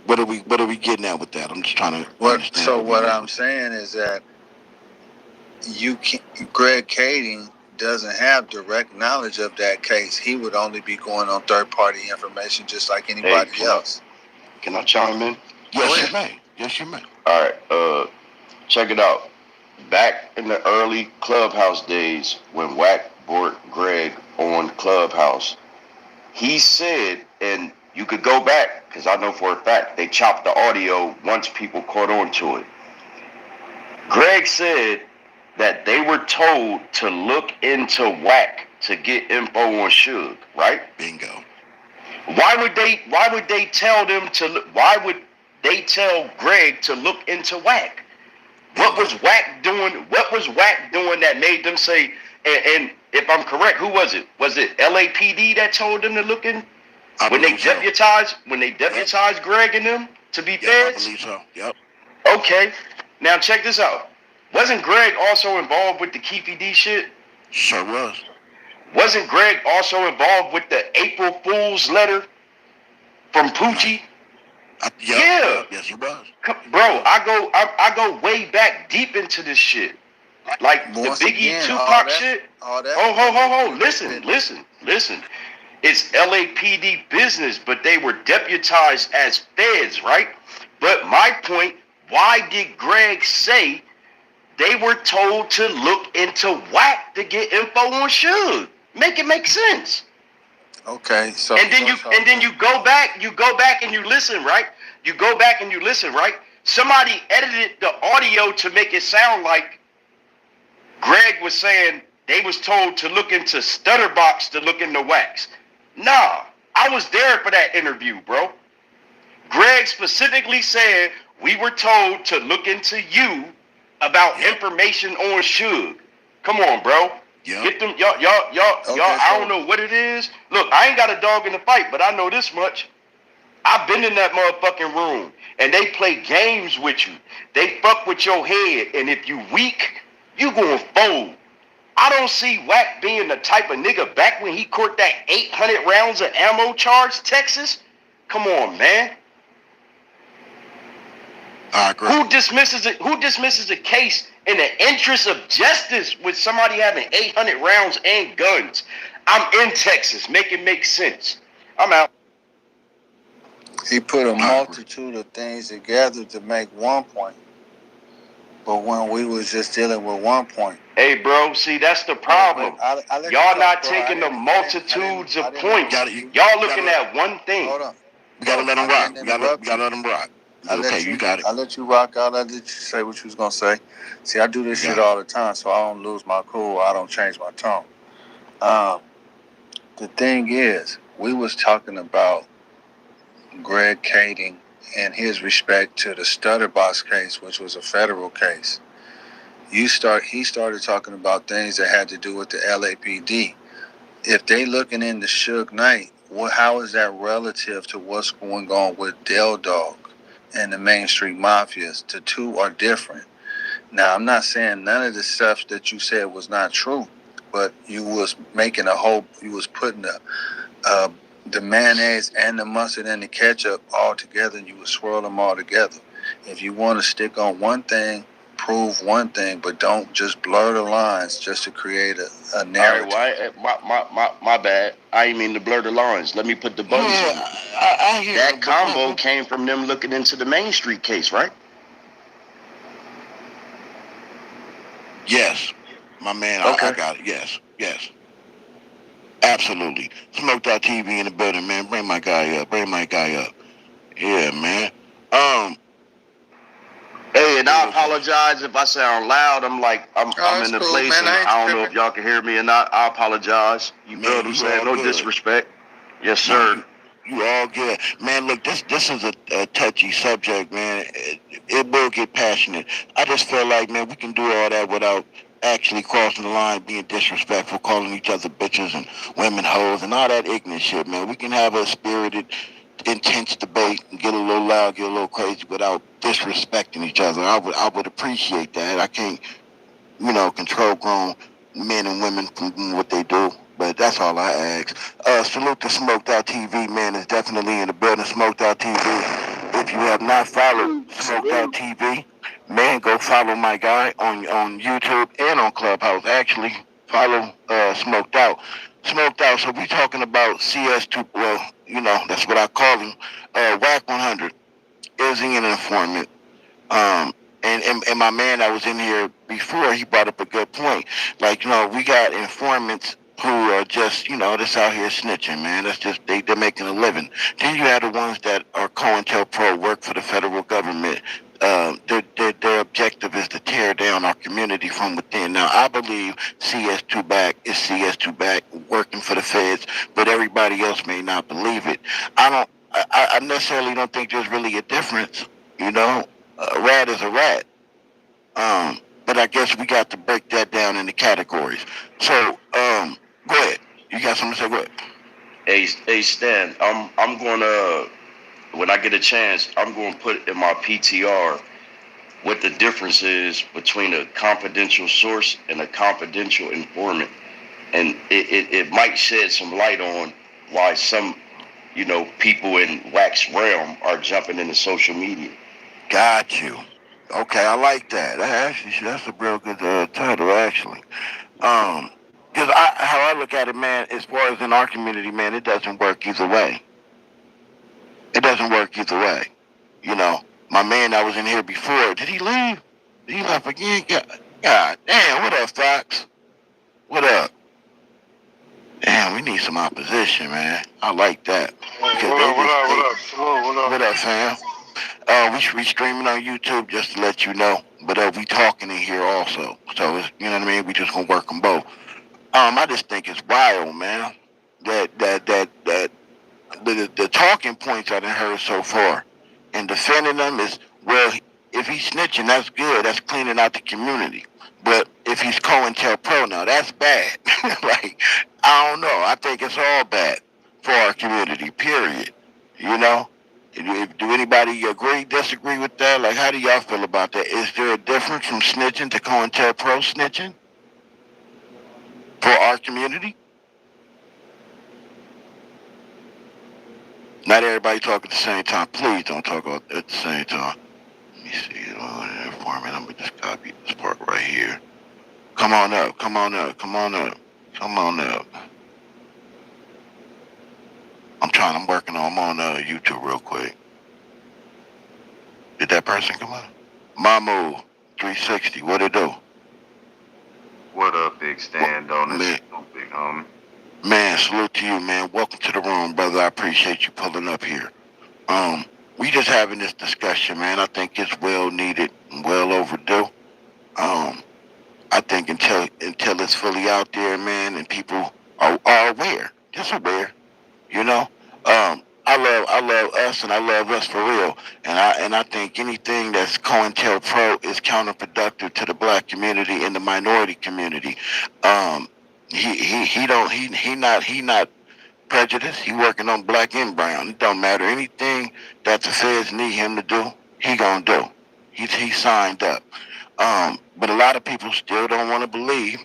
what are we getting at with that? I'm just trying to understand. So what I'm saying is that Greg Kading doesn't have direct knowledge of that case. He would only be going on third-party information just like anybody else. Can I chime in? Yes, you may. Yes, you may. All right. Check it out. Back in the early Clubhouse days, when Wack brought Greg on Clubhouse, he said, and you could go back, because I know for a fact they chopped the audio once people caught on to it. Greg said that they were told to look into Wack to get info on Suge, right? Bingo. Why would they tell them to look? Why would they tell Greg to look into Wack? What was Wack doing? What was Wack doing that made them say? And if I'm correct, who was it? Was it LAPD that told them to look in? When they deputized Greg and them to be feds? I believe so. Yep. Okay. Now check this out. Wasn't Greg also involved with the Keefy D shit? Sure was. Wasn't Greg also involved with the April Fool's letter from Poochie? Yeah. Yes, he was. Bro, I go way back deep into this shit. Like the Biggie Tupac shit. Ho. Listen. It's LAPD business, but they were deputized as feds, right? But my point, why did Greg say they were told to look into Wack to get info on Suge? Make sense. Okay, so and then you go back and you listen, right? Somebody edited the audio to make it sound like Greg was saying they was told to look into Stutterbox to look into Wax. Nah, I was there for that interview, bro. Greg specifically said we were told to look into you about information on Suge. Come on, bro. Get them, y'all. I don't know what it is. Look, I ain't got a dog in the fight, but I know this much. I've been in that motherfucking room, and they play games with you. They fuck with your head, and if you weak, you gonna fold. I don't see Wack being the type of nigga back when he caught that 800 rounds of ammo charge, Texas. Come on, man. I agree. Who dismisses a case in the interest of justice with somebody having 800 rounds and guns? I'm in Texas. Make it make sense. I'm out. He put a multitude of things together to make one point. But when we was just dealing with one point. Hey, bro, see, that's the problem. Y'all not taking the multitudes of points. Y'all looking at one thing. Hold on. We gotta let him rock. We gotta let him rock. You got it. I let you rock out. I let you say what you was gonna say. See, I do this shit all the time, so I don't lose my cool. I don't change my tone. The thing is, we was talking about Greg Kading and his respect to the Stutterbox case, which was a federal case. He started talking about things that had to do with the LAPD. If they looking into Suge Knight, how is that relative to what's going on with Del Dog and the mainstream mafias? The two are different. Now, I'm not saying none of the stuff that you said was not true, but you was putting the mayonnaise and the mustard and the ketchup all together, and you would swirl them all together. If you want to stick on one thing, prove one thing, but don't just blur the lines just to create a narrative. All right, well, my bad. I ain't mean to blur the lines. Let me put the buttons on. I hear That combo came from them looking into the Main Street case, right? Yes, my man. Okay. I got it. Yes. Absolutely. Smoked Out TV in the building, man. Bring my guy up. Yeah, man. Hey, and I apologize if I sound loud. I'm in it's a cool, place man. and I ain't I don't know if tripping. y'all can hear me or not. I apologize. You Man, feel what I'm you saying? all No good. disrespect. Yes, No, sir. you all good, man. Look, this is a touchy subject, man. It will get passionate. I just feel like, man, we can do all that without actually crossing the line, being disrespectful, calling each other bitches and women hoes and all that ignorant shit, man. We can have a spirited, intense debate and get a little loud, get a little crazy without disrespecting each other. I would appreciate that. I can't, control grown men and women from doing what they do. But that's all I ask. Salute to Smoked Out TV, man. It's definitely in the building. Smoked Out TV. If you have not followed Smoked Out TV, man, go follow my guy on YouTube and on Clubhouse. Actually, follow Smoked Out. Smoked Out. So we talking about CS2. Well, that's what I call him. Wack 100. Is he an informant? Um, and my man that was in here before, he brought up a good point. Like, we got informants who are just, just out here snitching, man. That's just, they're making a living. Then you have the ones that are COINTELPRO, work for the federal government. Their objective is to tear down our community from within. Now, I believe CS2 back is CS2 back, working for the feds, but everybody else may not believe it. I necessarily don't think there's really a difference, a rat is a rat. But I guess we got to break that down into categories. So, go ahead. You got something to say? Go ahead. Hey, Stan. I'm gonna, when I get a chance, I'm gonna put in my PTR what the difference is between a confidential source and a confidential informant, and it might shed some light on why some people in Wack's realm are jumping into social media. Got you. Okay, I like that. That's a real good title, actually. Because how I look at it, man, as far as in our community, man, it doesn't work either way. It doesn't work either way. My man that was in here before, did he leave? Did he left again? God damn, what up, Fox? What up? Damn, we need some opposition, man. I like that. What up, fam? We streaming on YouTube just to let you know, but we talking in here also. So it's, you know what I mean. We just gonna work them both. I just think it's wild, man. That the talking points I done heard so far, and defending them is, well, if he's snitching, that's good. That's cleaning out the community. But if he's COINTELPRO now, that's bad. Like, I don't know. I think it's all bad for our community. Period. You know. Do anybody agree, disagree with that? Like, how do y'all feel about that? Is there a difference from snitching to COINTELPRO snitching for our community? Not everybody talk at the same time. Please don't talk at the same time. Let me see. Informant. I'm gonna just copy this part right here. Come on up. Come on up. Come on up. Come on up. I'm working on. I'm on YouTube real quick. Did that person come on? Mamu 360. What it do? What up, Big Stand on this big homie? Man, salute to you, man. Welcome to the room, brother. I appreciate you pulling up here. We just having this discussion, man. I think it's well needed and well overdue. I think until it's fully out there, man, and people are aware, just aware, you know. I love us, and I love us for real. And I think anything that's COINTELPRO is counterproductive to the black community and the minority community. He not prejudiced. He working on black and brown. It don't matter anything that the feds need him to do. He gonna do. He signed up. But a lot of people still don't want to believe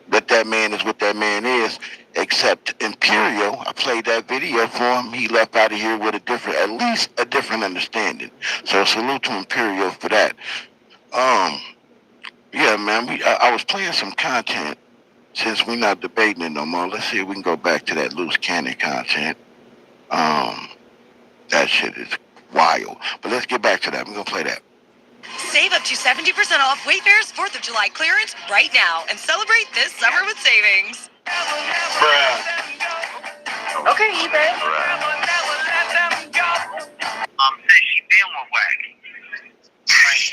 that man is what that man is, except Imperial. I played that video for him. He left out of here with at least a different understanding. So salute to Imperial for that. Yeah, man. I was playing some content since we're not debating it no more. Let's see if we can go back to that loose cannon content. That shit is wild. But let's get back to that. We're gonna play that. Save up to 70% off Wayfair's 4th of July clearance right now and celebrate this summer with savings. Bruh. Okay, eBay. Since she been with Wack. Like,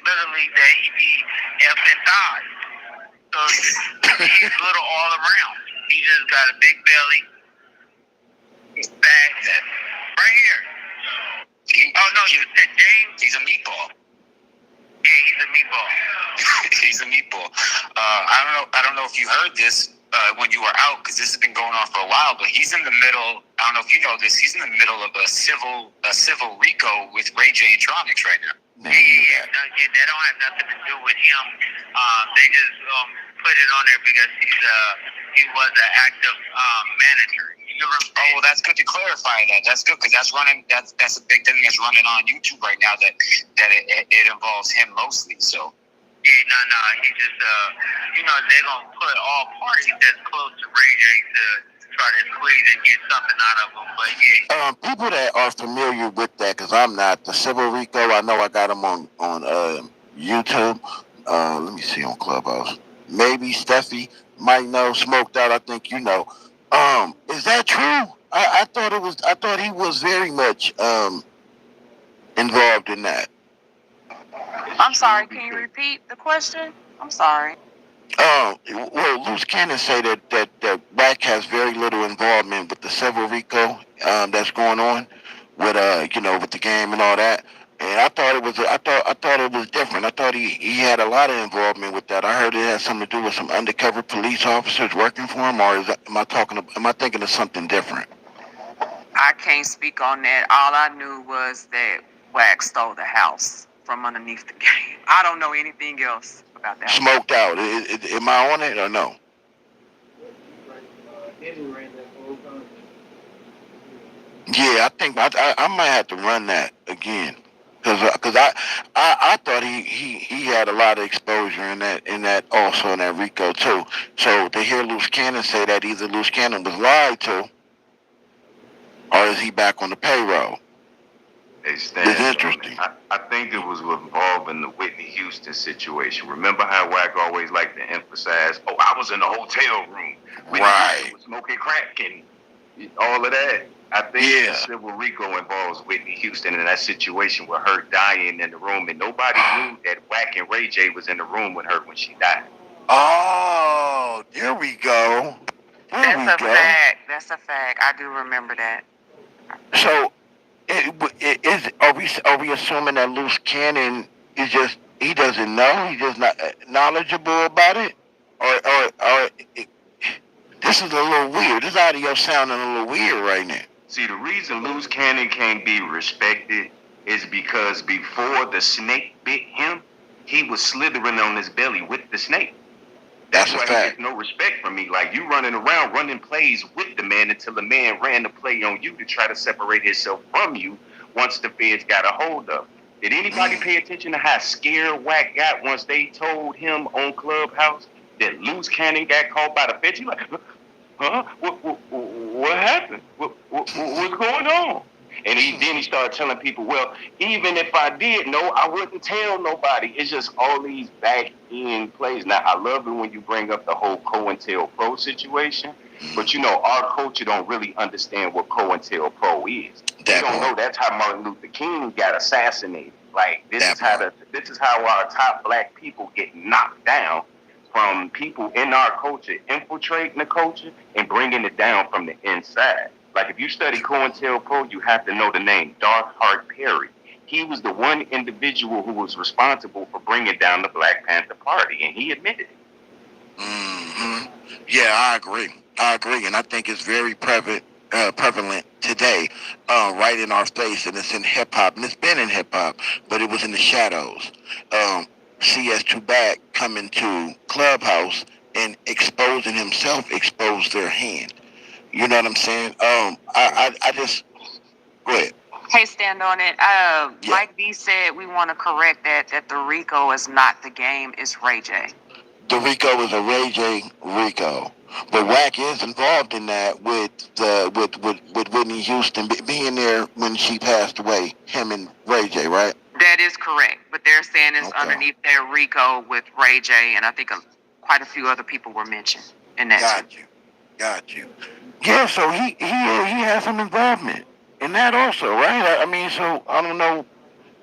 literally, that he be F and thighs. So he's little all around. He just got a big belly. Fat. Right here. Oh, no, you said James? He's a meatball. Yeah, he's a meatball. He's a meatball. I don't know if you heard this when you were out, because this has been going on for a while. But he's in the middle. I don't know if you know this. He's in the middle of a civil RICO with Ray J and Tronics right now. Yeah, that don't have nothing to do with him. They just put it on there because he was an active manager. Oh, well, that's good to clarify that. That's good, because that's a big thing that's running on YouTube right now. That it involves him mostly. So. Yeah, no, he just they're gonna put all parties that's close to Ray J to try to squeeze and get something out of them. But yeah. People that are familiar with that, because I'm not, the Civil Rico, I know I got them on YouTube. Let me see on Clubhouse. Maybe Steffi might know. Smoked Out, I think you know. Is that true? I thought he was very much involved in that. I'm sorry, can you repeat the question? I'm sorry. Well, loose cannon say that Wack has very little involvement with the Civil Rico that's going on with with the game and all that. And I thought it was different. I thought he had a lot of involvement with that. I heard it had something to do with some undercover police officers working for him, or am I thinking of something different? I can't speak on that. All I knew was that Wack stole the house from underneath the game. I don't know anything else about that. Smoked Out. Am I on it or no? Yeah, I think I might have to run that again, because I thought he had a lot of exposure in that also in that Rico too. So to hear Loose Cannon say that either Loose Cannon was lied to, or is he back on the payroll? Hey, Stan, it's interesting. I think it was involved in the Whitney Houston situation. Remember how Wack always liked to emphasize, "Oh, I was in the hotel room, right, was smoking crack and all of that." I think the Civil Rico involves Whitney Houston in that situation with her dying in the room, and nobody knew that Wack and Ray J was in the room with her when she died. Oh, there we go. That's a fact. That's a fact. I do remember that. So, are we assuming that Loose Cannon is just, he doesn't know, he's just not knowledgeable about it, or this is a little weird. This audio sounding a little weird right now. See, the reason Loose Cannon can't be respected is because before the snake bit him, he was slithering on his belly with the snake. That's why he gets no respect from me. Like, you running around running plays with the man until the man ran the play on you to try to separate himself from you once the feds got a hold of him. Did anybody pay attention to how scared Wack got once they told him on Clubhouse that Loose Cannon got caught by the feds? He like, huh? What happened? What's going on? And then he started telling people, well, even if I did know, I wouldn't tell nobody. It's just all these back end plays. Now, I love it when you bring up the whole COINTELPRO situation, but our culture don't really understand what COINTELPRO is. They don't know that's how Martin Luther King got assassinated. Like, this is how our top black people get knocked down from people in our culture infiltrating the culture and bringing it down from the inside. Like, if you study COINTELPRO, you have to know the name Darth Hart Perry. He was the one individual who was responsible for bringing down the Black Panther Party, and he admitted it. Mm-hmm. Yeah, I agree, and I think it's very prevalent today, right in our face, and it's in hip hop, and it's been in hip hop, but it was in the shadows. CS2 Back coming to Clubhouse and exposing himself exposed their hand. You know what I'm saying? I just go ahead. Hey, stand on it. Mike B said we want to correct that the Rico is not the game, it's Ray J. The Rico is a Ray J Rico. But Wack is involved in that with Whitney Houston being there when she passed away, him and Ray J, right? That is correct. But they're saying it's underneath their Rico with Ray J, and I think quite a few other people were mentioned in that. Got you. Yeah, so he has some involvement in that also, right? I mean, so I don't know.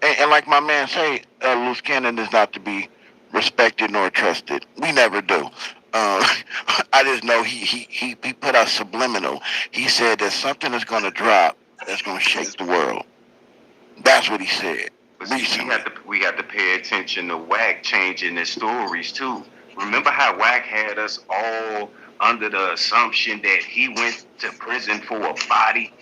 And like my man say, loose cannon is not to be respected nor trusted. We never do. I just know he put out subliminal. He said that something is going to drop that's going to shake the world. That's what he said. But see, we have to pay attention to Wack changing his stories too. Remember how Wack had us all under the assumption that he went to prison for a body?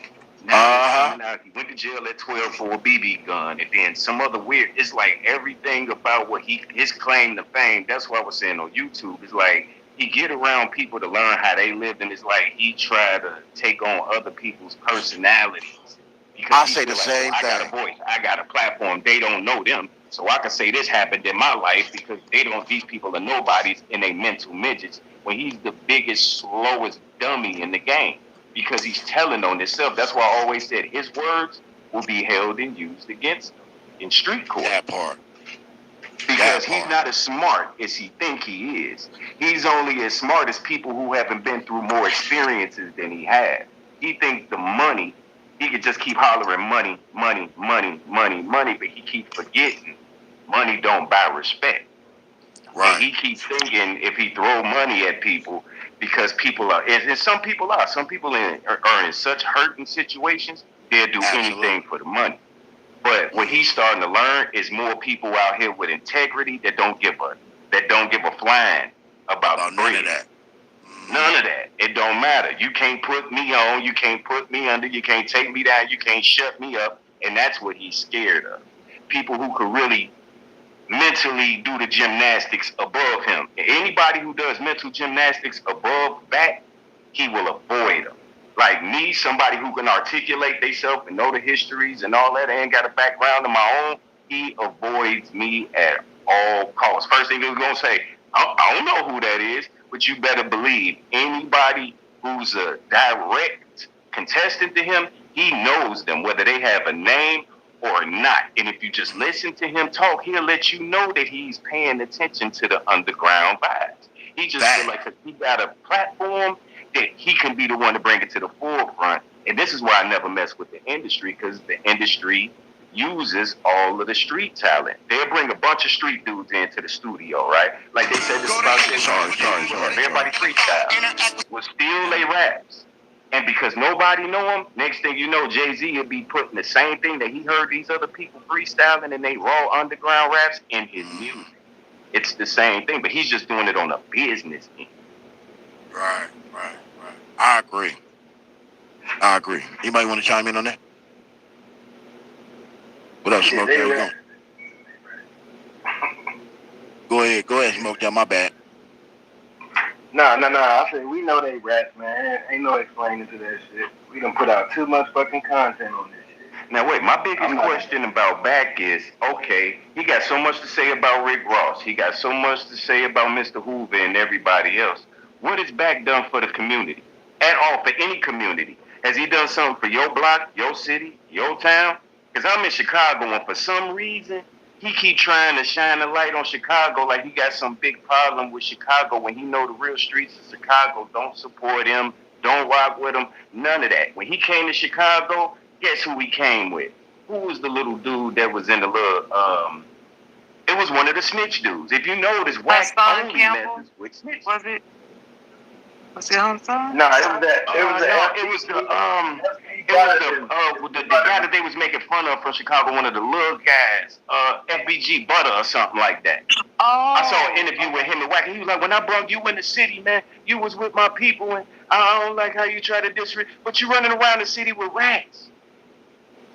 Now he went to jail at 12 for a BB gun, and then some other weird. It's like everything about what his claim to fame. That's what I was saying on YouTube. It's like he get around people to learn how they lived, and it's like he tried to take on other people's personalities. Because I say the same thing. I got a voice. I got a platform. They don't know them, so I can say this happened in my life because they don't. These people are nobodies and they mental midgets. When he's the biggest, slowest dummy in the game. Because he's telling on himself. That's why I always said his words will be held and used against him in street court. That part. Because he's not as smart as he think he is. He's only as smart as people who haven't been through more experiences than he had. He thinks the money, he could just keep hollering money, money, money, money, money, but he keeps forgetting money don't buy respect. Right. And he keeps thinking if he throw money at people, because people are, and some people are in such hurting situations, they'll do anything for the money. But what he's starting to learn is more people out here with integrity that don't give a flying about none of that. None of that. It don't matter. You can't put me on. You can't put me under. You can't take me down. You can't shut me up. And that's what he's scared of. People who could really mentally do the gymnastics above him. Anybody who does mental gymnastics above that, he will avoid them. Like me, somebody who can articulate themselves and know the histories and all that, ain't got a background of my own, he avoids me at all costs. First thing he was going to say, I don't know who that is, but you better believe anybody who's a direct contestant to him, he knows them, whether they have a name or not. And if you just listen to him talk, he'll let you know that he's paying attention to the underground vibes. He just feel like he got a platform that he can be the one to bring it to the forefront. And this is why I never mess with the industry, because the industry uses all of the street talent. They'll bring a bunch of street dudes into the studio, right? Like they said this about everybody freestyle. Will steal they raps. And because nobody know him, next thing you know, Jay-Z will be putting the same thing that he heard these other people freestyling and they raw underground raps in his music. It's the same thing, but he's just doing it on a business end. Right. I agree. Anybody want to chime in on that? What up, Smoke? There you go. Go ahead, Smoke. Down, my bad. Nah. I said we know they rats, man. Ain't no explaining to that shit. We done put out too much fucking content on this shit. Now wait, my biggest question about Wack is, okay, he got so much to say about Rick Ross. He got so much to say about Mr. Hoover and everybody else. What has Wack done for the community? At all, for any community? Has he done something for your block, your city, your town? Because I'm in Chicago, and for some reason, he keep trying to shine a light on Chicago like he got some big problem with Chicago when he know the real streets of Chicago don't support him, don't rock with him, none of that. When he came to Chicago, guess who he came with? Who was the little dude that was in the little, it was one of the snitch dudes. If you notice, Wack only messes with snitch. Was it? Was it on song? No, it was the guy that they was making fun of from Chicago, one of the little guys, FBG Butter or something like that. Oh. I saw an interview with him and Wack, and he was like, when I brought you in the city, man, you was with my people, and I don't like how you try to disrespect, but you running around the city with rats.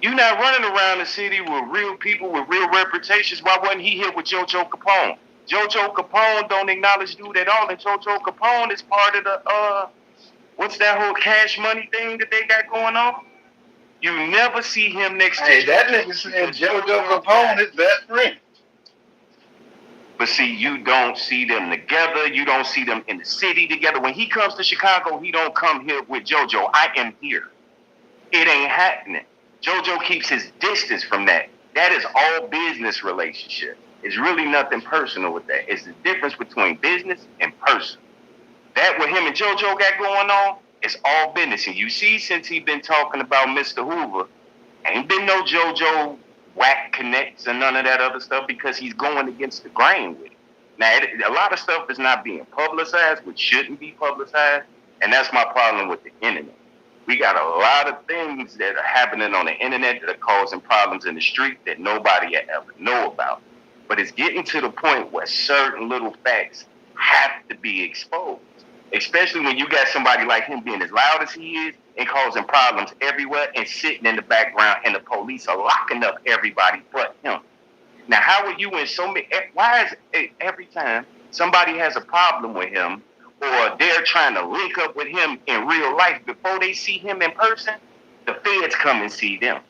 You not running around the city with real people with real reputations. Why wasn't he here with JoJo Capone? JoJo Capone don't acknowledge dude at all, and JoJo Capone is part of the what's that whole Cash Money thing that they got going on? You never see him next to Hey, that nigga said JoJo Capone his best friend. But see, you don't see them together. You don't see them in the city together. When he comes to Chicago, he don't come here with JoJo. I am here. It ain't happening. JoJo keeps his distance from that. That is all business relationship. It's really nothing personal with that. It's the difference between business and personal. That what him and JoJo got going on is all business. And you see, since he been talking about Mr. Hoover, ain't been no JoJo Wack connects and none of that other stuff because he's going against the grain with it. Now, a lot of stuff is not being publicized, which shouldn't be publicized, and that's my problem with the internet. We got a lot of things that are happening on the internet that are causing problems in the street that nobody ever know about. But it's getting to the point where certain little facts have to be exposed, especially when you got somebody like him being as loud as he is and causing problems everywhere and sitting in the background and the police are locking up everybody but him. Now, how are you in so many, why is it every time somebody has a problem with him or they're trying to link up with him in real life before they see him in person, the feds come and see them?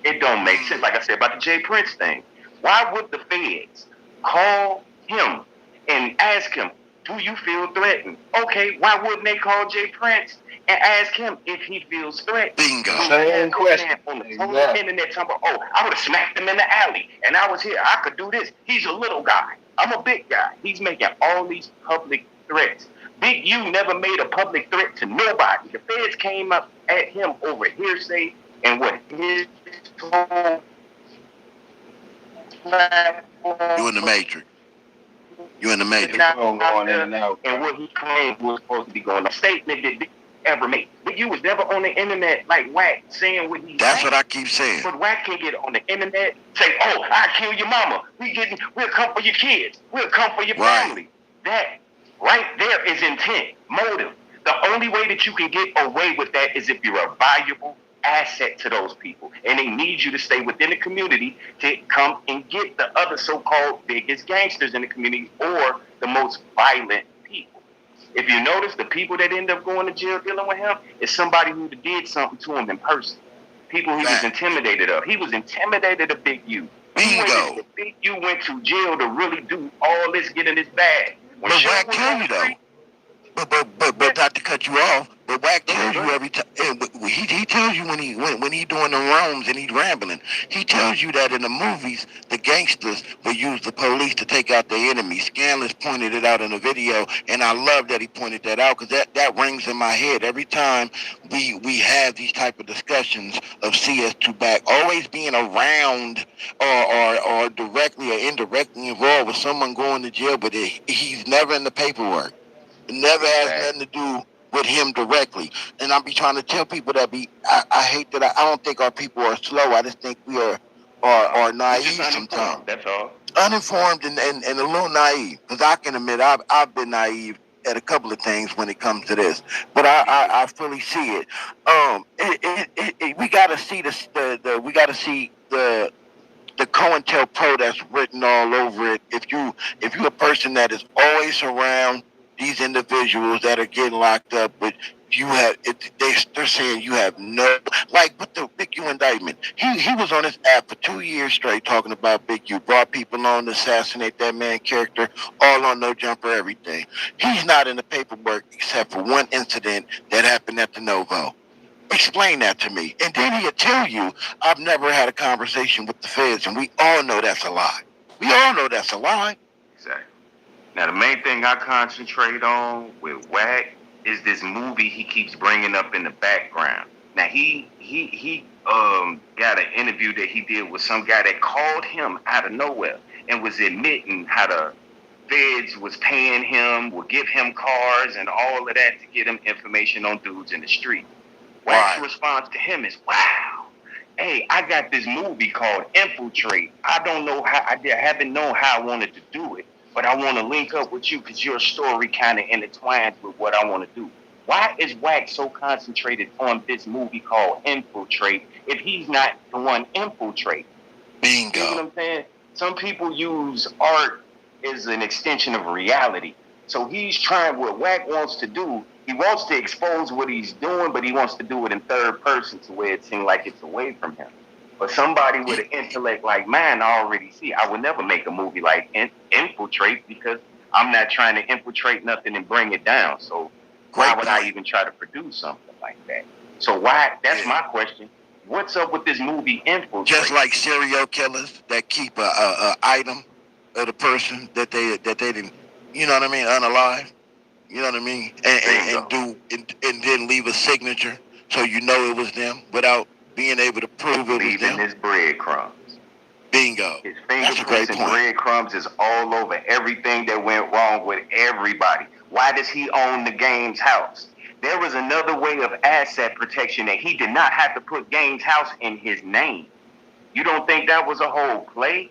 It don't make sense. Like I said about the Jay Prince thing. Why would the feds call him and ask him, do you feel threatened? Okay, why wouldn't they call Jay Prince and ask him if he feels threatened? Bingo. Same question. On the internet talking about, oh, I would have smacked him in the alley and I was here. I could do this. He's a little guy. I'm a big guy. He's making all these public threats. Big U never made a public threat to nobody. The feds came up at him over hearsay and what his whole platform. You in the matrix. You in the matrix. Going in and out. And what he claimed was supposed to be going on. A statement that Big ever made. Big U was never on the internet like Wack saying what he's That's saying. what I keep saying. But Wack can get on the internet, say, oh, I kill your mama. We'll come for your kids. We'll come for your family. That right there is intent, motive. The only way that you can get away with that is if you're a valuable asset to those people. And they need you to stay within the community to come and get the other so-called biggest gangsters in the community or the most violent people. If you notice, the people that end up going to jail dealing with him is somebody who did something to him in person. People he was intimidated of. He was intimidated of Big U. Bingo. Big U went to jail to really do all this, get in his bag. But Wack tell you though. But not to cut you off, but Wack tells you every time. He tells you when he doing the roams and he's rambling. He tells you that in the movies, the gangsters will use the police to take out their enemies. Scanless pointed it out in the video, and I love that he pointed that out because that rings in my head every time we have these type of discussions of CS2 Back always being around or directly or indirectly involved with someone going to jail, but he's never in the paperwork. It never has nothing to do with him directly. And I'll be trying to tell people that I hate that I don't think our people are slow. I just think we are naive sometimes. That's all. Uninformed and a little naive. Because I can admit I've been naive at a couple of things when it comes to this. But I fully see it. We gotta see the COINTELPRO that's written all over it. If you're a person that is always around these individuals that are getting locked up, but they're saying you have no, like with the Big U indictment. He was on this app for 2 years straight talking about Big U, brought people on to assassinate that man character, all on No Jumper, everything. He's not in the paperwork except for one incident that happened at the Novo. Explain that to me. And then he'll tell you, I've never had a conversation with the feds, and we all know that's a lie. We all know that's a lie. Exactly. Now, the main thing I concentrate on with Wack is this movie he keeps bringing up in the background. Now, he got an interview that he did with some guy that called him out of nowhere and was admitting how the feds was paying him, would give him cars and all of that to get him information on dudes in the street. Wack's response to him is, wow, hey, I got this movie called Infiltrate. I don't know how, I haven't known how I wanted to do it, but I want to link up with you because your story kind of intertwines with what I want to do. Why is Wack so concentrated on this movie called Infiltrate if he's not the one infiltrating? Bingo. You know what I'm saying? Some people use art as an extension of reality. So he's trying what Wack wants to do. He wants to expose what he's doing, but he wants to do it in third person to where it seems like it's away from him. But somebody with an intellect like mine already see. I would never make a movie like Infiltrate because I'm not trying to infiltrate nothing and bring it down. So why would I even try to produce something like that? So why? That's my question. What's up with this movie Infiltrate? Just like serial killers that keep a item of the person that they didn't, you know what I mean, unalive. You know what I mean, and then leave a signature so you know it was them without being able to prove it was them. His breadcrumbs. Bingo. His fingerprints and breadcrumbs is all over everything that went wrong with everybody. Why does he own the Gaines house? There was another way of asset protection that he did not have to put Gaines house in his name. You don't think that was a whole play?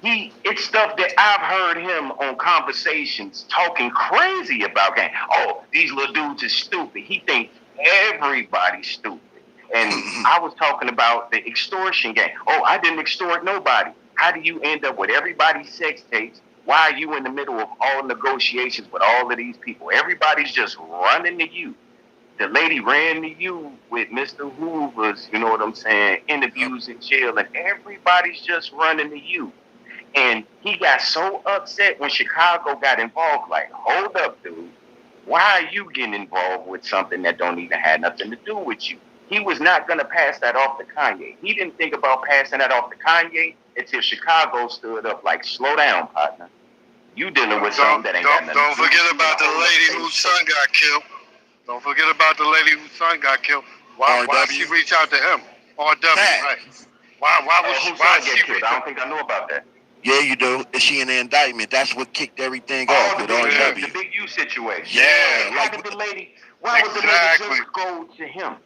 It's stuff that I've heard him on conversations talking crazy about Gaines. Oh, these little dudes are stupid. He thinks everybody's stupid. And I was talking about the extortion game. Oh, I didn't extort nobody. How do you end up with everybody's sex tapes? Why are you in the middle of all negotiations with all of these people? Everybody's just running to you. The lady ran to you with Mr. Hoover's, you know what I'm saying, interviews in jail, and everybody's just running to you. And he got so upset when Chicago got involved, like, hold up, dude. Why are you getting involved with something that don't even have nothing to do with you? He was not going to pass that off to Kanye. He didn't think about passing that off to Kanye until Chicago stood up like, slow down, partner. You dealing with something that ain't got nothing to do with you. Don't forget about the lady whose son got killed. Don't forget about the lady whose son got killed. Why did she reach out to him? RW, right. Why she killed? I don't think I know about that. Yeah, you do. Is she in the indictment? That's what kicked everything off with RW. The Big U situation. Yeah. Why would the lady just go to him?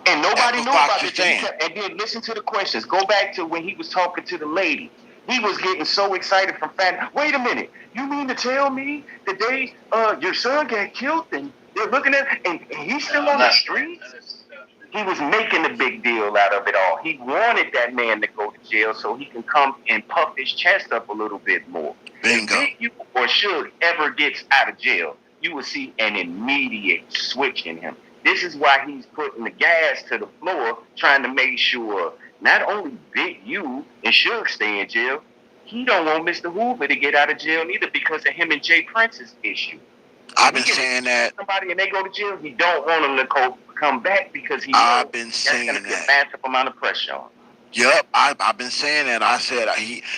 And nobody knew about this. And then listen to the questions. Go back to when he was talking to the lady. He was getting so excited from Fat. Wait a minute. You mean to tell me that your son got killed and they're looking at and he's still on the street? He was making a big deal out of it all. He wanted that man to go to jail so he can come and puff his chest up a little bit more. Bingo. If you or Suge ever gets out of jail, you will see an immediate switch in him. This is why he's putting the gas to the floor, trying to make sure not only Big U and Suge stay in jail, he don't want Mr. Hoover to get out of jail neither because of him and Jay Prince's issue. I've been saying that. Somebody and they go to jail, he don't want them to come back because he I've been saying that's going to be a massive amount of pressure on him. Yep, I've been saying that. I said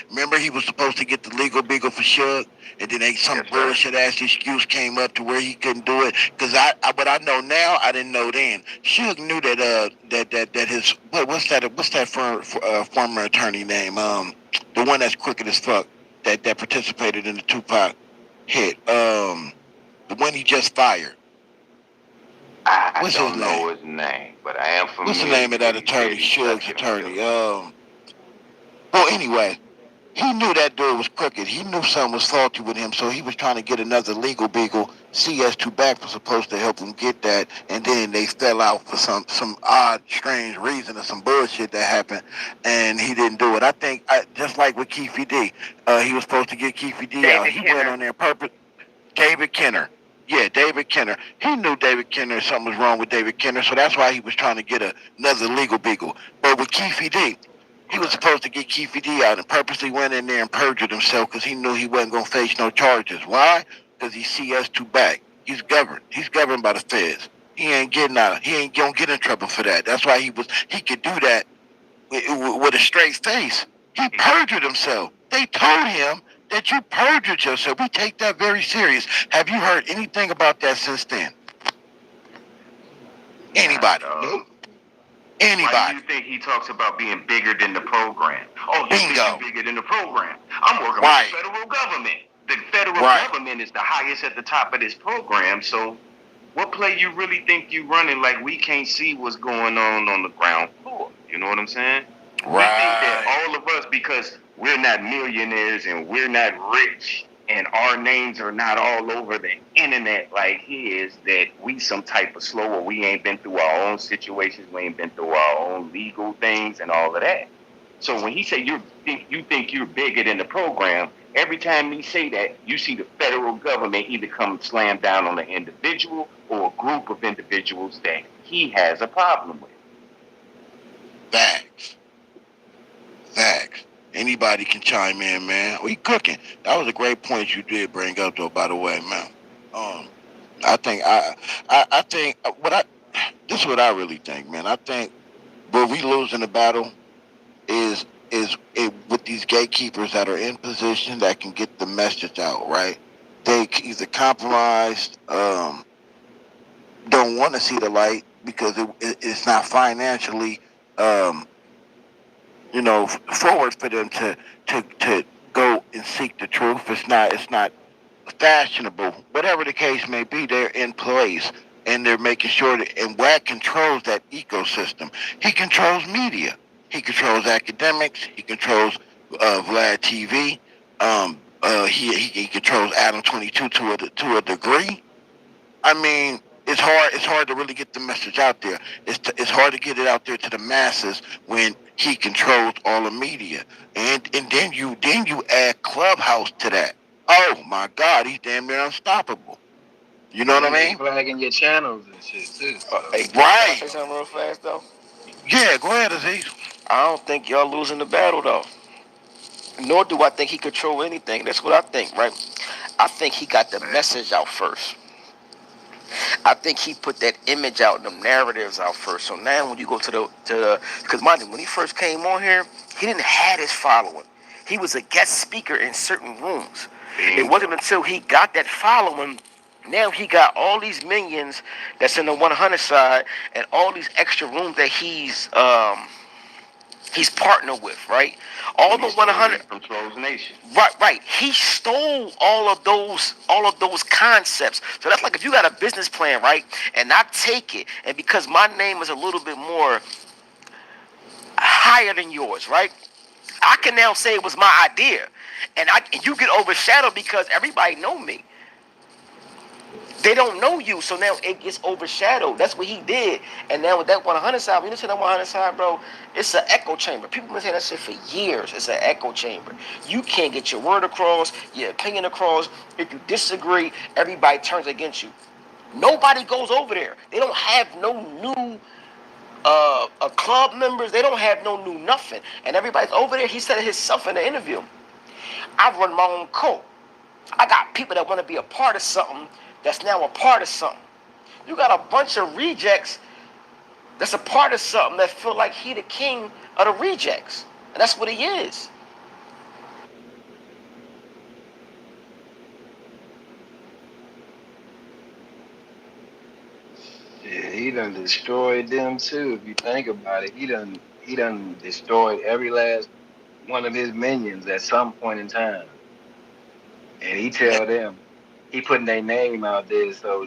remember he was supposed to get the legal beagle for Suge, and then some bullshit ass excuse came up to where he couldn't do it. Because what I know now, I didn't know then. Suge knew that his what's that former attorney name? The one that's crooked as fuck that participated in the Tupac hit. The one he just fired. I don't know his name, but I am familiar. What's the name of that attorney? Suge's attorney. Well, anyway, he knew that dude was crooked. He knew something was faulty with him, so he was trying to get another legal beagle. CS2 Back was supposed to help him get that, and then they fell out for some odd, strange reason or some bullshit that happened, and he didn't do it. I think, just like with Keefy D, he was supposed to get Keefy D out. He went on there purpose. David Kenner. Yeah, David Kenner. He knew David Kenner, something was wrong with David Kenner, so that's why he was trying to get another legal beagle. But with Keefy D, he was supposed to get Keefy D out and purposely went in there and perjured himself because he knew he wasn't going to face no charges. Why? Because he CS2 Back. He's governed. He's governed by the feds. He ain't getting out. He ain't going to get in trouble for that. That's why he could do that with a straight face. He perjured himself. They told him that you perjured yourself. We take that very serious. Have you heard anything about that since then? Anybody? Nope. Anybody? Why do you think he talks about being bigger than the program? Oh, bingo. He's bigger than the program. I'm working with the federal government. The federal government is the highest at the top of this program. So what play you really think you running like we can't see what's going on the ground floor? You know what I'm saying? Right. We think that all of us, because we're not millionaires and we're not rich and our names are not all over the internet like his, that we some type of slow or we ain't been through our own situations, we ain't been through our own legal things and all of that. So when he say you think you're bigger than the program, every time he say that, you see the federal government either come slam down on an individual or a group of individuals that he has a problem with. Facts. Facts. Anybody can chime in, man. We cooking. That was a great point you did bring up, though. By the way, man. I think I think this is what I really think, man. I think where we lose in the battle is with these gatekeepers that are in position that can get the message out, right? They either compromised, don't want to see the light because it's not financially, um, forward for them to go and seek the truth. It's not fashionable. Whatever the case may be, they're in place and they're making sure that. And Wack controls that ecosystem. He controls media. He controls academics. He controls Vlad TV. He controls Adam 22 to a degree. I mean, it's hard. It's hard to really get the message out there. It's hard to get it out there to the masses when he controls all the media, and then you add Clubhouse to that. Oh my God, he's damn near unstoppable. You know what I mean? Flagging your channels and shit too. Hey, Can I right. say something real fast though? Yeah, go ahead, Aziz. I don't think y'all losing the battle though. Nor do I think he control anything. That's what I think, right? I think he got the message out first. I think he put that image out, them narratives out first. So now when you go because mind you, when he first came on here, he didn't have his following. He was a guest speaker in certain rooms. It wasn't until he got that following. Now he got all these minions that's in the 100 side and all these extra rooms that he's partnered with, right? All the 100 controls nation. Right. He stole all of those concepts. So that's like if you got a business plan, right? And I take it, and because my name is a little bit more higher than yours, right? I can now say it was my idea, and you get overshadowed because everybody know me. They don't know you, so now it gets overshadowed. That's what he did. And now with that 100 side, when you listen to that 100 side, bro, it's an echo chamber. People been saying that shit for years. It's an echo chamber. You can't get your word across, your opinion across. If you disagree, everybody turns against you. Nobody goes over there. They don't have no new club members. They don't have no new nothing. And everybody's over there. He said it himself in the interview. I run my own cult. I got people that want to be a part of something that's now a part of something. You got a bunch of rejects that's a part of something that feel like he the king of the rejects. And that's what he is. Yeah, he done destroyed them too. If you think about it, he done destroyed every last one of his minions at some point in time. And he tell them he putting their name out there so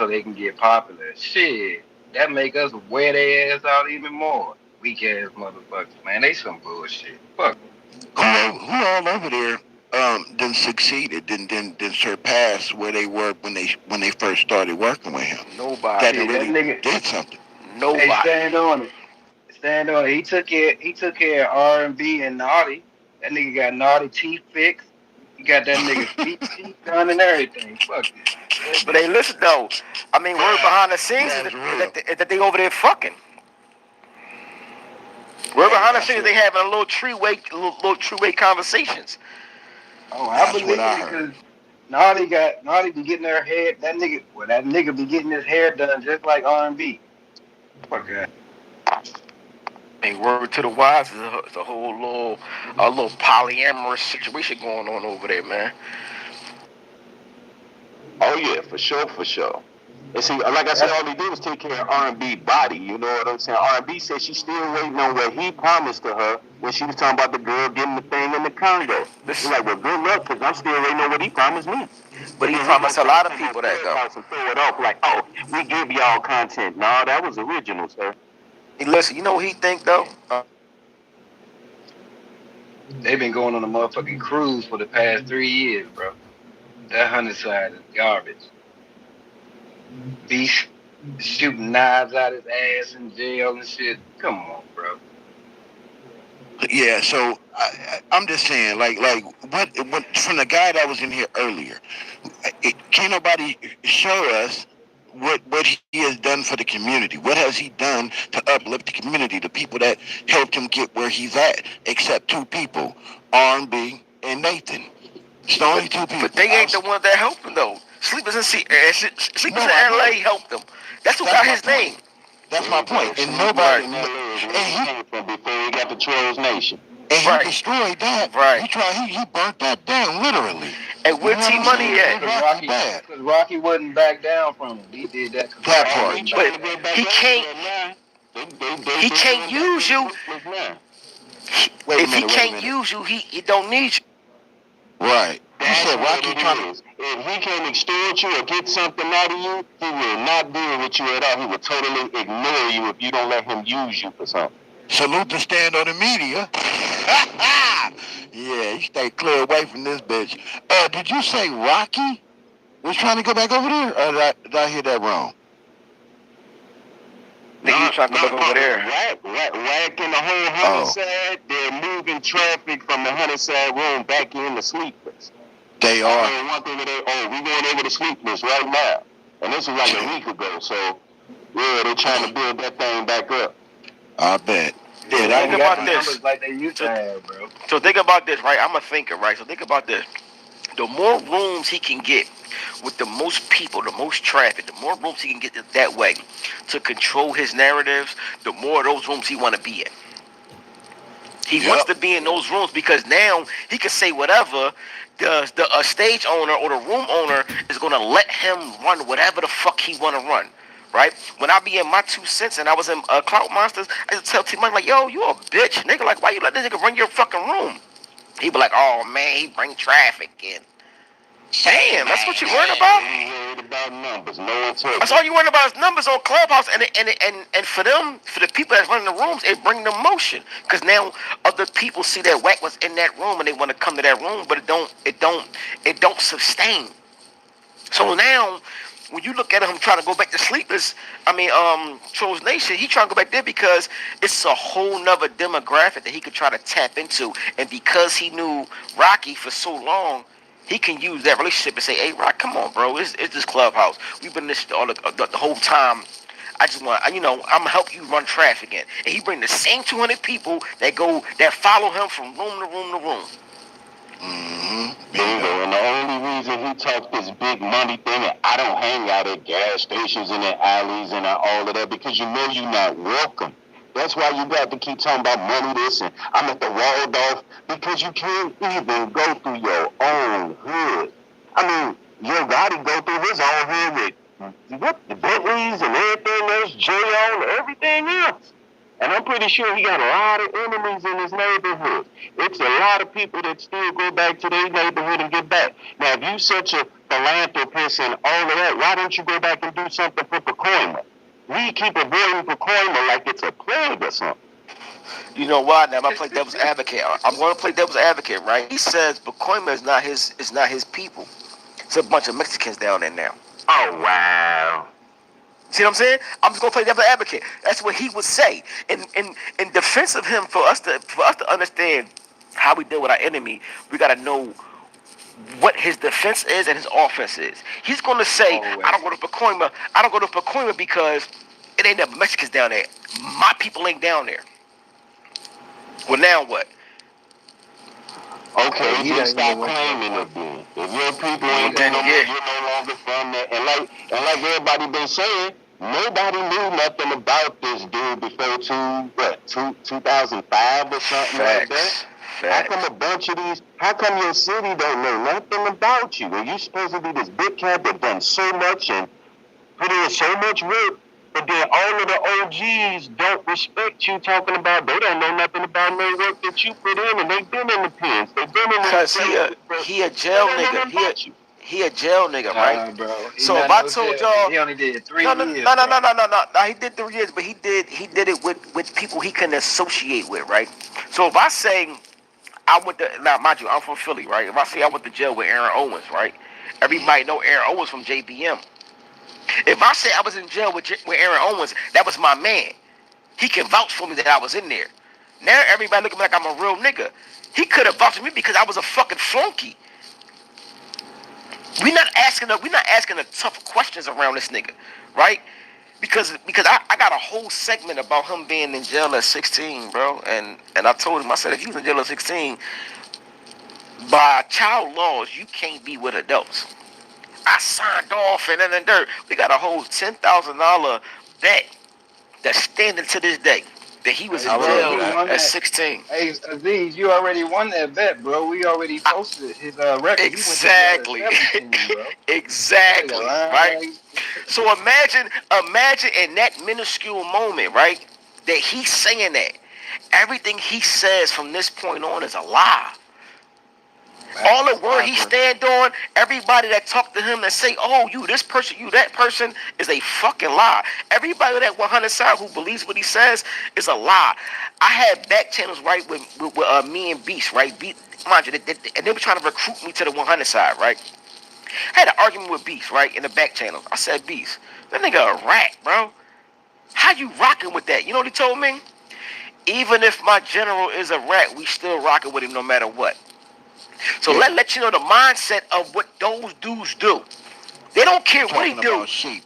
they can get popular. Shit, that make us wear their ass out even more. Weak ass motherfuckers, man. They some bullshit. Fuck. Who all over there then succeeded, then surpassed where they were when they first started working with him? Nobody. That really nigga did something. Nobody. Hey, stand on it. Stand on it. He took care of R&B and Naughty. That nigga got Naughty teeth fixed. He got that nigga teeth done and everything. Fuck it. But hey, listen though. I mean, word behind the scenes is that they over there fucking. Word behind the scenes they having a little three-way conversations. Oh, I believe it because Naughty be getting her hair. That nigga be getting his hair done just like R&B. Fuck that. And word to the wise is a whole little polyamorous situation going on over there, man. Oh yeah, for sure. And see, like I said, all he did was take care of R&B body. You know what I'm saying? R&B said she's still waiting on what he promised to her when she was talking about the girl getting the thing in the Congo. She's like, well, good luck, because I'm still waiting on what he promised me. But he promised a lot of people that, though. And throw it off like, oh, we give y'all content. No, that was original, sir. Hey, listen, you know what he think, though? They've been going on a motherfucking cruise for the past 3 years, bro. That 100 side is garbage. Beast shooting knives out his ass in jail and shit. Come on, bro. Yeah, so I'm just saying, like what from the guy that was in here earlier, can't nobody show us what he has done for the community. What has he done to uplift the community, the people that helped him get where he's at, except two people, R&B and Nathan. It's the only two people. But they ain't the ones that helped him though. Sleepers in Sleepers in LA helped him. That's who got his name. That's my point. And nobody. And he came from before he got the Trolls Nation. And he destroyed that. Right. He burnt that down literally. And where T Money at? Because Rocky wouldn't back down from him. He did that. That part. But he can't. He can't use you. If he can't use you, he don't need you. Right. You said Rocky trying to. If he can extort you or get something out of you, he will not deal with you at all. He will totally ignore you if you don't let him use you for something. Salute the stand on the media. Yeah, you stay clear away from this bitch. Did you say Rocky was trying to go back over there? Or did I hear that wrong? He was trying to go back over there. Wack and the whole Hunterside, they're moving traffic from the Hunterside room back in the sleepers. They are. And one thing we going over the sleepers right now. And this was like a week ago, so yeah, they're trying to build that thing back up. I bet. Yeah, think about this. Like they used to have, bro. So think about this, right? I'm a thinker, right? So think about this. The more rooms he can get with the most people, the most traffic, the more rooms he can get that way to control his narratives, the more of those rooms he want to be in. He wants to be in those rooms because now he can say whatever. The stage owner or the room owner is going to let him run whatever the fuck he want to run. Right? When I be in my 2 cents and I was in Clout Monsters, I just tell T-Money, like, yo, you a bitch. Nigga, like, why you let this nigga run your fucking room? He be like, oh, man, he bring traffic in. Damn, that's what you worried about? Worried about numbers. That's all you worried about is numbers on Clubhouse, and for them, for the people that's running the rooms, it bring them motion. Because now other people see that Wack was in that room and they want to come to that room, but it don't sustain. So now, when you look at him trying to go back to Sleepers, Trolls Nation, he trying to go back there because it's a whole nother demographic that he could try to tap into. And because he knew Rocky for so long, he can use that relationship and say, hey, Rock, come on, bro. It's this Clubhouse. We've been this all the whole time. I just want, I'm going to help you run traffic in. And he bring the same 200 people that follow him from room to room to room. Bingo. And the only reason he talks this big money thing, and I don't hang out at gas stations and at alleys and all of that, because you know you're not welcome. That's why you got to keep talking about money this and I'm at the Waldorf, because you can't even go through your own hood. I mean, your Gotti go through his own hood with the Bentleys and everything else, J.O. and everything else. And I'm pretty sure he got a lot of enemies in his neighborhood. It's a lot of people that still go back to their neighborhood and get back. Now, if you such a philanthropist and all of that, why don't you go back and do something for Pacoima? We keep avoiding Pacoima like it's a plague or something. You know why? Now, I'm going to play devil's advocate. I'm going to play devil's advocate, right? He says Pacoima is not his people. It's a bunch of Mexicans down there now. Oh, wow. See what I'm saying? I'm just gonna play devil's advocate. That's what he would say. In defense of him, for us to understand how we deal with our enemy, we gotta know what his defense is and his offense is. He's gonna say, I don't go to Pacoima because it ain't no Mexicans down there. My people ain't down there. Well, now what? Okay, you stop claiming it then. If your people ain't there no more, you're no longer from there. And like everybody been saying, nobody knew nothing about this dude before 2005 or something like that. How come a bunch of these, how come your city don't know nothing about you? And you supposed to be this big cat that done so much and put in so much work, but then all of the OGs don't respect you talking about, they don't know nothing about no work that you put in, and they've been in the pens. They've been in the Because he a jail nigga. He a jail nigga, right? Bro. So if I told y'all, he only did 3 no, years. No. He did 3 years, but he did it with people he can associate with, right? So if I say I went to, now mind you, I'm from Philly, right? If I say I went to jail with Aaron Owens, right? Everybody know Aaron Owens from JBM. If I say I was in jail with Aaron Owens, that was my man. He can vouch for me that I was in there. Now everybody looking like I'm a real nigga. He could have vouched for me because I was a fucking flunky. We not asking the tough questions around this nigga, right? Because I got a whole segment about him being in jail at 16, bro. And I told him, I said, if you was in jail at 16, by child laws, you can't be with adults. I signed off and then dirt. We got a whole $10,000 bet that's standing to this day that he was Hey, in bro, jail he won at that. 16. Hey, Aziz, you already won that bet, bro. We already posted his record. He went to jail at Exactly. 17, bro. That nigga Exactly. lying Right? like So imagine in that minuscule moment, right? That he's saying that. Everything he says from this point on is a lie. All the word he stand on, everybody that talk to him and say, oh, you this person, you that person, is a fucking lie. Everybody that 100 side who believes what he says is a lie. I had back channels, right, with me and Beast, right? Mind you, and they were trying to recruit me to the 100 side, right? I had an argument with Beast, right, in the back channel. I said, Beast, that nigga a rat, bro. How you rocking with that? You know what he told me? Even if my general is a rat, we still rocking with him no matter what. So let you know the mindset of what those dudes do. They don't care what he do. About sheep.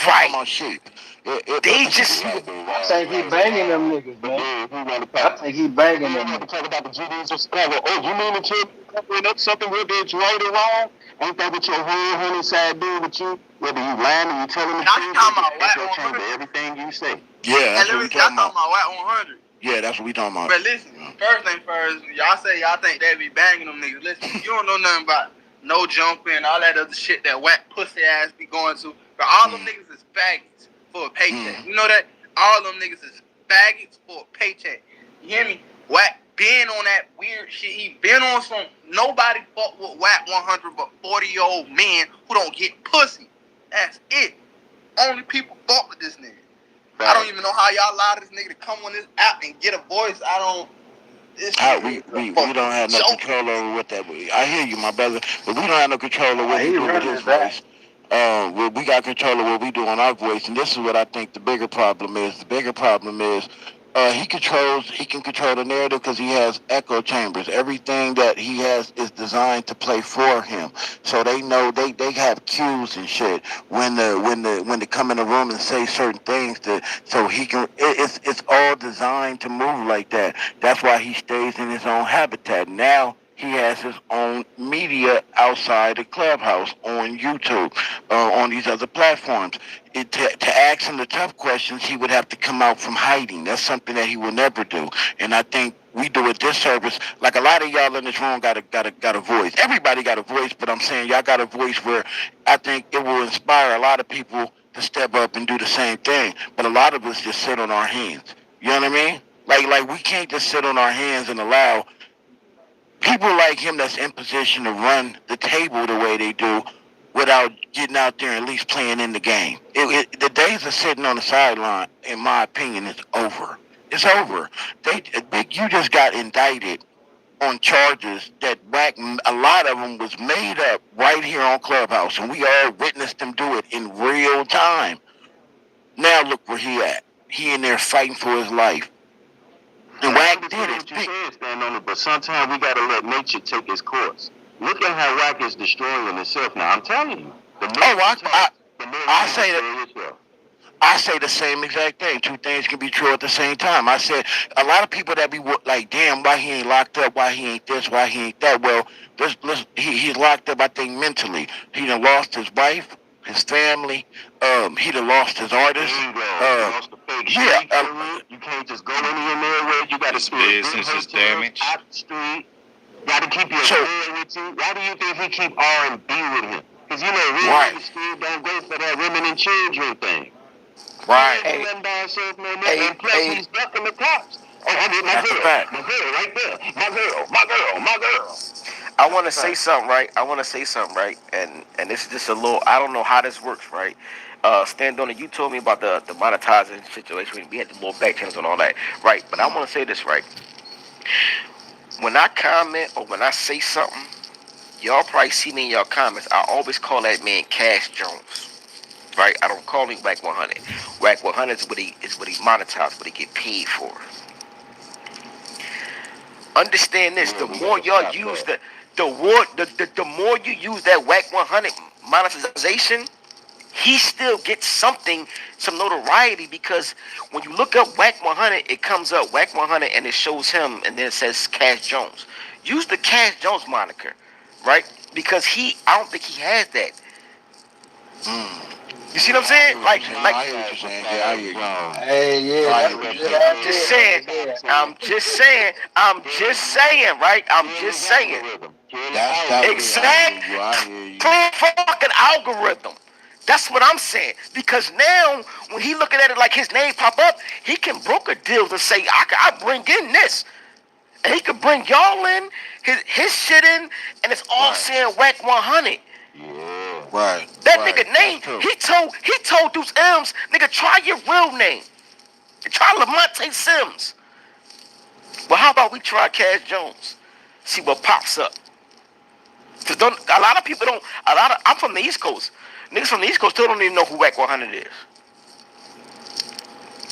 Right. About sheep. They just. I think he banging them niggas, man. I think he banging them niggas. Talk about the GDs of Chicago. Oh, you mean the kid covering up something whether it's right or wrong? Ain't that what your whole honey side do with you? Whether you lying or you telling the truth, that's your change to everything you say. Yeah, that's what we talking about. Wack 100. Yeah, that's what we talking about. But listen, first thing first, y'all say y'all think they be banging them niggas. Listen, you don't know nothing about no jumping, all that other shit that whack pussy ass be going to. But all them niggas is faggots for a paycheck. You know that? All them niggas is faggots for a paycheck. You hear me? Wack been on that weird shit. He been on some nobody fuck with Wack 100 but 40-year-old men who don't get pussy. That's it. Only people fuck with this nigga. I don't even know how y'all allow this nigga to come on this app and get a voice. We don't have no control over what that. I hear you, my brother, but we don't have no control over what he do with his voice. We got control of what we do on our voice, and this is what I think the bigger problem is. The bigger problem is he can control the narrative because he has echo chambers. Everything that he has is designed to play for him, so they know they have cues and shit when they come in the room and say certain things so he can. It's all designed to move like that. That's why he stays in his own habitat. Now he has his own media outside the clubhouse on YouTube, on these other platforms. To ask him the tough questions, he would have to come out from hiding. That's something that he will never do. And I think we do a disservice. Like a lot of y'all in this room got a voice. Everybody got a voice, but I'm saying y'all got a voice where I think it will inspire a lot of people to step up and do the same thing. But a lot of us just sit on our hands. You know what I mean? Like we can't just sit on our hands and allow people like him that's in position to run the table the way they do without getting out there and at least playing in the game. The days of sitting on the sideline, in my opinion, is over. It's over. You just got indicted on charges that back a lot of them was made up right here on Clubhouse, and we all witnessed him do it in real time. Now look where he at. He in there fighting for his life. And Wack did it. What you said, stand on it, but sometimes we gotta let nature take its course. Look at how Wack is destroying itself now. I'm telling you. I say the same exact thing. Two things can be true at the same time. I said a lot of people that be like, damn, why he ain't locked up? Why he ain't this? Why he ain't that? Well, he's locked up, I think, mentally. He done lost his wife, his family. He done lost his artist. Lost the fake you can't just go anywhere. You gotta stay business is damaged. Out the street. Gotta keep your man with you. Why do you think he keep R&B with him? Because you know real niggas still don't go for that women and children thing. Right. He ain't by himself no more. And plus he's ducking the cops. Oh, I get my girl right there. My girl. I want to say something, right? And this is just a little. I don't know how this works, right? Stand on it. You told me about the monetizing situation. We had the little back channels and all that, right? But I want to say this, right? When I comment or when I say something, y'all probably see me in y'all comments. I always call that man Cash Jones, right? I don't call him Wack 100. Wack 100 is what he monetized, what he get paid for. Understand this: the more y'all use the more you use that Wack 100 monetization, he still gets something, some notoriety, because when you look up Wack 100, it comes up Wack 100 and it shows him, and then it says Cash Jones. Use the Cash Jones moniker, right? Because I don't think he has that. You see what I'm saying? I hear what you're saying. Yeah, I hear you. Hey, yeah, that's a good idea. I'm just saying, right? I'm just saying. That's Exactly. I hear you. Fucking algorithm. That's what I'm saying. Because now, when he looking at it like his name pop up, he can broker deals and say, I bring in this. And he could bring y'all in, his shit in, and it's all saying Wack 100. Right. That nigga name, he told Deuce M's, nigga, try your real name. Try Lamonte Sims. Well, how about we try Cash Jones? See what pops up. Cause a lot of people don't. I'm from the East Coast. Niggas from the East Coast still don't even know who Wack 100 is.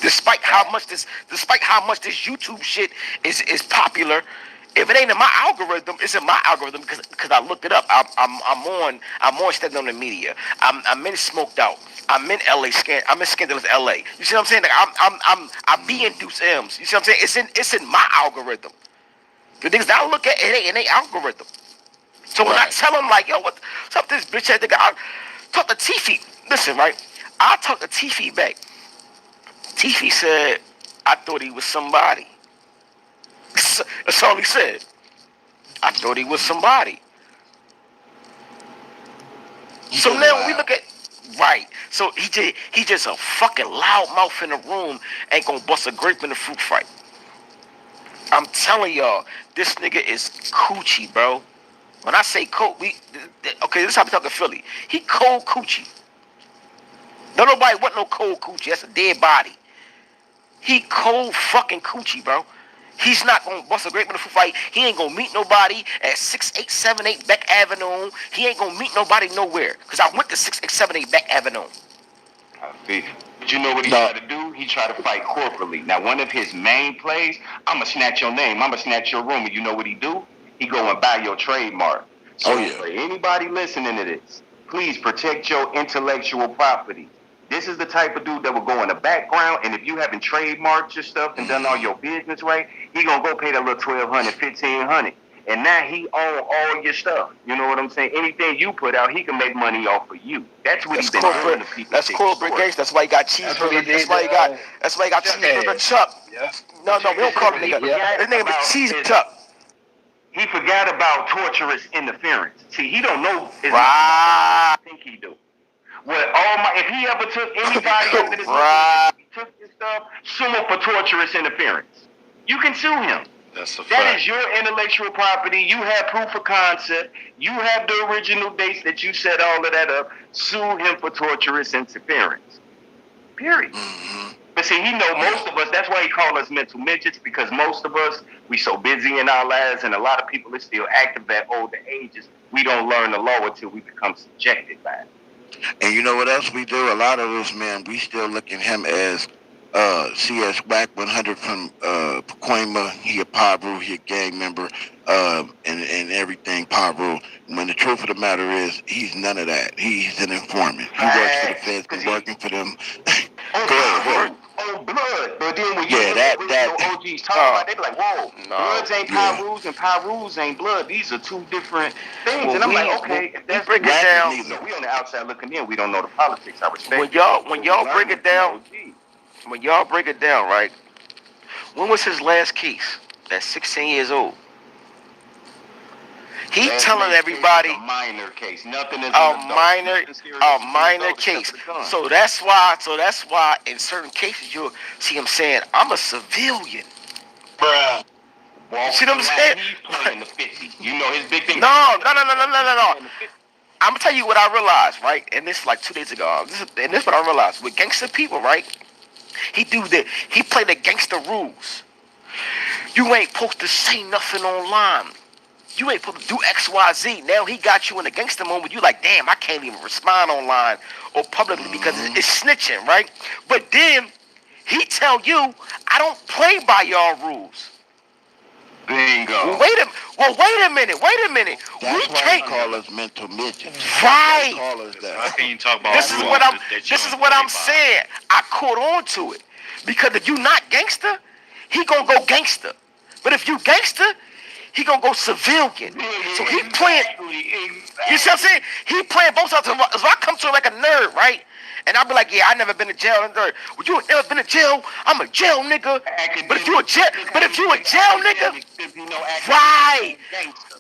Despite how much this YouTube shit is popular, if it ain't in my algorithm, it's in my algorithm because I looked it up. I'm on Stepping on the Media. I'm in Smoked Out. I'm in LA. I'm in Scandalous LA. You see what I'm saying? Like I be in Deuce M's. You see what I'm saying? It's in my algorithm. The things that I look at, it ain't algorithm. So when I tell him like, yo, what's up this bitch ass nigga? I talk to Tiffy. Listen, right? I talk to Tiffy back. Tiffy said, I thought he was somebody. That's all he said. I thought he was somebody. So now when we look at so he just a fucking loud mouth in the room, ain't gonna bust a grape in the fruit fight. I'm telling y'all, this nigga is coochie, bro. When I say cold, okay, this is how we talking Philly. He cold coochie. Don't nobody want no cold coochie. That's a dead body. He cold fucking coochie, bro. He's not gonna bust a grape in the foot fight. He ain't gonna meet nobody at 6878 Beck Avenue. He ain't gonna meet nobody nowhere. Cause I went to 6878 Beck Avenue. But you know what he tried to do? He tried to fight corporately. Now, one of his main plays, I'ma snatch your name, I'ma snatch your room, and you know what he do? He go and buy your trademark. So for anybody listening to this, please protect your intellectual property. This is the type of dude that will go in the background, and if you haven't trademarked your stuff and done all your business right, he gonna go pay that little $1,200, $1,500. And now he own all your stuff. You know what I'm saying? Anything you put out, he can make money off of you. That's what he's been doing to people. That's corporate gangster. That's why he got cheeseburger. That's why he got cheeseburger Chuck. No, we don't call him nigga. His name is Cheese Chuck. He forgot about torturous interference. See, he don't know as much about what he think he do. If he ever took anybody after this, he took his stuff, sue him for torturous interference. You can sue him. That is your intellectual property. You have proof of concept. You have the original dates that you set all of that up. Sue him for torturous interference. Period. But see, he know most of us, that's why he call us mental midgets, because most of us, we so busy in our lives, and a lot of people are still active at older ages. We don't learn the law until we become subjected by it. And you know what else we do? A lot of us, man, we still look at him as CS Wack 100 from Pacoima. He a Paru, he a gang member, and everything Paru. When the truth of the matter is, he's none of that. He's an informant. He works for the feds, been working for them. Go ahead. Oh, blood. But then when you look at original OGs talk about, they be like, whoa, bloods ain't Pyrus and Pyrus ain't blood. These are two different things. Well, and I'm like, okay, if that's break it down. We on the outside looking in. We don't know the politics. I respect when y'all break it down, right? When was his last case? At 16 years old. He telling everybody a minor case. Nothing is a minor case. So that's why in certain cases you'll see him saying, I'm a civilian. Bruh. You see what I'm saying? He's playing the 50. You know his big thing. No. I'm gonna tell you what I realized, right? And this is like 2 days ago. This is what I realized with gangster people, right? He play the gangster rules. You ain't supposed to say nothing online. You ain't supposed to do X, Y, Z. Now he got you in a gangster moment. You like, damn, I can't even respond online or publicly because it's snitching, right? But then he tell you, I don't play by y'all rules. Bingo. Wait a minute. That's We why can't they call us mental midgets. right. They call us How that. can you talk about This is rules what I'm. that you This is don't what play I'm by? saying. I caught on to it because if you not gangster, he gonna go gangster. But if you gangster, he gonna go civilian. So he playing. You see what I'm saying? He playing both sides. So I come to him like a nerd, right? And I'll be like, yeah, I never been to jail. And well, you ain't never been to jail? I'm a jail nigga. But if you a jail nigga, right?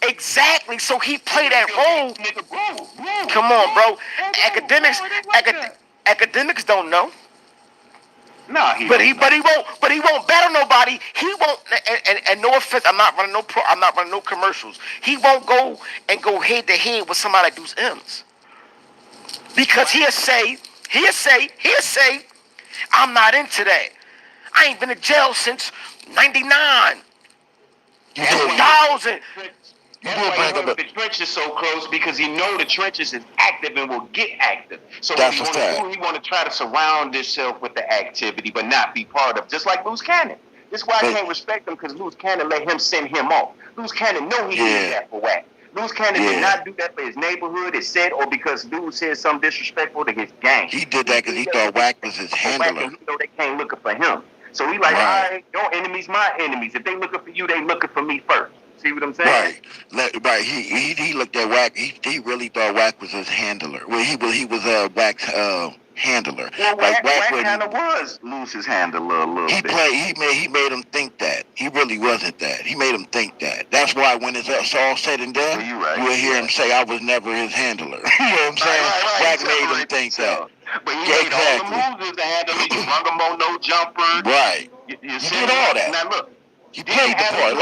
Exactly. So he played that role. Come on, bro. Academics don't know. Nah, But he won't battle nobody. He won't. And no offense, I'm not running no commercials. He won't go head to head with somebody that does M's because he'll say, I'm not into that. I ain't been to jail since '99, 2000. That's why he hurt the trenches so close because he know the trenches is active and will get active. So what he want to do, he want to try to surround himself with the activity, but not be part of. Just like Loose Cannon. This is why I can't respect him because Loose Cannon let him send him off. Loose Cannon know he did that for Wack. Loose Cannon did not do that for his neighborhood, his set, or because dude said something disrespectful to his gang. He did that because he thought Wack was his handler. Wack, and he know they can't looking for him. So he like, all right, your enemies, my enemies. If they looking for you, they looking for me first. See what I'm saying? Right. He looked at Wack. He really thought Wack was his handler. Well, he was Wack's handler. Well, like Wack kind of was Loose's handler a little bit. He made him think that he really wasn't that. He made him think that. That's why when it's all said and done, you will hear him say, "I was never his handler." You know what I'm saying? Wack made him think that. But he made all the moves as a handler. You rung him on no jumper. Right. You did all that. Now look. He played the part.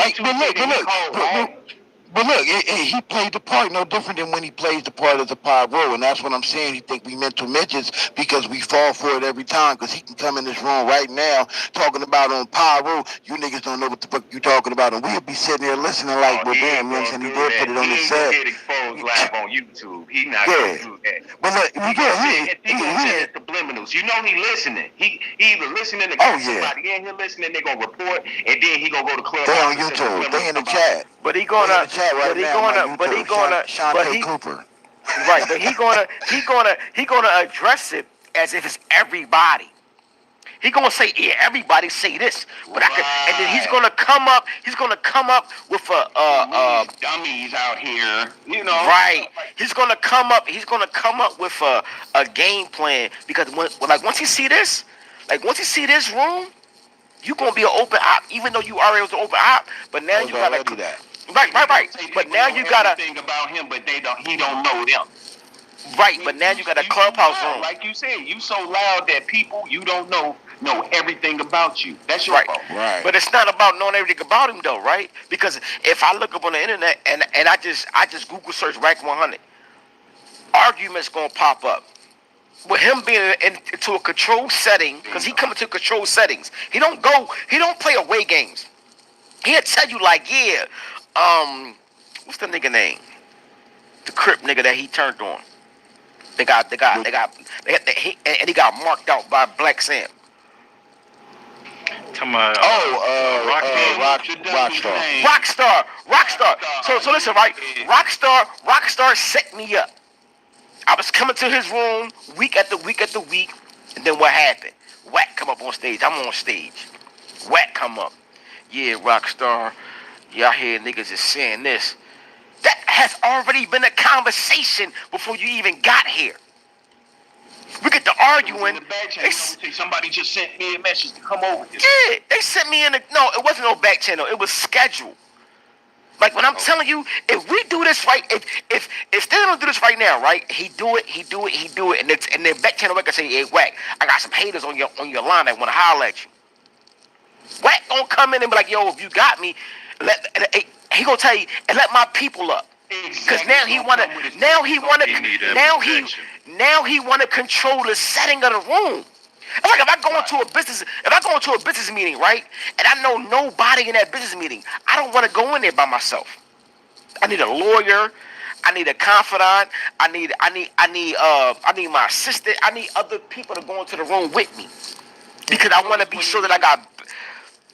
But look, he played the part no different than when he plays the part as a pyro, and that's what I'm saying. He think we mental midgets because we fall for it every time. Because he can come in this room right now talking about on pyro, you niggas don't know what the fuck you talking about, and we'll be sitting there listening like, well, damn, you know what I'm saying? He did put it on his set. He ain't gonna get exposed live on YouTube. He not gonna do that. But look, he gonna send the subliminals. You know he listening. He either listening to somebody in here listening, they gonna report, and then he gonna go to club. They on YouTube. They in the chat. But he gonna, Cooper. Right, but he gonna address it as if it's everybody. He gonna say, yeah, everybody say this, but and then he's gonna come up with dummies out here, you know. Right, he's gonna come up with a game plan because once you see this, room, you gonna be an open op, even though you already was an open op, but now you gotta do that. Right. But now you gotta think about him, but he don't know them. Right, but now you got a clubhouse room. Like you said, you so loud that people you don't know everything about you. That's your fault. Right. But it's not about knowing everything about him though, right? Because if I look up on the internet and I just Google search Wack 100, arguments gonna pop up. With him being into a controlled setting, because he come into controlled settings. He don't play away games. He'll tell you like, yeah, what's the nigga name? The Crip nigga that he turned on. He got marked out by Black Sam. Rockstar. So listen, right? Rockstar set me up. I was coming to his room week after week, and then what happened? Wack come up on stage. I'm on stage. Wack come up. Yeah, Rockstar. Y'all hear niggas is saying this. That has already been a conversation before you even got here. We get to arguing. Somebody just sent me a message to come over here. Yeah, they sent me no, it wasn't no back channel. It was scheduled. Like when I'm telling you, if we do this right, if they don't do this right now, right? He do it, and then back channel Wack say, hey Wack, I got some haters on your line that want to holler at you. Wack gonna come in and be like, yo, if you got me, he gonna tell you and let my people up. Because now he wanna control the setting of the room. It's like if I go into a business meeting, right, and I know nobody in that business meeting, I don't want to go in there by myself. I need a lawyer. I need a confidant. I need my assistant. I need other people to go into the room with me because I want to be sure that I got.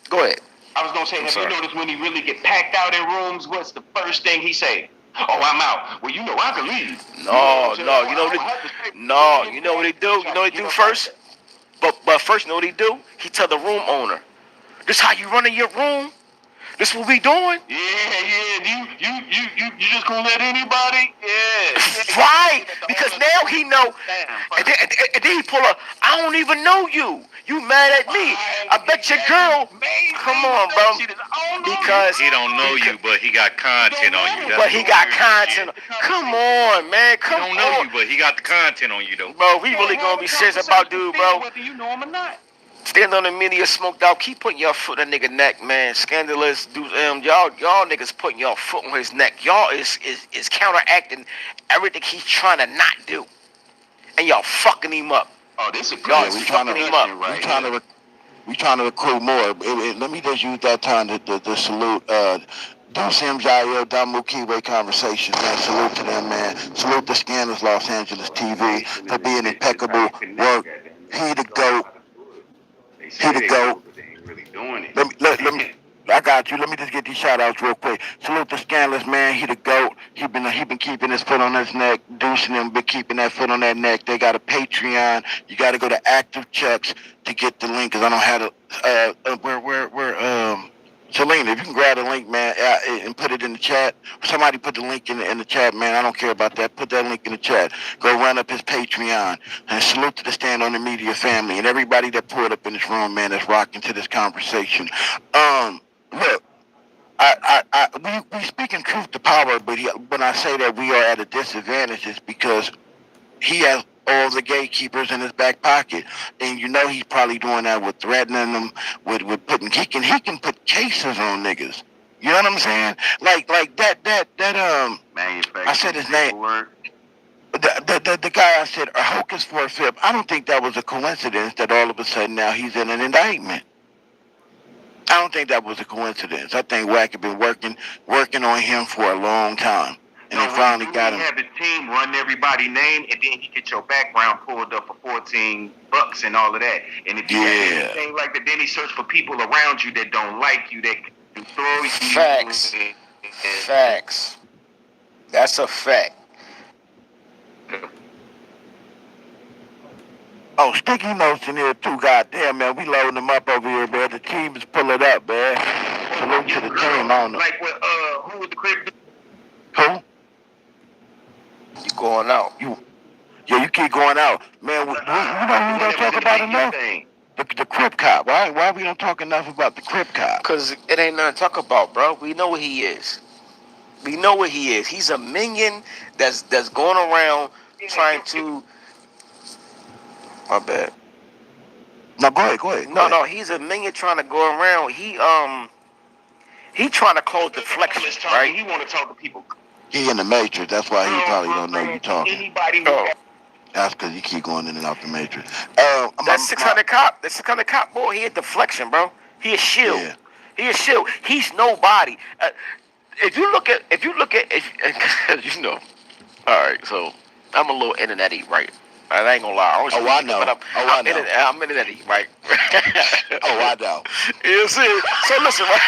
Go ahead. I was gonna say, have you noticed when he really get packed out in rooms, what's the first thing he say? Oh, I'm out. Well, you know I can leave. No, you know what he do? You know what he do first? But first, you know what he do? He tell the room owner, "This how you running your room? This what we doing?" You just gonna let anybody? Yeah. Right, because now he know, and then he pull up. I don't even know you. You mad at me? I bet your girl. Come on, bro. Because he don't know you, but he got content on you. But he got content. Come on, man. Come on. He don't know you, but he got the content on you, though. Bro, we really gonna be serious about dude, bro. Whether you know him or not. Stand on the media, smoked out. Keep putting your foot in that nigga neck, man. Scandalous, dudes. Y'all niggas putting your foot on his neck. Y'all is counteracting everything he's trying to not do, and y'all fucking him up. Oh, this is y'all is fucking him up. Right we trying to recruit more. Let me just use that time to salute Soim Damu Kiwe Conversations, man. Salute to them, man. Salute the Scandals Los Angeles TV for being impeccable work. He the GOAT. He the GOAT. Let me I got you. Let me just get these shout outs real quick. Salute the Scandalous, man. He the GOAT. He been keeping his foot on his neck. Deuce and them been keeping that foot on that neck. They got a Patreon. You got to go to Active Checks to get the link, because I don't have to. Selena, if you can grab the link, man, and put it in the chat. Somebody put the link in the chat, man. I don't care about that. Put that link in the chat. Go run up his Patreon. And salute to the Stand on the Media family and everybody that pulled up in this room, man, that's rocking to this conversation. Look, we speaking truth to power, but when I say that we are at a disadvantage, it's because he has all the gatekeepers in his back pocket, and you know he's probably doing that with threatening them, with putting he can put cases on niggas. You know what I'm saying? Like that I said his name. The guy I said Hocus for a Fifth. I don't think that was a coincidence that all of a sudden now he's in an indictment. I don't think that was a coincidence. I think Wack had been working on him for a long time. And they finally got him. Have the team run everybody's name, and then he get your background pulled up for $14 and all of that. And if you have anything like that, then he search for people around you that don't like you, that can throw you. Facts. That's a fact. Oh, sticky notes in here too. Goddamn, man, we loading them up over here, man. The team is pulling up, man. Salute to the team. I don't know. Like who was the crib? Who? You going out? You keep going out, man. We don't talk about enough. The Crip Cop. Why we don't talk enough about the Crip Cop? Cause it ain't nothing to talk about, bro. We know what he is. He's a minion that's going around trying to. My bad. No, go ahead. No, he's a minion trying to go around. He trying to close deflections, right? He want to talk to people. He in the Matrix. That's why he probably don't know you talking. Anybody That's because you keep going in and out the Matrix. That 600 cop. That 600 cop boy. He a deflection, bro. He a shield. Yeah. He a shield. He's nobody. If you look at, you know. All right, so I'm a little internet-y, right? I ain't gonna lie. I know. I'm internet-y, right? I know. You see? So listen, right?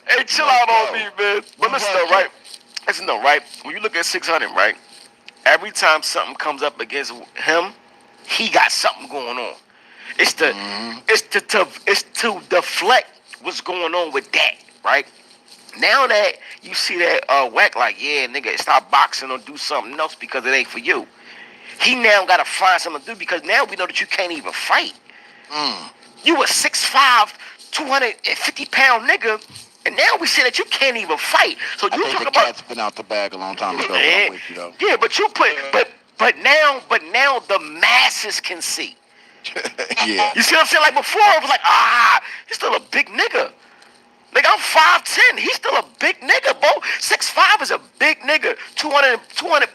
Hey, chill out on me, man. But listen though, right? When you look at 600, right? Every time something comes up against him, he got something going on. It's to deflect what's going on with that, right? Now that you see that Wack, like, yeah, nigga, stop boxing or do something else because it ain't for you. He now got to find something to do because now we know that you can't even fight. You a 6'5", 250-pound nigga, and now we see that you can't even fight. So you talk about the cat's been out the bag a long time ago. I'm with you though. Yeah, but you put but now the masses can see. Yeah. You see what I'm saying? Like before, it was like, he's still a big nigga. Like I'm 5'10", he's still a big nigga, bro. 6'5" is a big nigga. 200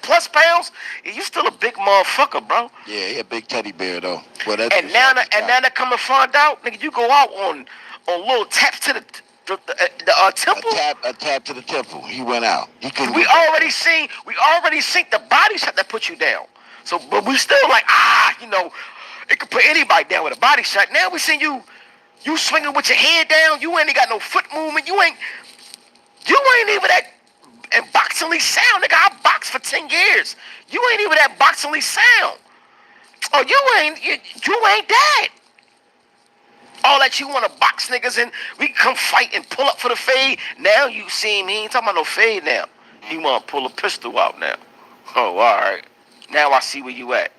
plus pounds, you still a big motherfucker, bro. Yeah, he a big teddy bear though. Well, and now they come and find out, nigga, you go out on little taps to temple. A tap to the temple. He went out. He couldn't. We already seen the body shot that put you down. So, but we still like it could put anybody down with a body shot. Now we seen you swinging with your head down. You ain't got no foot movement. You ain't even that boxingly sound, nigga. I boxed for 10 years. You ain't even that boxingly sound. Oh, you ain't that. All that you want to box niggas and we come fight and pull up for the fade. Now you see him. He ain't talking about no fade now. He want to pull a pistol out now. Oh, all right. Now I see where you at.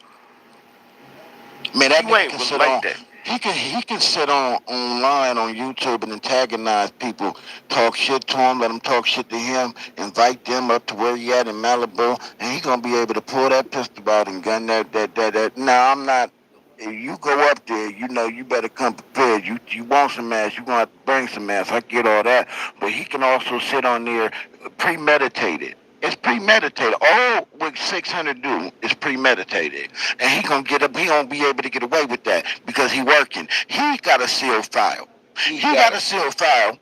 Man, that you nigga ain't can really sit like on. that. He can sit online on YouTube and antagonize people, talk shit to them, let them talk shit to him, invite them up to where he at in Malibu, and he gonna be able to pull that pistol out and gun that. Now I'm not. If you go up there, you better come prepared. You want some ass, you gonna have to bring some ass. I get all that, but he can also sit on there premeditated. It's premeditated. All what 600 do is premeditated, and he gonna get up. He gonna be able to get away with that because he working. He got a sealed file. He got a sealed file,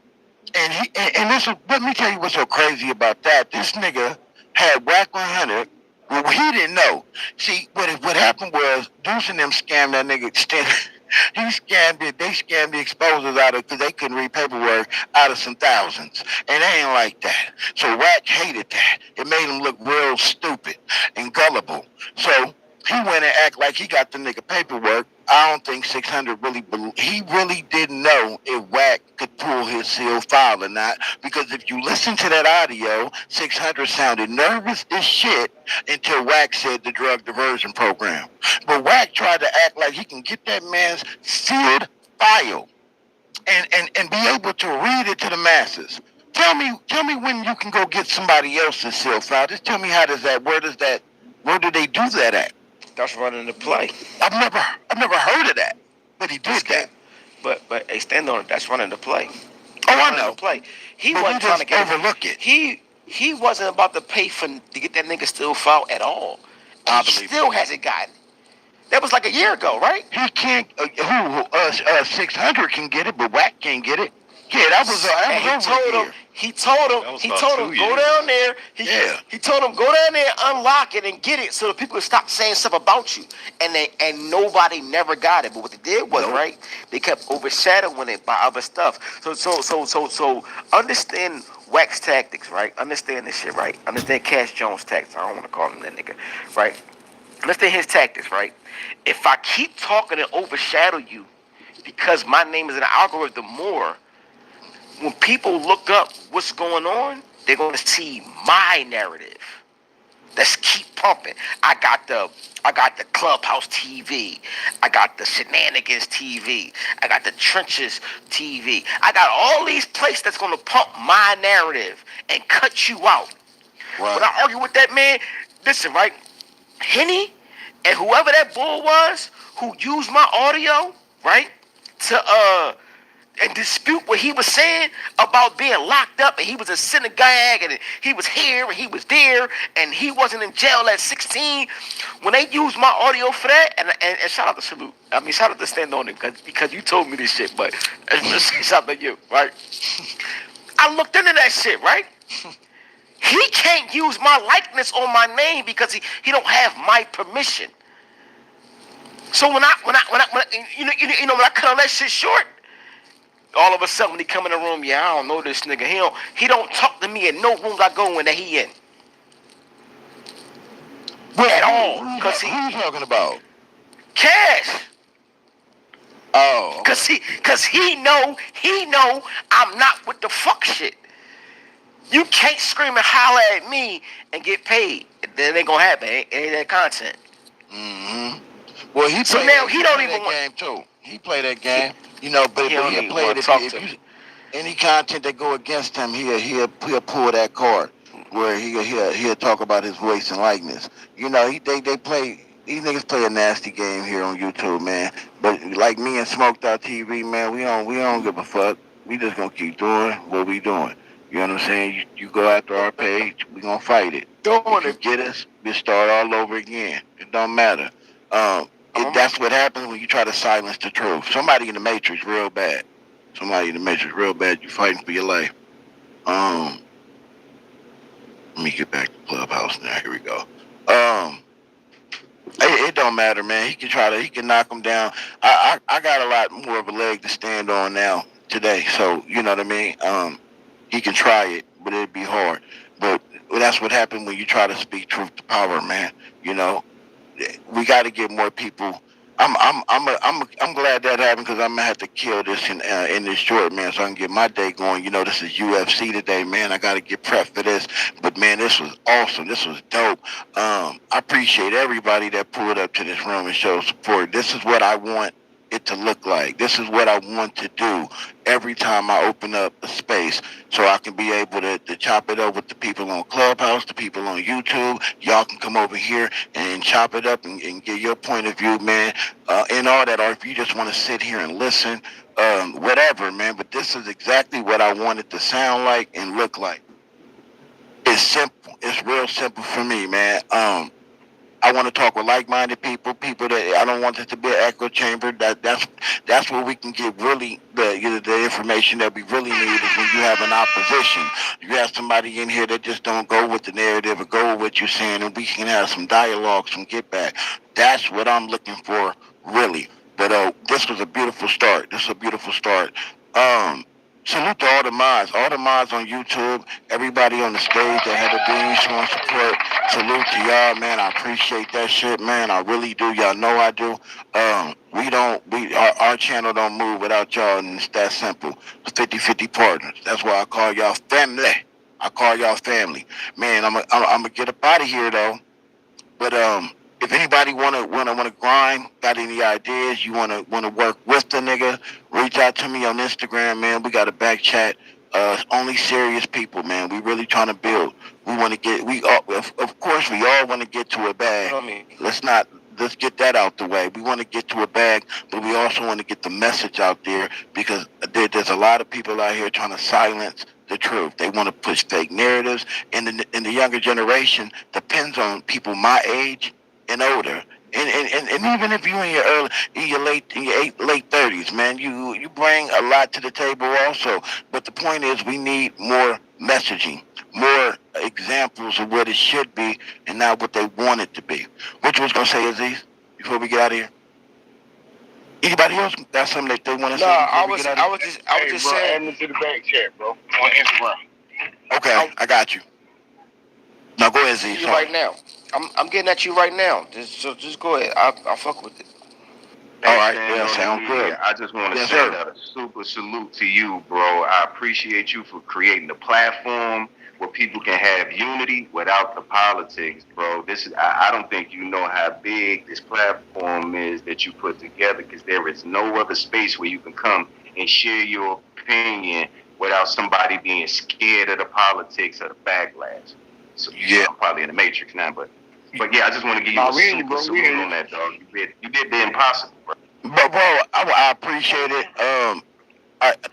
and this. Let me tell you what's so crazy about that. This nigga had Wack 100. Well, he didn't know. See, what happened was Deuce and them scammed that nigga. He scammed it. They scammed the exposers out of because they couldn't read paperwork out of some thousands, and they ain't like that. So Wack hated that. It made him look real stupid and gullible. So he went and act like he got the nigga paperwork. I don't think 600 really he really didn't know if Wack could pull his sealed file or not, because if you listen to that audio, 600 sounded nervous as shit until Wack said the drug diversion program. But Wack tried to act like he can get that man's sealed file and be able to read it to the masses. Tell me when you can go get somebody else's sealed file. Just tell me where do they do that at? That's running the play. I've never heard of that, but he did that. But hey, stand on it. That's running the play. Oh, I know. Play. He but wasn't trying to get overlook it. He wasn't about to pay to get that nigga still file at all. I He believe still hasn't gotten it. That was like a year ago, right? He can't. 600 can get it, but Wack can't get it. Yeah, that was over a year. He told him go down there. He told him go down there, unlock it, and get it, so the people would stop saying stuff about you. And nobody never got it. But what they did was right. They kept overshadowing it by other stuff. So understand Wack's tactics, right? Understand this shit, right? Understand Cash Jones' tactics. I don't want to call him that nigga, right? Understand his tactics, right? If I keep talking and overshadow you, because my name is in the algorithm more, when people look up what's going on, they're going to see my narrative. Let's keep pumping. I got the Clubhouse TV. I got the Shenanigans TV. I got the Trenches TV. I got all these places that's going to pump my narrative and cut you out. Right. When I argue with that man, listen, right? Henny and whoever that bull was who used my audio, right, to and dispute what he was saying about being locked up and he was a synagogue and he was here and he was there and he wasn't in jail at 16. When they used my audio for that, and shout out to Salute. I mean, shout out to Stand On It because you told me this shit, but shout out to you, right? I looked into that shit, right? He can't use my likeness on my name because he don't have my permission. So when I when I cut all that shit short, all of a sudden when he come in the room, I don't know this nigga. He don't talk to me in no rooms I go in that he in. At all. Cause who you talking about? Cash. Oh. Cause he know I'm not with the fuck shit. You can't scream and holler at me and get paid. Then it ain't gonna happen. It ain't that content. Mm-hmm. Well, he don't even want game too. He play that game, but he'll play it if any content that go against him, he'll pull that card where he'll talk about his voice and likeness. They play. These niggas play a nasty game here on YouTube, man. But like me and Smoked Out TV, man, we don't give a fuck. We just gonna keep doing what we doing. You know what I'm saying? You go after our page, we gonna fight it. If you get us, we start all over again. It don't matter. That's what happens when you try to silence the truth. Somebody in the Matrix real bad. Somebody in the Matrix real bad. You fighting for your life. Let me get back to Clubhouse now. Here we go. It don't matter, man. He can knock him down. I got a lot more of a leg to stand on now today. So you know what I mean. He can try it, but it'd be hard. But that's what happened when you try to speak truth to power, man. You know, we got to get more people. I'm glad that happened because I'm gonna have to kill this in this short, man, so I can get my day going. You know, this is UFC today, man. I got to get prepped for this. But man, this was awesome. This was dope. I appreciate everybody that pulled up to this room and showed support. This is what I want it to look like. This is what I want to do every time I open up a space, so I can be able to chop it up with the people on Clubhouse, the people on YouTube. Y'all can come over here and chop it up and get your point of view, man, and all that. Or if you just want to sit here and listen, whatever, man. But this is exactly what I want it to sound like and look like. It's simple. It's real simple for me, man. I want to talk with like-minded people that I don't want it to be an echo chamber. That's where we can get really the information that we really need is when you have an opposition. You have somebody in here that just don't go with the narrative or go with what you're saying, and we can have some dialogue, some get back. That's what I'm looking for, really. But this was a beautiful start. This is a beautiful start. Salute to all the mods on YouTube, everybody on the stage that had a being showing support. Salute to y'all, man. I appreciate that shit, man. I really do. Y'all know I do. Our channel don't move without y'all, and it's that simple. 50-50 partners. That's why I call y'all family. Man, I'm gonna get up out of here though. But if anybody wanna grind, got any ideas, you wanna work with the nigga, reach out to me on Instagram, man. We got a back chat. Only serious people, man. We really trying to build. We want to get. Of course, we all want to get to a bag. Let's get that out the way. We want to get to a bag, but we also want to get the message out there because there's a lot of people out here trying to silence the truth. They want to push fake narratives, and the younger generation depends on people my age and older. And even if you in your late 30s, man, you bring a lot to the table also. But the point is, we need more messaging, more examples of what it should be, and not what they want it to be. What you was gonna say, Aziz, before we get out of here? Anybody else got something that they want to say? I was just saying. Add me to the back chat, bro, on Instagram. Okay, I got you. Now go ahead, Z. Right now, I'm getting at you right now. Just go ahead. I'll fuck with it. All right, yeah, sound good. I just want to send a super salute to you, bro. I appreciate you for creating a platform where people can have unity without the politics, bro. I don't think you know how big this platform is that you put together, because there is no other space where you can come and share your opinion without somebody being scared of the politics or the backlash. So yeah, I'm probably in the matrix now, but yeah, I just want to give you a super salute on that, dog. You did the impossible, bro. But bro, I appreciate it.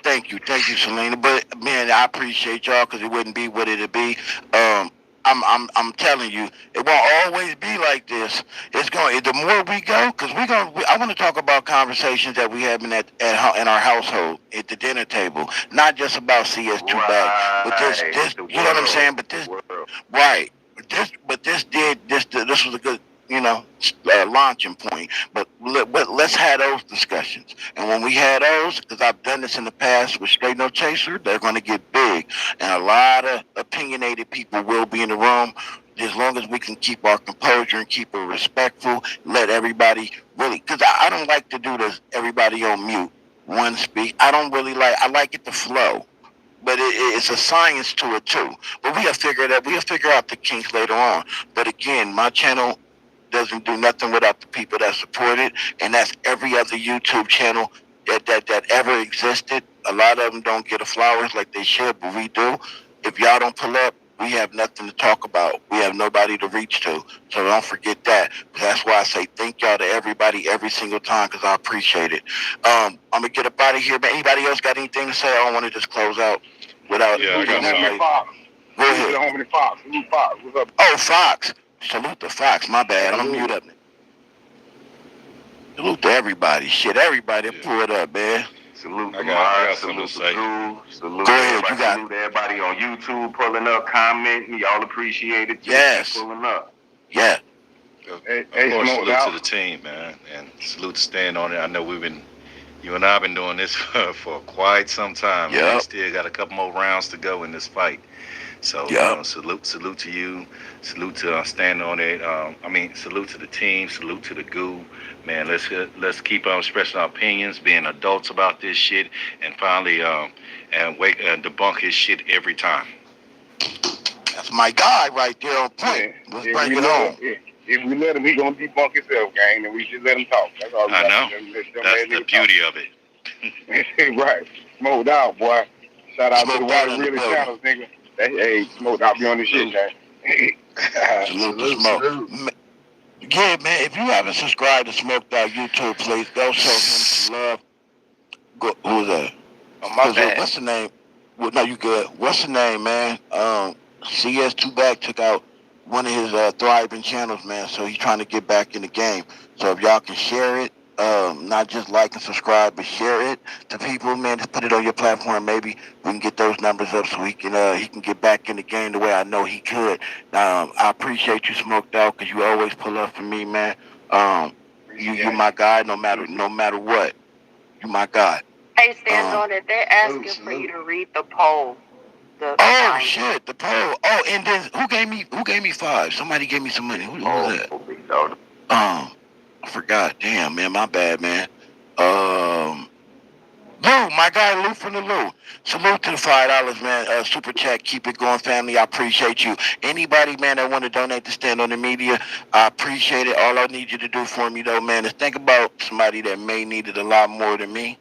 Thank you, Selena. But man, I appreciate y'all because it wouldn't be what it'd be. I'm telling you, it won't always be like this. It's going. The more we go, because I want to talk about conversations that we have in our household at the dinner table, not just about CS2 back, but this, you know what I'm saying? But this, right? This was a good, launching point. But let's have those discussions. And when we had those, because I've done this in the past with Straight No Chaser, they're going to get big. And a lot of opinionated people will be in the room. As long as we can keep our composure and keep it respectful, let everybody really, because I don't like to do this, everybody on mute, one speak. I like it to flow. But it's a science to it too. But we'll figure out the kinks later on. But again, my channel doesn't do nothing without the people that support it, and that's every other YouTube channel that ever existed. A lot of them don't get the flowers like they should, but we do. If y'all don't pull up, we have nothing to talk about. We have nobody to reach to. So don't forget that. That's why I say thank y'all to everybody every single time, because I appreciate it. I'm gonna get up out of here. But anybody else got anything to say? I don't want to just close out without everybody. Go ahead. Fox. What's up? Oh, Fox. Salute to Fox. My bad. I'm gonna mute up. Salute to everybody. Shit, everybody pull it up, man. Salute I got something to say. Salute everybody on YouTube pulling up, commenting. Y'all appreciate it too. Yes. Keep pulling up. Yeah. Of course, salute to the team, man, and salute to staying on it. I know you and I have been doing this for quite some time. Yep. And we still got a couple more rounds to go in this fight. So, salute to you. Salute to standing on it. Salute to the team. Salute to the goo. Man, let's keep on expressing our opinions, being adults about this shit, and finally debunk his shit every time. That's my guy right there on point. Let's bring it home. If we let him, he gonna debunk himself, gang, and we should let him talk. That's all. I know. That's the beauty of it. Right. Smoked out, boy. Shout out to the Smoked one really channels, nigga. Hey, Smoked out, be on this shit, gang. Salute to Smoke. Yeah, man, if you haven't subscribed to Smoked Out YouTube, please go show him some love. Who's that? Oh, my bad. What's the name? Well, no, you good. What's the name, man? CS2 Back took out one of his thriving channels, man, so he's trying to get back in the game. So if y'all can share it, not just like and subscribe, but share it to people, man. Just put it on your platform. Maybe we can get those numbers up so he can get back in the game the way I know he could. I appreciate you, Smoked Out, because you always pull up for me, man. You my guy, no matter what. You my guy. Hey, stand on it. They're asking for you to read the poll. Shit, the poll. Oh, and then who gave me 5? Somebody gave me some money. Who was that? I forgot. Damn, man, my bad, man. Lou, my guy Lou from the Lou. Salute to the $5, man. Super chat, keep it going, family. I appreciate you. Anybody, man, that want to donate to Stand on the Media, I appreciate it. All I need you to do for me, though, man, is think about somebody that may need it a lot more than me.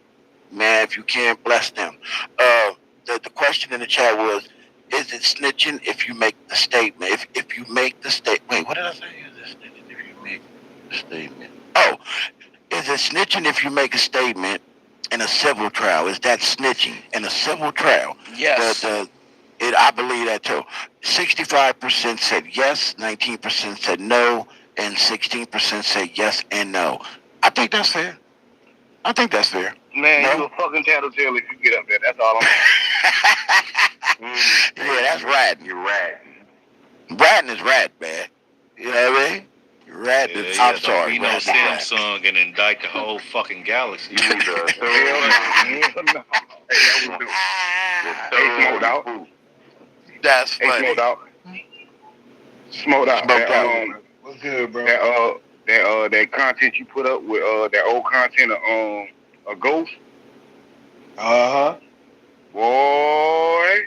Man, if you can, bless them. The question in the chat was, is it snitching if you make the statement? If you make the statement, wait, what did I say? Is it snitching if you make the statement? Oh, is it snitching if you make a statement in a civil trial? Is that snitching in a civil trial? Yes. I believe that too. 65% said yes, 19% said no, and 16% said yes and no. I think that's fair. Man, you a fucking tattletale if you get up there. That's all I'm saying. Yeah, that's ratting. You're ratting. Ratting is rat, man. You know what I mean? Ratting is, I'm sorry. You know, Samsung and indict the whole fucking galaxy. You need to no. Hey, Smoked Out. That's funny. Hey, Smoked Out. Smoked Out. What's good, bro? That content you put up with that old content of a ghost. Boy,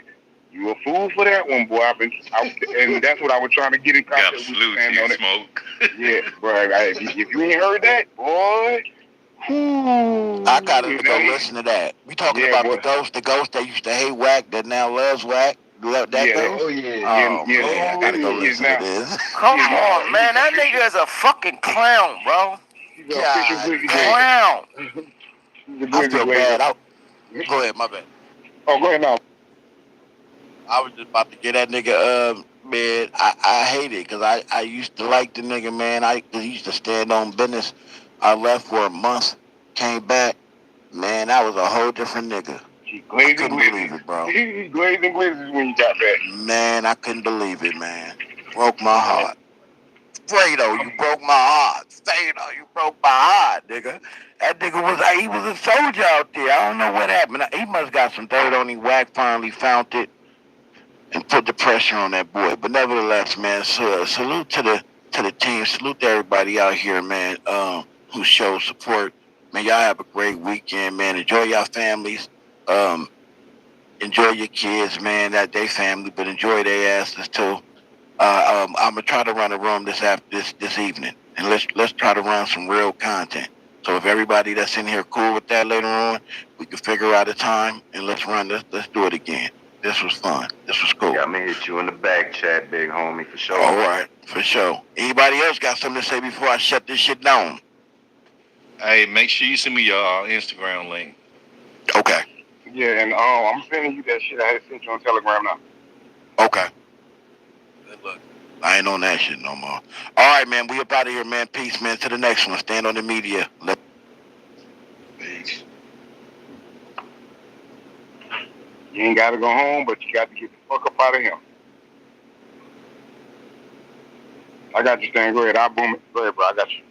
you a fool for that one, boy. And that's what I was trying to get in contact with. Salute to you, Smoke. Yeah, bro. If you ain't heard that, boy. I gotta go listen to that. We talking about the ghost that used to hate Wack that now loves Wack. That ghost? Man, I gotta go listen to this. Come on, man. That nigga is a fucking clown, bro. Clown. I feel bad. Go ahead, my bad. Oh, go ahead now. I was just about to get that nigga, man. I hate it because I used to like the nigga, man. He used to stand on business. I left for a month, came back. Man, that was a whole different nigga. I couldn't believe it, bro. He glazed and glazes when you got back. Man, I couldn't believe it, man. Broke my heart. Fredo, you broke my heart. Fredo, you broke my heart, nigga. That nigga he was a soldier out there. I don't know what happened. He must got some dirt on him. Wack finally found it and put the pressure on that boy. But nevertheless, man, salute to the team. Salute to everybody out here, man, who shows support. Man, y'all have a great weekend, man. Enjoy your families. Enjoy your kids, man. That they family, but enjoy their asses too. I'm gonna try to run a room this evening, and let's try to run some real content. So if everybody that's in here cool with that later on, we can figure out a time and let's do it again. This was fun. This was cool. Yeah, I'm gonna hit you in the back chat, big homie, for sure. All right, for sure. Anybody else got something to say before I shut this shit down? Hey, make sure you send me your Instagram link. Okay. Yeah, and I'm sending you that shit. I had to send you on Telegram now. Okay. Look, I ain't on that shit no more. All right, man. We up out of here, man. Peace, man. To the next one. Stand on the Media. Peace. You ain't got to go home, but you got to get the fuck up out of here. I got you, Stan. Go ahead. I'll boom it. Go ahead, bro. I got you.